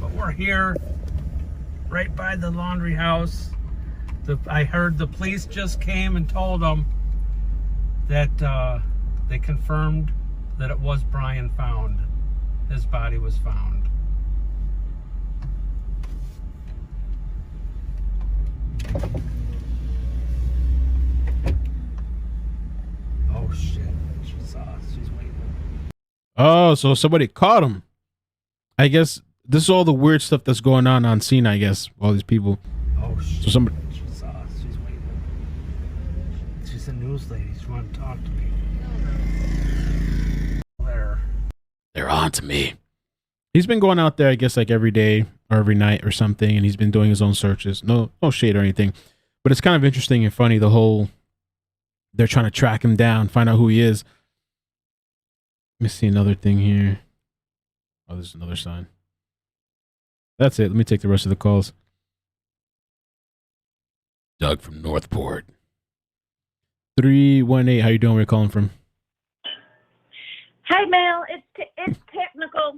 H: But we're here, right by the laundry house. I heard the police just came and told them that they confirmed that it was Brian found. His body was found. Oh shit, she saw us. She's waiting.
A: Oh, so somebody caught him. I guess this is all the weird stuff that's going on scene, I guess. All these people.
H: Oh shit.
A: So somebody.
H: She saw us. She's waiting. She's a news lady. She wanted to talk to me.
A: They're on to me. He's been going out there, I guess, like every day or every night or something, and he's been doing his own searches. No shade or anything. But it's kind of interesting and funny, the whole, they're trying to track him down, find out who he is. Let me see another thing here. Oh, there's another sign. That's it. Let me take the rest of the calls. Doug from Northport. 318. How you doing? Where you calling from?
I: Hey, Mel. It's technical.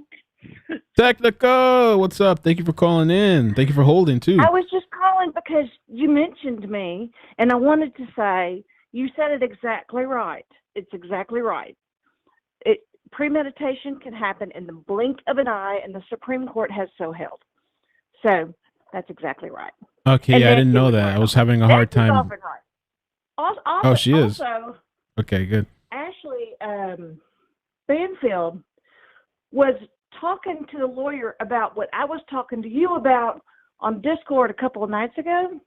A: Technical. What's up? Thank you for calling in. Thank you for holding, too.
I: I was just calling because you mentioned me, and I wanted to say you said it exactly right. It's exactly right. Premeditation can happen in the blink of an eye, and the Supreme Court has so held. So that's exactly right.
A: Okay,
I: and
A: yeah, I didn't know that. I was having a hard time.
I: Right.
A: Oh, she is.
I: Also,
A: okay, good.
I: Ashleigh Banfield was talking to the lawyer about what I was talking to you about on Discord a couple of nights ago.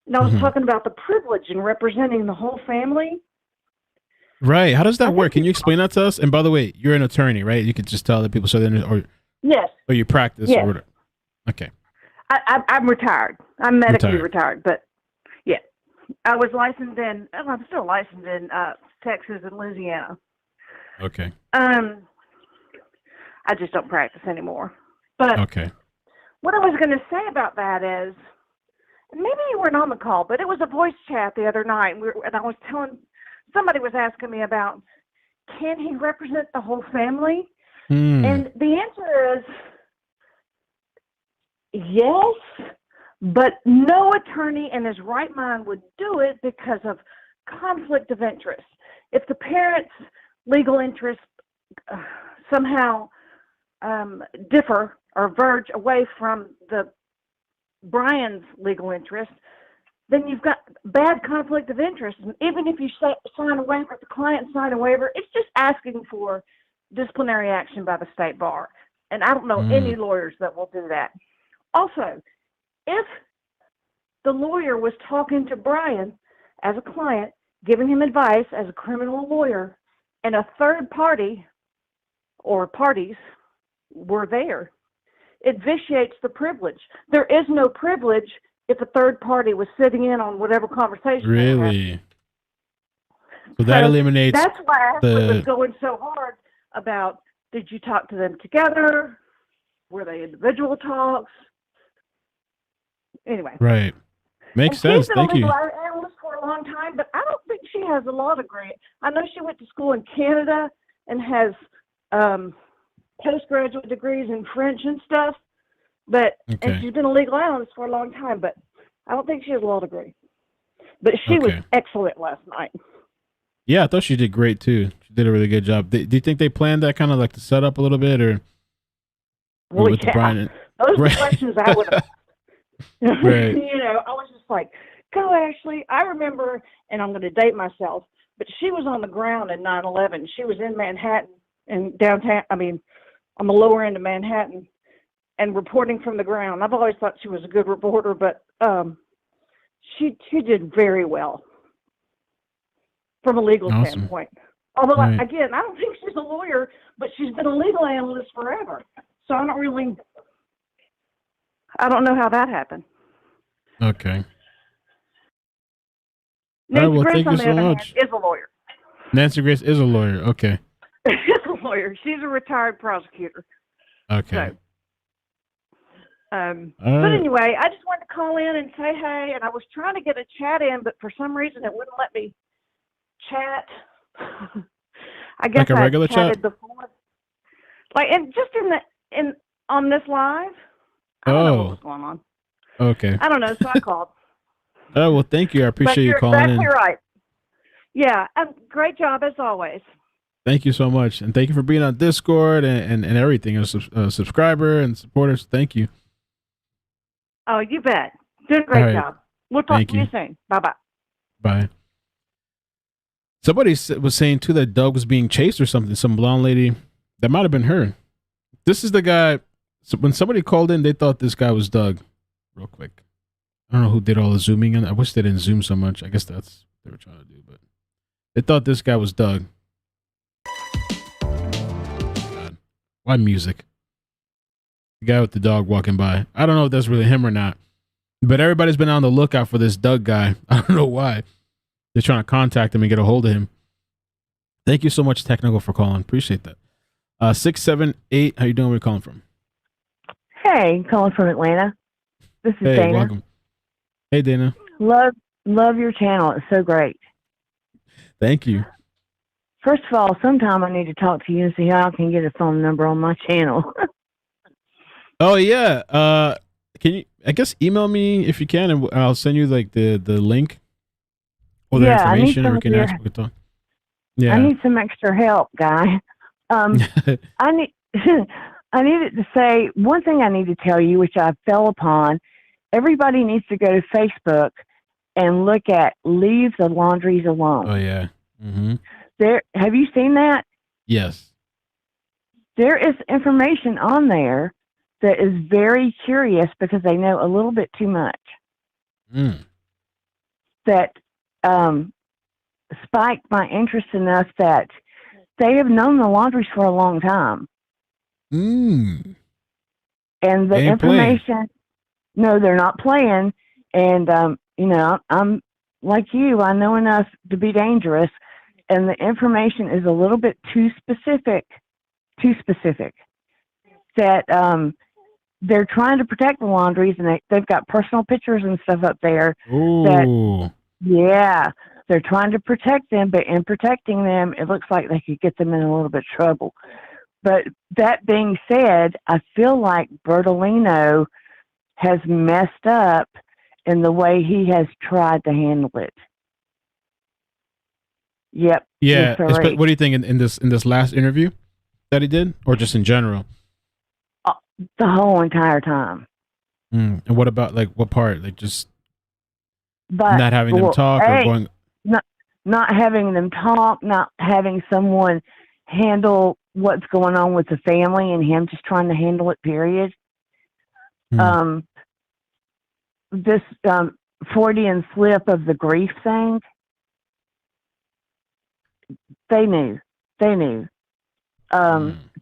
I: And I was talking about the privilege in representing the whole family.
A: Right. How does that work? Can you explain that to us? And by the way, you're an attorney, right? You could just tell the people so then, or
I: yes,
A: or you practice,
I: yes.
A: or whatever. Okay.
I: I'm retired. I'm medically retired, but yeah, I was licensed in. I'm still licensed in Texas and Louisiana.
A: Okay.
I: I just don't practice anymore. But
A: okay.
I: what I was going to say about that is, maybe you weren't on the call, but it was a voice chat the other night, and I was somebody was asking me about, can he represent the whole family? And the answer is yes, but no attorney in his right mind would do it because of conflict of interest. If the parents' legal interests somehow differ or verge away from Brian's legal interest, then you've got bad conflict of interest. And even if you sign a waiver, if the client sign a waiver, it's just asking for disciplinary action by the state bar. And I don't know any lawyers that will do that. Also, if the lawyer was talking to Brian as a client, giving him advice as a criminal lawyer, and a third party or parties were there, it vitiates the privilege. There is no privilege if a third party was sitting in on whatever conversation.
A: Really? So that eliminates.
I: That's why Ashleigh was going so hard about, did you talk to them together? Were they individual talks? Anyway.
A: Right. Makes sense. Thank you.
I: She's been a legal analyst for a long time, but I don't think she has a law degree. I know she went to school in Canada and has postgraduate degrees in French and stuff, but and she's been a legal analyst for a long time, but I don't think she has a law degree. But she was excellent last night.
A: Yeah, I thought she did great too. She did a really good job. Do you think they planned that kind of like to set up a little bit, or
I: well,
A: with
I: yeah.
A: Brian?
I: Those are questions I would have.
A: Right.
I: You know, I was just like, go Ashleigh. I remember, and I'm going to date myself, but she was on the ground in 9/11. She was in Manhattan and downtown. I mean, on the lower end of Manhattan, and reporting from the ground. I've always thought she was a good reporter, but she did very well from a legal standpoint. Although, again, I don't think she's a lawyer, but she's been a legal analyst forever. So I don't know how that happened.
A: Okay.
I: Nancy Grace,
A: thank
I: on
A: you
I: the
A: so
I: other
A: much.
I: hand, is a lawyer.
A: Nancy Grace is a lawyer. Okay.
I: She's a lawyer. She's a retired prosecutor.
A: Okay.
I: So, but anyway, I just wanted to call in and say hey, and I was trying to get a chat in, but for some reason it wouldn't let me chat. I guess
A: like a regular
I: I chatted
A: chat?
I: before. Like, and just on this live, I don't know what was going on.
A: Okay.
I: I don't know, so I called.
A: Oh, well, thank you. I appreciate you calling in.
I: You're exactly right. Yeah, great job as always.
A: Thank you so much. And thank you for being on Discord and everything. A subscriber and supporters. Thank you.
I: Oh, you bet. Doing a great job. We'll talk to you soon. Bye-bye.
A: Bye. Somebody was saying, too, that Doug was being chased or something. Some blonde lady. That might have been her. This is the guy. So when somebody called in, they thought this guy was Doug. Real quick. I don't know who did all the zooming. I wish they didn't zoom so much. I guess that's what they were trying to do. But they thought this guy was Doug. God. Why music? The guy with the dog walking by. I don't know if that's really him or not. But everybody's been on the lookout for this Doug guy. I don't know why. They're trying to contact him and get a hold of him. Thank you so much, Technical, for calling. Appreciate that. 678. How you doing? Where are you calling from?
J: Hey, calling from Atlanta. This is Dana.
A: Welcome. Hey, Dana.
J: Love your channel. It's so great.
A: Thank you.
J: First of all, sometime I need to talk to you and see how I can get a phone number on my channel.
A: Oh yeah. Can you? I guess email me if you can, and I'll send you like the link or the information, and we can ask. Yeah.
J: I need some extra help, guy. I needed to say one thing. I need to tell you, which I fell upon. Everybody needs to go to Facebook and look at "Leave the Laundries Alone."
A: Oh yeah. Mm-hmm.
J: There, have you seen that?
A: Yes.
J: There is information on there that is very curious because they know a little bit too much. That spiked my interest enough that they have known the Laundries for a long time. And the information, no, they're not playing. And, you know, I'm like you, I know enough to be dangerous. And the information is a little bit too specific, that they're trying to protect the Laundries, and they've got personal pictures and stuff up there.
A: Ooh.
J: They're trying to protect them, but in protecting them, it looks like they could get them in a little bit of trouble. But that being said, I feel like Bertolino has messed up in the way he has tried to handle it. Yep.
A: Yeah.
J: Yes,
A: What do you think in this last interview that he did, or just in general?
J: The whole entire time.
A: And what about like what part? Like just not having them talk or going.
J: Not having them talk, not having someone handle what's going on with the family, and him just trying to handle it, period. This Freudian slip of the grief thing, they knew.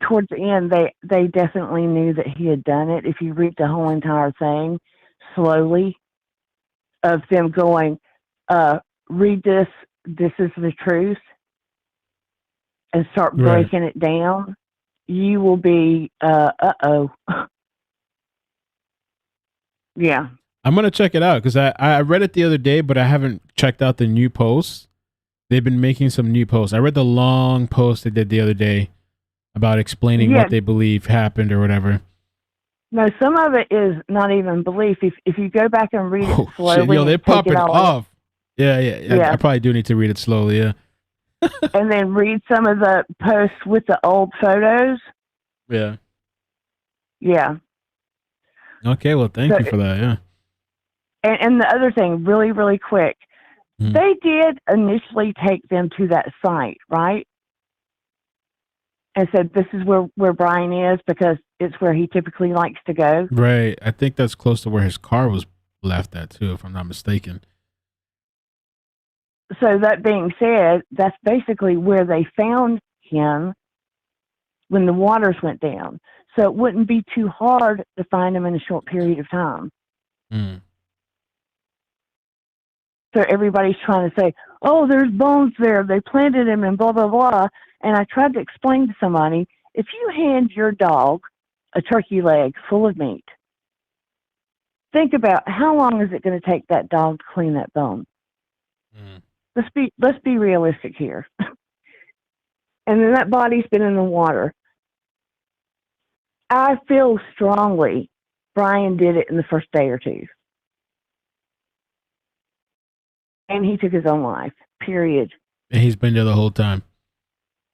J: Towards the end, they definitely knew that he had done it. If you read the whole entire thing slowly, of them going, read this is the truth, and start breaking it down, you will be, yeah.
A: I'm going to check it out because I read it the other day, but I haven't checked out the new posts. They've been making some new posts. I read the long post they did the other day about explaining what they believe happened or whatever.
J: No, some of it is not even belief. If you go back and read it slowly,
A: shit. Yo, they're popping off. Yeah. I probably do need to read it slowly. Yeah.
J: And then read some of the posts with the old photos.
A: Yeah.
J: Yeah.
A: Okay. Well, thank you for that. Yeah.
J: And the other thing, really, really quick, they did initially take them to that site, right? And said, this is where Brian is because it's where he typically likes to go.
A: Right. I think that's close to where his car was left at, too, if I'm not mistaken.
J: So that being said, that's basically where they found him when the waters went down. So it wouldn't be too hard to find him in a short period of time. So everybody's trying to say, oh, there's bones there. They planted him and blah, blah, blah. And I tried to explain to somebody, if you hand your dog a turkey leg full of meat, think about how long is it going to take that dog to clean that bone? Let's be realistic here. And then that body's been in the water. I feel strongly Brian did it in the first day or two. And he took his own life, period.
A: And he's been there the whole time.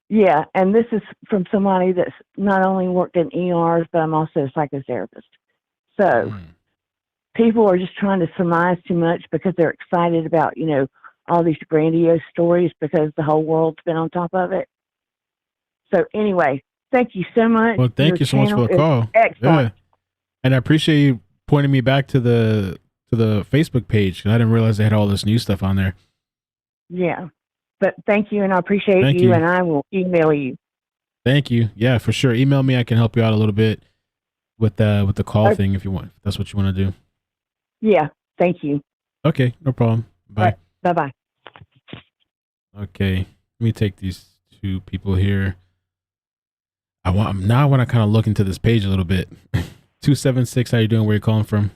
J: Yeah, and this is from somebody that's not only worked in ERs, but I'm also a psychotherapist. So people are just trying to surmise too much because they're excited about, all these grandiose stories because the whole world's been on top of it. So anyway, thank you so much.
A: Well, thank you so much for the call.
J: Excellent.
A: Yeah. And I appreciate you pointing me back to the Facebook page. I didn't realize they had all this new stuff on there.
J: Yeah. But thank you, and I appreciate you, and I will email you.
A: Thank you. Yeah, for sure. Email me. I can help you out a little bit with the call thing if you want. If that's what you want to do.
J: Yeah. Thank you.
A: Okay. No problem. Bye.
J: Right. Bye-bye.
A: Okay. Let me take these two people here. I want to kind of look into this page a little bit. 276. How you doing? Where you calling from?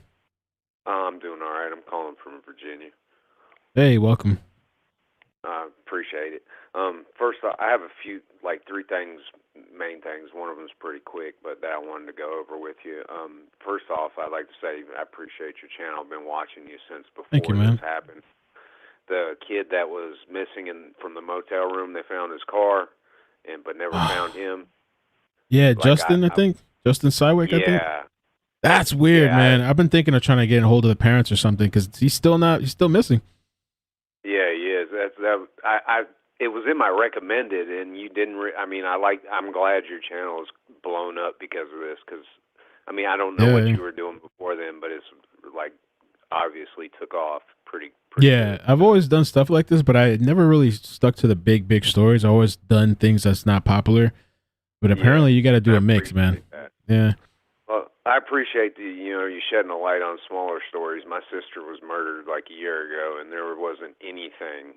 D: I'm doing all right. I'm calling from Virginia.
A: Hey, welcome.
D: Appreciate it. First, I have a few, three things, main things. One of them is pretty quick, but that I wanted to go over with you. First off, I'd like to say I appreciate your channel. I've been watching you since before this happened. The kid that was missing from the motel room, they found his car, but never found him.
A: Yeah, Justin, I think. Justin Sywick, I think.
D: Yeah.
A: That's weird, man. I've been thinking of trying to get a hold of the parents or something because he's still missing.
D: Yeah, he is. It was in my recommended, and you didn't. I'm glad your channel is blown up because of this. Because I don't know what you were doing before then, but it's obviously took off pretty.
A: Yeah, good. I've always done stuff like this, but I never really stuck to the big stories. I've always done things that's not popular, but apparently you got to do a mix, man.
D: That.
A: Yeah.
D: Well, I appreciate you shedding a light on smaller stories. My sister was murdered a year ago, and there wasn't anything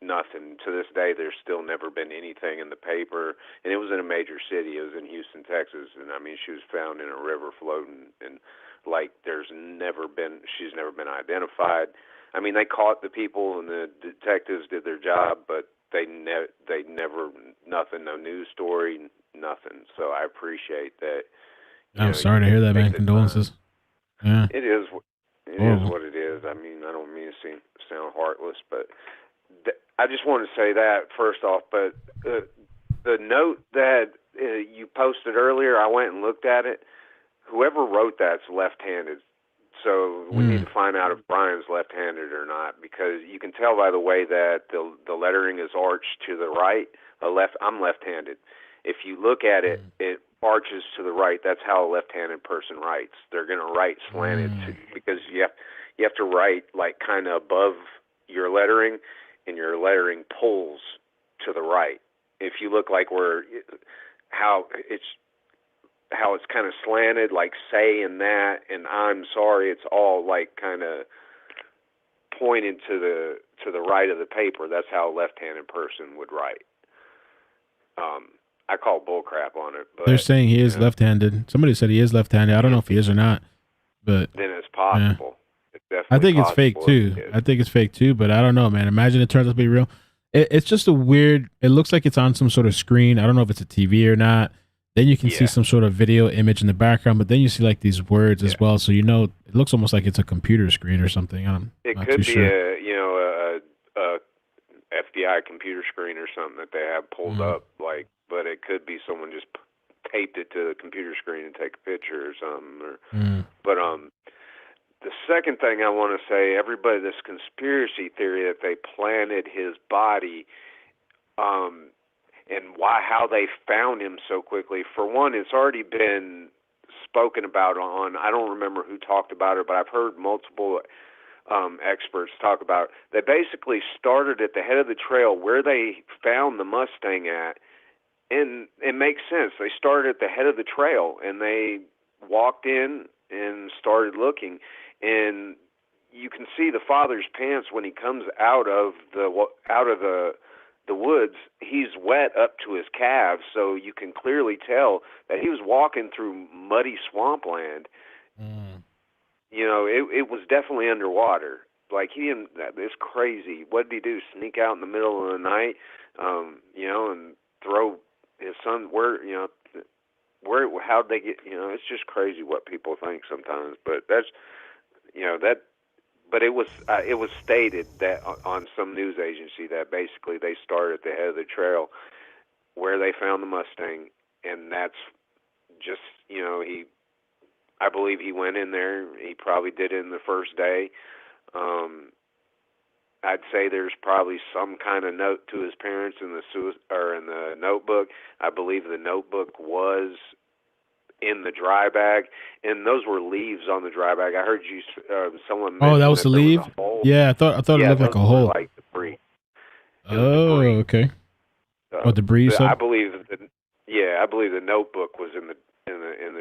D: nothing. To this day, there's still never been anything in the paper, and it was in a major city. It was in Houston, Texas, and I mean, she was found in a river floating, and like she's never been identified. I mean, they caught the people, and the detectives did their job, but they never, nothing, no news story, nothing. So I appreciate that.
A: I'm sorry to hear that, man. Condolences. Yeah.
D: It is what it is. I mean, I don't mean to sound heartless, but I just want to say that first off. But the note that you posted earlier, I went and looked at it. Whoever wrote that's left-handed. So we need to find out if Brian's left-handed or not, because you can tell by the way that the lettering is arched to the right. I'm left-handed. If you look at it, it arches to the right. That's how a left-handed person writes. They're going to write slanted because you have to write like kind of above your lettering, and your lettering pulls to the right. If you look like how it's kind of slanted, like say and that and I'm sorry, it's all like kind of pointed to the right of the paper. That's how a left-handed person would write. I call bullcrap on it. But,
A: they're saying he is left-handed. Somebody said he is left-handed. I don't know if he is or not, but
D: then it's possible.
A: Yeah.
D: It's definitely
A: I think it's fake too. I think it's fake too, but I don't know, man. Imagine it turns out to be real. It's just a weird. It looks like it's on some sort of screen. I don't know if it's a TV or not. Then you can see some sort of video image in the background, but then you see like these words as well. So it looks almost like it's a computer screen or something.
D: It could be a FBI computer screen or something that they have pulled up, but it could be someone just taped it to the computer screen and take a picture or something. But the second thing I want to say, everybody, this conspiracy theory that they planted his body, and how they found him so quickly. For one, it's already been spoken about I don't remember who talked about it, but I've heard multiple experts talk about it. They basically started at the head of the trail where they found the Mustang at, and it makes sense. They started at the head of the trail, and they walked in and started looking, and you can see the father's pants when he comes out of the woods. He's wet up to his calves, so you can clearly tell that he was walking through muddy swampland. You know, it was definitely underwater. Like it's crazy. What did he do? Sneak out in the middle of the night, and throw his son? How'd they get? It's just crazy what people think sometimes. But but it was stated that on some news agency that basically they started at the head of the trail where they found the Mustang, and that's just I believe he went in there. He probably did it in the first day. I'd say there's probably some kind of note to his parents in the notebook. I believe the notebook was in the dry bag, and those were leaves on the dry bag. I heard someone mention
A: that was the leaf. Yeah, I thought it looked like a hole.
D: Like debris.
A: Debris. Okay. Debris.
D: I believe the notebook was in the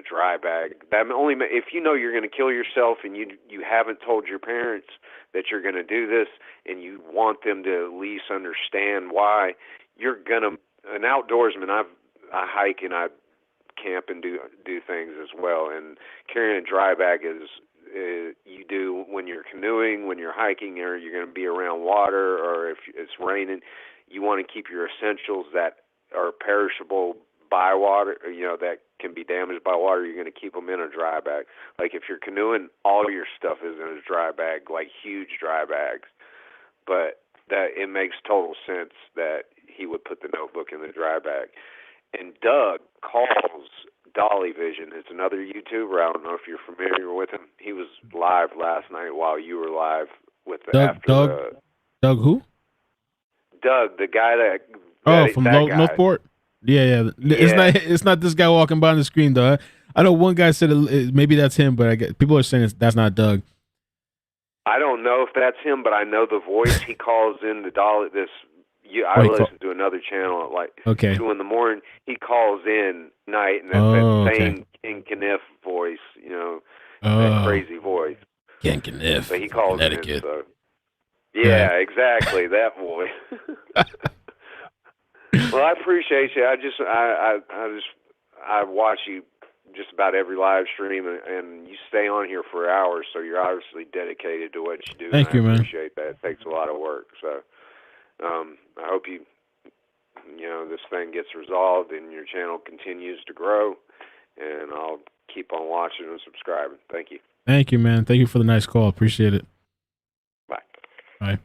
D: dry bag. That only if you're going to kill yourself and you haven't told your parents that you're going to do this, and you want them to at least understand why you're gonna. An outdoorsman, I hike and I camp and do things as well. And carrying a dry bag is you do when you're canoeing, when you're hiking, or you're going to be around water, or if it's raining. You want to keep your essentials that are perishable by water, that can be damaged by water. You're going to keep them in a dry bag. Like if you're canoeing, all your stuff is in a dry bag, like huge dry bags. But that it makes total sense that he would put the notebook in the dry bag. And Doug calls Dolly Vision. It's another YouTuber. I don't know if you're familiar with him. He was live last night while you were live with
A: Doug who?
D: Doug, the guy
A: from Northport. Yeah. It's not this guy walking by on the screen though. I know one guy said maybe that's him, but people are saying that's not Doug.
D: I don't know if that's him, but I know the voice. He calls in the Dolly. I listen to another channel at like 2 in the morning. He calls in night, and that same King Kniff voice, that crazy voice.
A: King Kniff.
D: But he calls in. So, Yeah, exactly, that boy. Well, I appreciate you. I watch you just about every live stream, and you stay on here for hours, so you're obviously dedicated to what you do.
A: Thank you,
D: I
A: man.
D: appreciate that. It takes a lot of work. So I hope this thing gets resolved and your channel continues to grow, and I'll keep on watching and subscribing. Thank you.
A: Thank you, man. Thank you for the nice call. Appreciate it.
D: Bye.
A: Bye.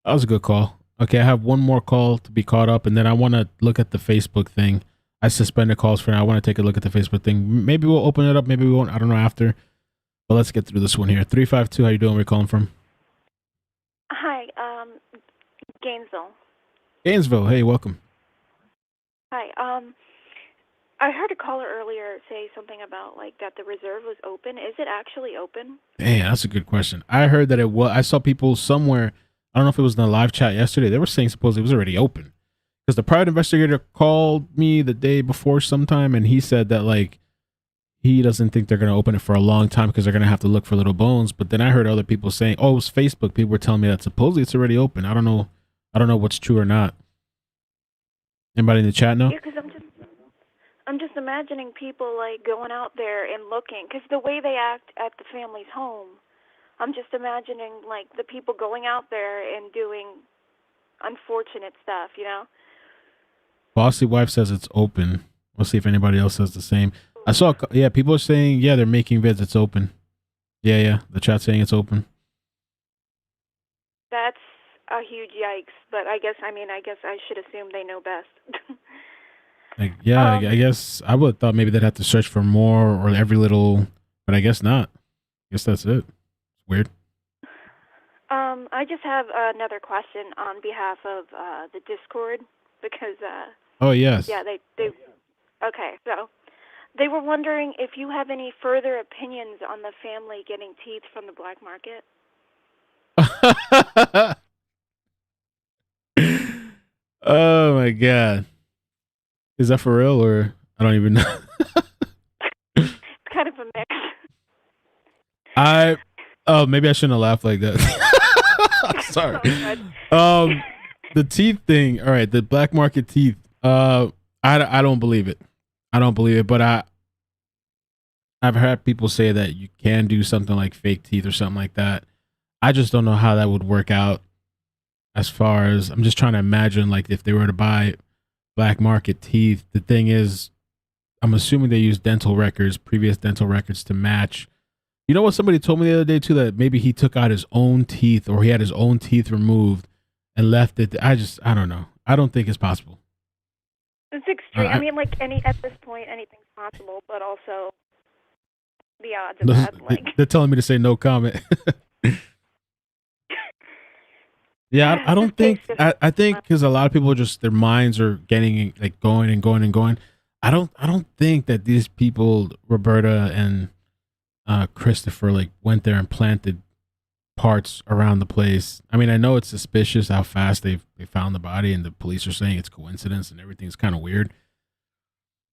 A: That was a good call. Okay, I have one more call to be caught up, and then I want to look at the Facebook thing. I suspended calls for now. I want to take a look at the Facebook thing. Maybe we'll open it up. Maybe we won't. I don't know after. But let's get through this one here. 352, how you doing? Where you calling from?
U: Hi, Gainesville.
A: Gainesville. Hey, welcome.
U: Hi. I heard a caller earlier say something about that the reserve was open. Is it actually open?
A: Hey, that's a good question. I heard that it was. I saw people somewhere. I don't know if it was in the live chat yesterday. They were saying supposedly it was already open because the private investigator called me the day before sometime, and he said that he doesn't think they're going to open it for a long time because they're going to have to look for little bones. But then I heard other people saying, "Oh, it was Facebook." People were telling me that supposedly it's already open. I don't know. I don't know what's true or not. Anybody in the chat know?
U: Yeah, because I'm just imagining people going out there and looking, because the way they act at the family's home, I'm just imagining the people going out there and doing unfortunate stuff,
A: Bossy Wife says it's open. We'll see if anybody else says the same. I saw, people are saying, they're making vids. It's open. Yeah. The chat's saying it's open.
U: That's a huge yikes, but I guess I should assume they know best.
A: I guess I would have thought maybe they'd have to search for more or every little, but I guess not. I guess that's it. It's weird.
U: I just have another question on behalf of the Discord because.
A: Oh yes.
U: Yeah, they. Okay, so they were wondering if you have any further opinions on the family getting teeth from the black market.
A: Oh my god. Is that for real or I don't even know?
U: It's kind of a mix.
A: Maybe I shouldn't have laughed like that. Sorry. The teeth thing. All right, the black market teeth. I don't believe it. I don't believe it, but I've heard people say that you can do something like fake teeth or something like that. I just don't know how that would work out. As far as I'm just trying to imagine, if they were to buy black market teeth, the thing is, I'm assuming they use previous dental records to match. You know what somebody told me the other day too, that maybe he took out his own teeth or he had his own teeth removed and left it. I don't know. I don't think it's possible.
U: It's extreme. At this point, anything's possible, but also the odds of that.
A: They're telling me to say no comment. Yeah, I don't think. I think because a lot of people their minds are getting going and going and going. I don't think that these people, Roberta and Christopher, went there and planted parts around the place. I mean, I know it's suspicious how fast they found the body, and the police are saying it's coincidence and everything's kind of weird.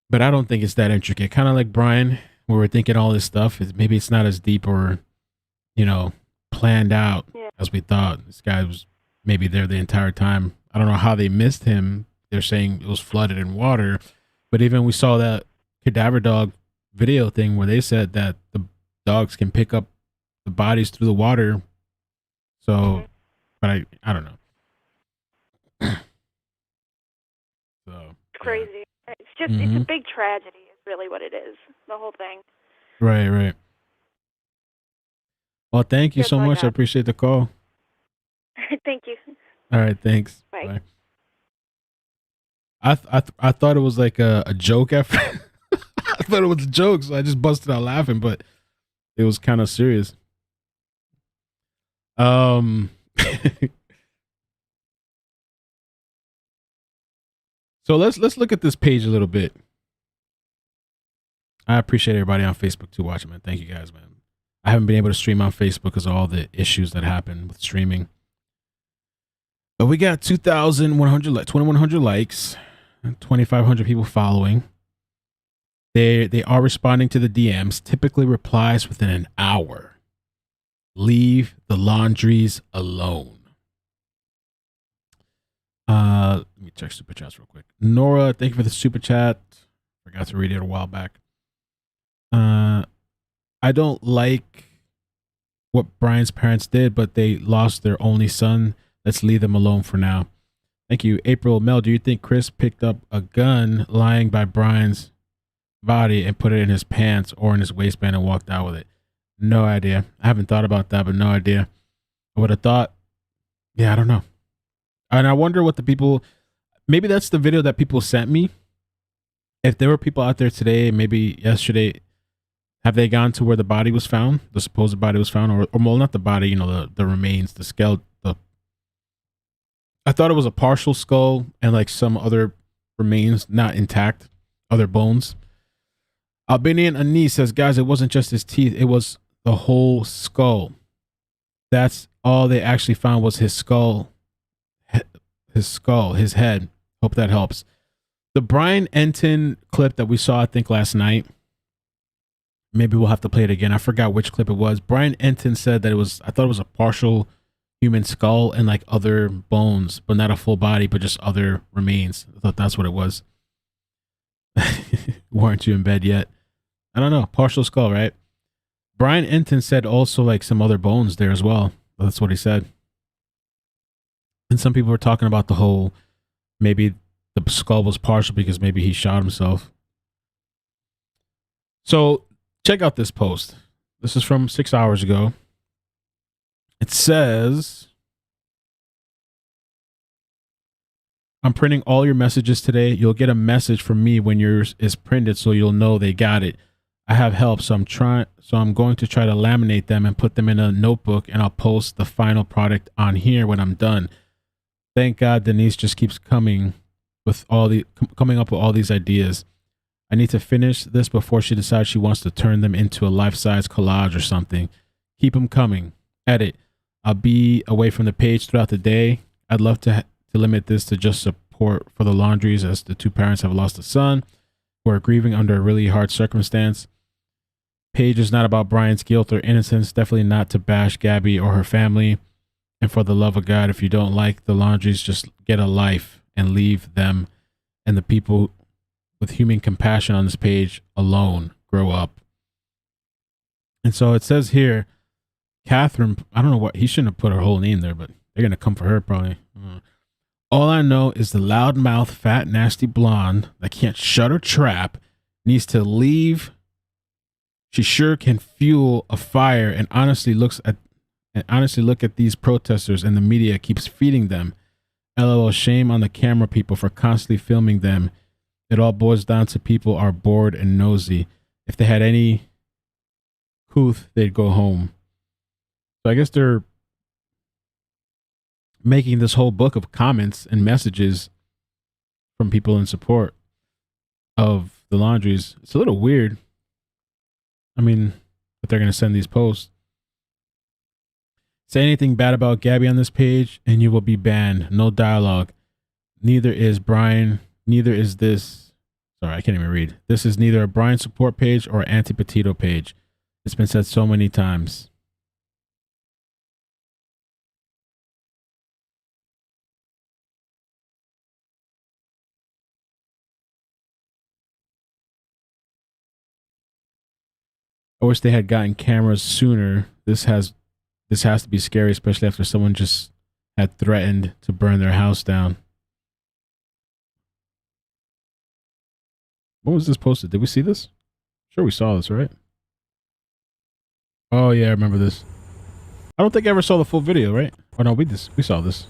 A: But I don't think it's that intricate. Kind of like Brian, where we're thinking all this stuff maybe it's not as deep or, planned out as we thought. This guy was maybe there the entire time. I don't know how they missed him. They're saying it was flooded in water, but even we saw that cadaver dog video thing where they said that the dogs can pick up the bodies through the water. So, but I don't know. So
U: it's crazy. It's just it's a big tragedy. Is really what it is. The whole thing.
A: Right. Well, thank you so much. I appreciate the call.
U: Thank you.
A: All right, thanks.
U: Bye.
A: I thought it was like a joke at first. I thought it was a joke, so I just busted out laughing, but it was kind of serious. So let's look at this page a little bit. I appreciate everybody on Facebook too watching, man. Thank you guys, man. I haven't been able to stream on Facebook because of all the issues that happen with streaming. But we got 2,100 likes, 2,500 people following. They are responding to the DMs, typically replies within an hour. Leave the Laundries alone. Let me check super chats real quick. Nora, thank you for the super chat. Forgot to read it a while back. I don't like what Brian's parents did, but they lost their only son. Let's leave them alone for now. Thank you. April, Mel, do you think Chris picked up a gun lying by Brian's body and put it in his pants or in his waistband and walked out with it? No idea. I haven't thought about that, but no idea. I would have thought, yeah, I don't know. And I wonder what the people, maybe that's the video that people sent me. If there were people out there today, maybe yesterday, have they gone to where the body was found, the supposed body was found, or well, not the body, the remains, the skeleton. I thought it was a partial skull and like some other remains not intact, other bones. Albanian Anis says, guys, it wasn't just his teeth, it was the whole skull. That's all they actually found was his skull, his head. Hope that helps. The Brian Enton clip that we saw, I think last night, maybe we'll have to play it again. I forgot which clip it was. Brian Enton said that I thought it was a partial human skull and like other bones, but not a full body, but just other remains. I thought that's what it was. Weren't you in bed yet? I don't know. Partial skull, right? Brian Enton said also like some other bones there as well. That's what he said. And some people were talking about the whole, maybe the skull was partial because maybe he shot himself. So check out this post. This is from 6 hours ago. It says, I'm printing all your messages today. You'll get a message from me when yours is printed so you'll know they got it. I have help, so I'm going to try to laminate them and put them in a notebook, and I'll post the final product on here when I'm done. Thank God Denise just keeps coming up with all these ideas. I need to finish this before she decides she wants to turn them into a life-size collage or something. Keep them coming. Edit. I'll be away from the page throughout the day. I'd love to limit this to just support for the Laundries, as the two parents have lost a son who are grieving under a really hard circumstance. Page is not about Brian's guilt or innocence, definitely not to bash Gabby or her family. And for the love of God, if you don't like the Laundries, just get a life and leave them and the people with human compassion on this page alone. Grow up. And so it says here, Catherine, I don't know what, he shouldn't have put her whole name there, but they're going to come for her probably. All I know is the loudmouth, fat, nasty blonde that can't shut her trap needs to leave. She sure can fuel a fire and honestly look at these protesters, and the media keeps feeding them. LOL, shame on the camera people for constantly filming them. It all boils down to people are bored and nosy. If they had any couth, they'd go home. So I guess they're making this whole book of comments and messages from people in support of the Laundries. It's a little weird. I mean, that they're going to send these posts. Say anything bad about Gabby on this page and you will be banned. No dialogue. Neither is Brian. Neither is this. Sorry, I can't even read. This is neither a Brian support page or anti-Petito page. It's been said so many times. I wish they had gotten cameras sooner. This has to be scary, especially after someone just had threatened to burn their house down. When was this posted? Did we see this? Sure, we saw this, right? Oh yeah, I remember this. I don't think I ever saw the full video, right? Or no, we saw this.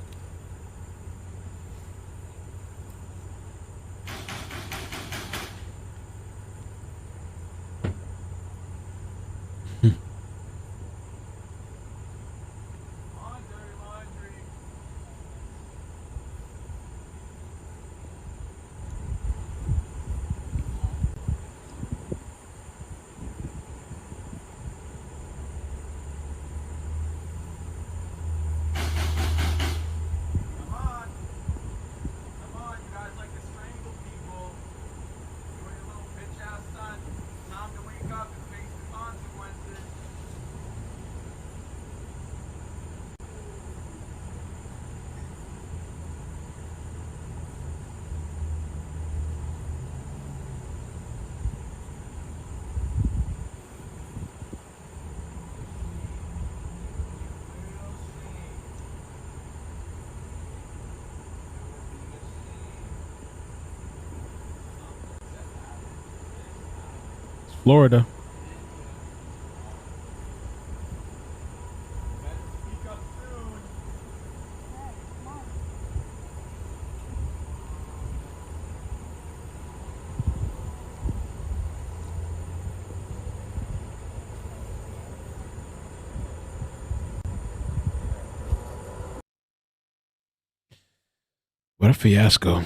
A: Florida. What a fiasco.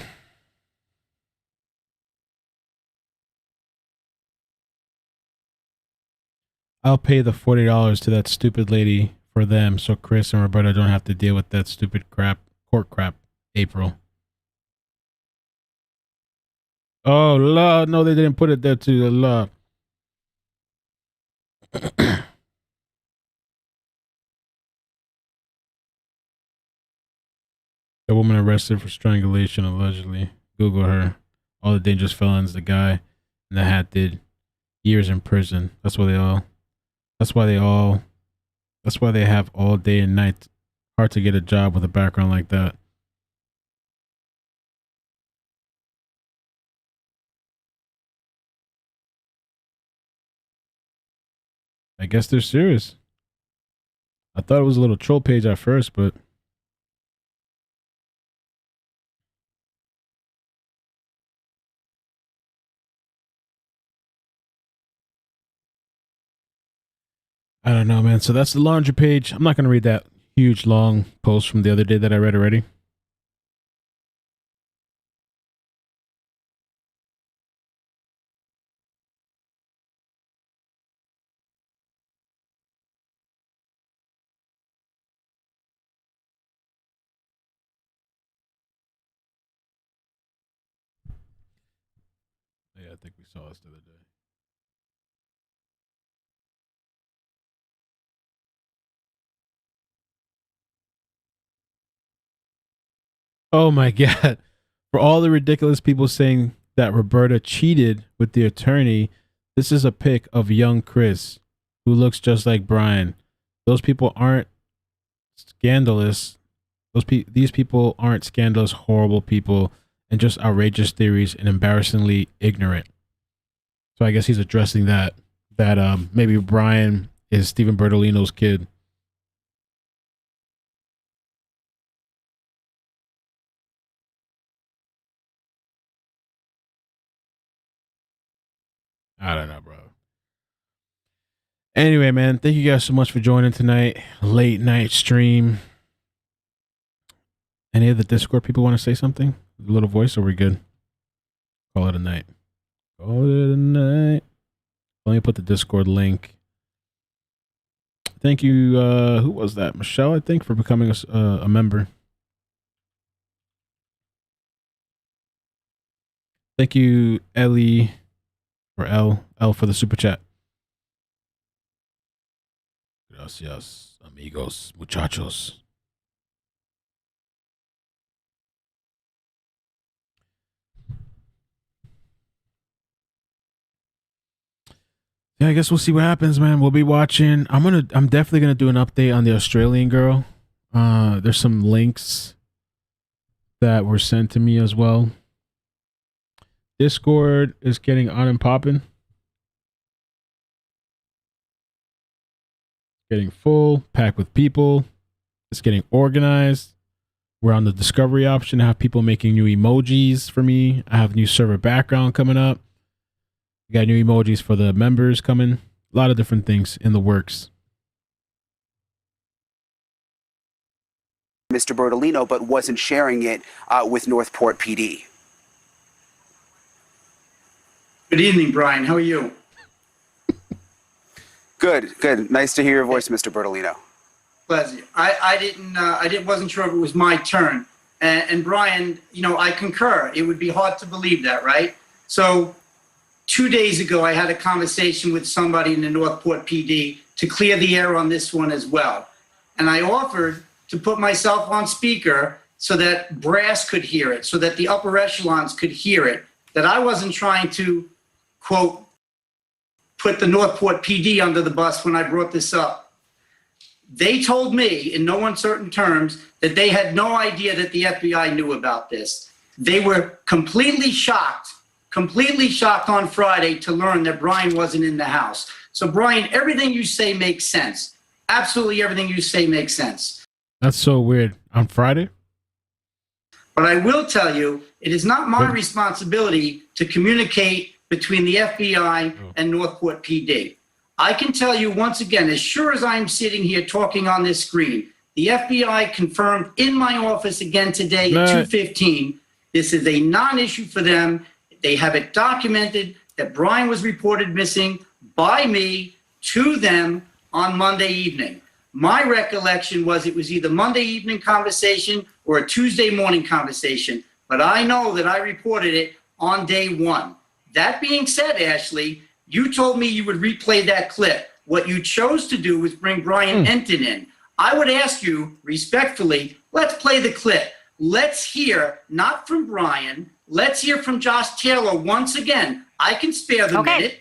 A: I'll pay the $40 to that stupid lady for them so Chris and Roberta don't have to deal with that stupid crap, court crap, April. Oh, Lord. No, they didn't put it there to the law. The woman arrested for strangulation, allegedly. Google her. All the dangerous felons the guy in the hat did. Years in prison. That's why they have all day and night. Hard to get a job with a background like that. I guess they're serious. I thought it was a little troll page at first, but I don't know, man. So that's the Laundrie page. I'm not going to read that huge, long post from the other day that I read already. Yeah, I think we saw this the other day. Oh my God. For all the ridiculous people saying that Roberta cheated with the attorney, this is a pic of young Chris, who looks just like Brian. Those people aren't scandalous. These people aren't scandalous, horrible people, and just outrageous theories and embarrassingly ignorant. So I guess he's addressing that maybe Brian is Stephen Bertolino's kid. I don't know, bro. Anyway, man, thank you guys so much for joining tonight. Late night stream. Any of the Discord people want to say something? A little voice, or we good? Call it a night. Call it a night. Let me put the Discord link. Thank you. Who was that? Michelle, I think, for becoming a member. Thank you, Ellie, or L for the super chat. Gracias, amigos, muchachos. Yeah, I guess we'll see what happens, man. We'll be watching. I'm definitely gonna do an update on the Australian girl. There's some links that were sent to me as well. Discord is getting on and popping. Getting full, packed with people. It's getting organized. We're on the discovery option. I have people making new emojis for me. I have new server background coming up. We got new emojis for the members coming. A lot of different things in the works.
K: Mr. Bertolino, but wasn't sharing it with Northport PD.
L: Good evening, Brian. How are you?
K: Good, good. Nice to hear your voice, Mr. Bertolino.
L: Pleasure. I wasn't sure if it was my turn. And Brian, you know, I concur. It would be hard to believe that, right? So 2 days ago, I had a conversation with somebody in the Northport PD to clear the air on this one as well. And I offered to put myself on speaker so that brass could hear it, so that the upper echelons could hear it, that I wasn't trying to, quote, put the Northport PD under the bus when I brought this up. They told me in no uncertain terms that they had no idea that the FBI knew about this. They were completely shocked completely shocked on Friday to learn that Brian wasn't in the house. So, Brian, everything you say makes sense. Absolutely everything you say makes sense.
A: That's so weird. On Friday?
L: But I will tell you, it is not my responsibility to communicate between the FBI and Northport PD. I can tell you once again, as sure as I'm sitting here talking on this screen, the FBI confirmed in my office again today at 2:15, this is a non-issue for them. They have it documented that Brian was reported missing by me to them on Monday evening. My recollection was it was either Monday evening conversation or a Tuesday morning conversation, but I know that I reported it on day one. That being said, Ashleigh, you told me you would replay that clip. What you chose to do was bring Brian Enton in. I would ask you respectfully, let's play the clip. Let's hear, not from Brian, let's hear from Josh Taylor once again. I can spare the minute.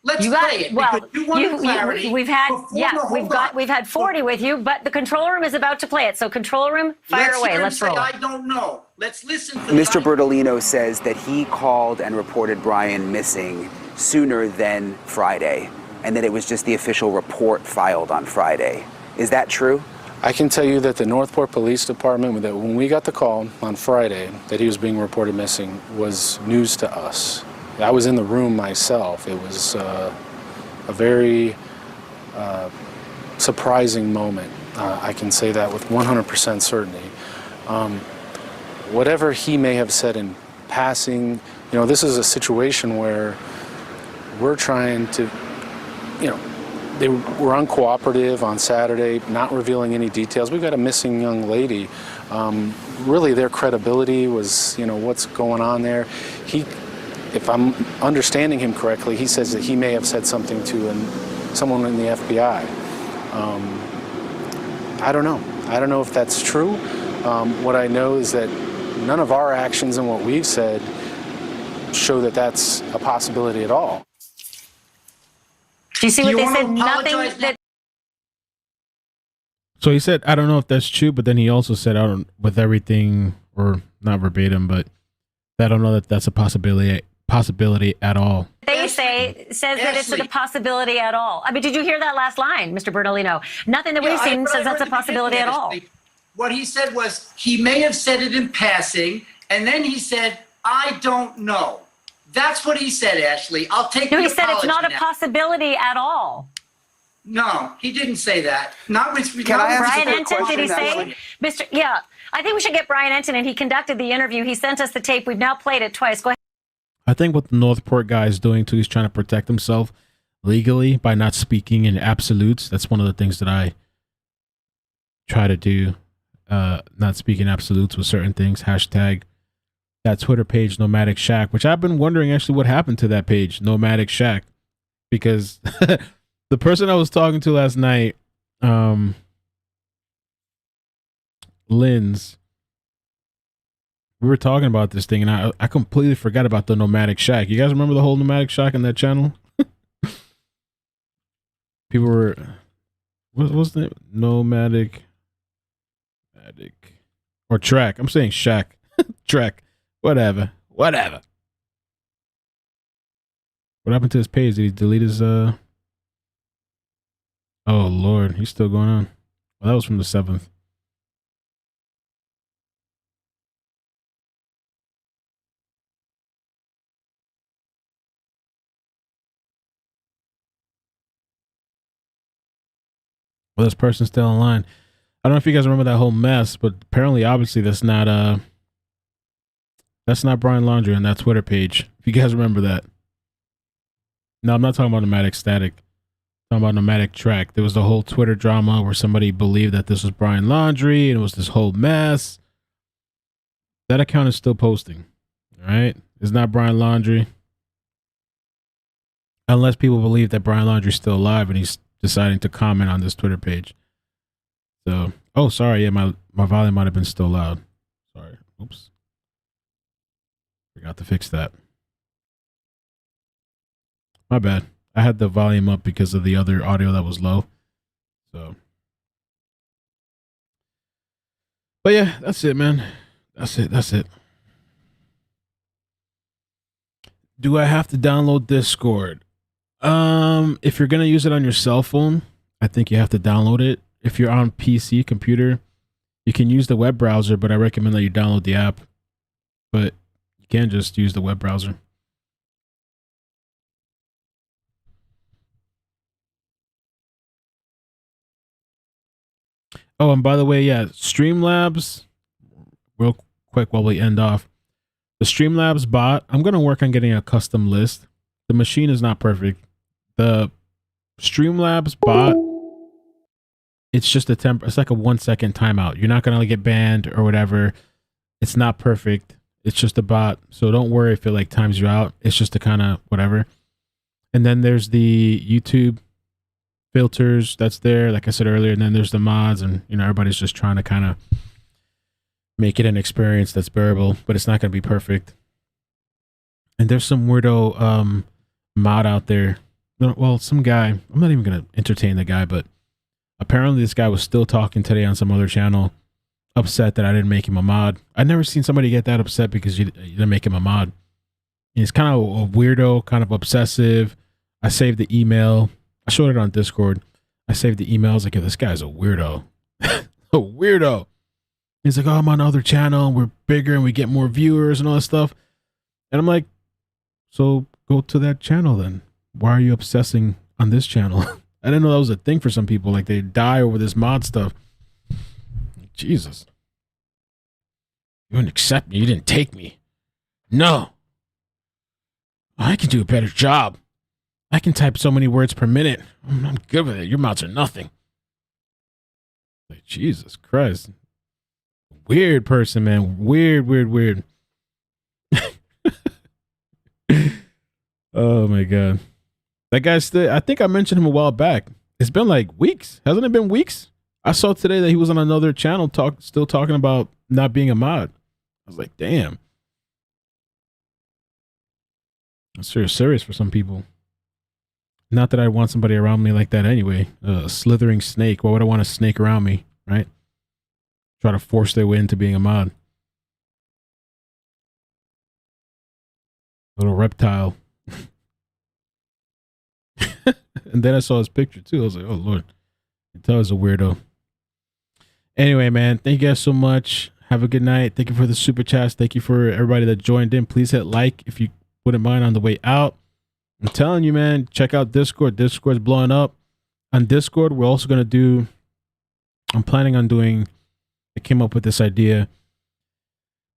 L: Let's play it.
F: Well,
L: you wanted clarity.
F: we've had 40 with you, but the control room is about to play it. So control room, fire away. Let's roll.
L: I don't know. Let's listen to
K: Mr. Bertolino says that he called and reported Brian missing sooner than Friday, and that it was just the official report filed on Friday. Is that true?
M: I can tell you that the Northport Police Department, that when we got the call on Friday that he was being reported missing, was news to us. I was in the room myself. It was a very surprising moment. I can say that with 100% certainty. Whatever he may have said in passing, this is a situation where we're trying to, they were uncooperative on Saturday, not revealing any details. We've got a missing young lady. Really, their credibility was, what's going on there. If I'm understanding him correctly, he says that he may have said something to someone in the FBI. I don't know. I don't know if that's true. What I know is that none of our actions and what we've said show that that's a possibility at all.
F: Do you see what they said? Nothing.
A: So he said, I don't know if that's true, but then he also said, I don't, with everything, or not verbatim, but I don't know that that's a possibility at all.
F: They says that it's a possibility at all. I mean, did you hear that last line, Mr. Bertolino? Nothing that we've seen says that's a possibility at all.
L: What he said was he may have said it in passing, and then he said, I don't know. That's what he said, Ashleigh. I'll take the apology.
F: He said it's not a possibility at all.
L: No, he didn't say that. Not with
F: Brian Enton, did he say? I think we should get Brian Enton, and he conducted the interview. He sent us the tape. We've now played it twice. Go ahead.
A: I think what the Northport guy is doing too, he's trying to protect himself legally by not speaking in absolutes. That's one of the things that I try to do, not speak in absolutes with certain things. Hashtag that Twitter page, Nomadic Shack, which I've been wondering actually what happened to that page, Nomadic Shack, because the person I was talking to last night, Lynn's, we were talking about this thing, and I completely forgot about the Nomadic Shack. You guys remember the whole Nomadic Shack in that channel? People were, what was the Nomadic, or Track? I'm saying Shack, Track, whatever. What happened to his page? Did he delete his? Oh Lord, he's still going on. Well, that was from the 7th. Well, this person's still online. I don't know if you guys remember that whole mess, but apparently, obviously, that's not Brian Laundrie on that Twitter page. If you guys remember that. No, I'm not talking about Nomadic Static. I'm talking about Nomadic Track. There was the whole Twitter drama where somebody believed that this was Brian Laundrie, and it was this whole mess. That account is still posting. All right? It's not Brian Laundrie. Unless people believe that Brian Laundrie's still alive and he's deciding to comment on this Twitter page. So, oh, sorry. Yeah, my volume might have been still loud. Sorry. Oops. Forgot to fix that. My bad. I had the volume up because of the other audio that was low. So. But yeah, that's it, man. That's it. Do I have to download Discord? If you're gonna use it on your cell phone, I think you have to download it. If you're on PC computer, you can use the web browser, but I recommend that you download the app. But you can just use the web browser. Oh, and by the way, yeah, Streamlabs, real quick while we end off. The Streamlabs bot, I'm going to work on getting a custom list. The machine is not perfect. The Streamlabs bot, it's just it's like a 1 second timeout. You're not going to get banned or whatever. It's not perfect. It's just a bot. So don't worry if it like times you out. It's just a kind of whatever. And then there's the YouTube filters that's there, like I said earlier. And then there's the mods, and you know, everybody's just trying to kind of make it an experience that's bearable, but it's not going to be perfect. And there's some weirdo mod out there. Well, some guy, I'm not even going to entertain the guy, but apparently this guy was still talking today on some other channel, upset that I didn't make him a mod. I've never seen somebody get that upset because you didn't make him a mod. He's kind of a weirdo, kind of obsessive. I saved the email. I showed it on Discord. I saved the email. I was like, this guy's a weirdo. A weirdo. He's like, oh, I'm on another channel, and we're bigger and we get more viewers and all that stuff. And I'm like, so go to that channel then. Why are you obsessing on this channel? I didn't know that was a thing for some people. Like, they die over this mod stuff. Jesus. You didn't accept me. You didn't take me. No. I can do a better job. I can type so many words per minute. I'm good with it. Your mods are nothing. Like, Jesus Christ. Weird person, man. Weird. Oh, my God. That guy's still, I think I mentioned him a while back. It's been like weeks. Hasn't it been weeks? I saw today that he was on another channel still talking about not being a mod. I was like, damn. That's serious for some people. Not that I want somebody around me like that anyway. A slithering snake. Why would I want a snake around me, right? Try to force their way into being a mod. Little reptile. And then I saw his picture too. I was like, oh, Lord. I can tell he's a weirdo. Anyway, man, thank you guys so much. Have a good night. Thank you for the super chats. Thank you for everybody that joined in. Please hit like if you wouldn't mind on the way out. I'm telling you, man, check out Discord. Discord's blowing up. On Discord, we're also going to I'm planning on doing, I came up with this idea.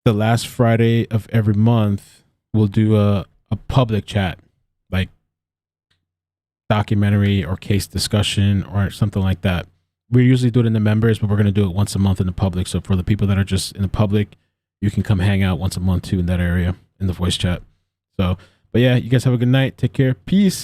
A: The last Friday of every month, we'll do a public chat, like documentary or case discussion or something like that. We usually do it in the members, but we're going to do it once a month in the public. So for the people that are just in the public, you can come hang out once a month too in that area in the voice chat. So, but yeah, you guys have a good night. Take care. Peace.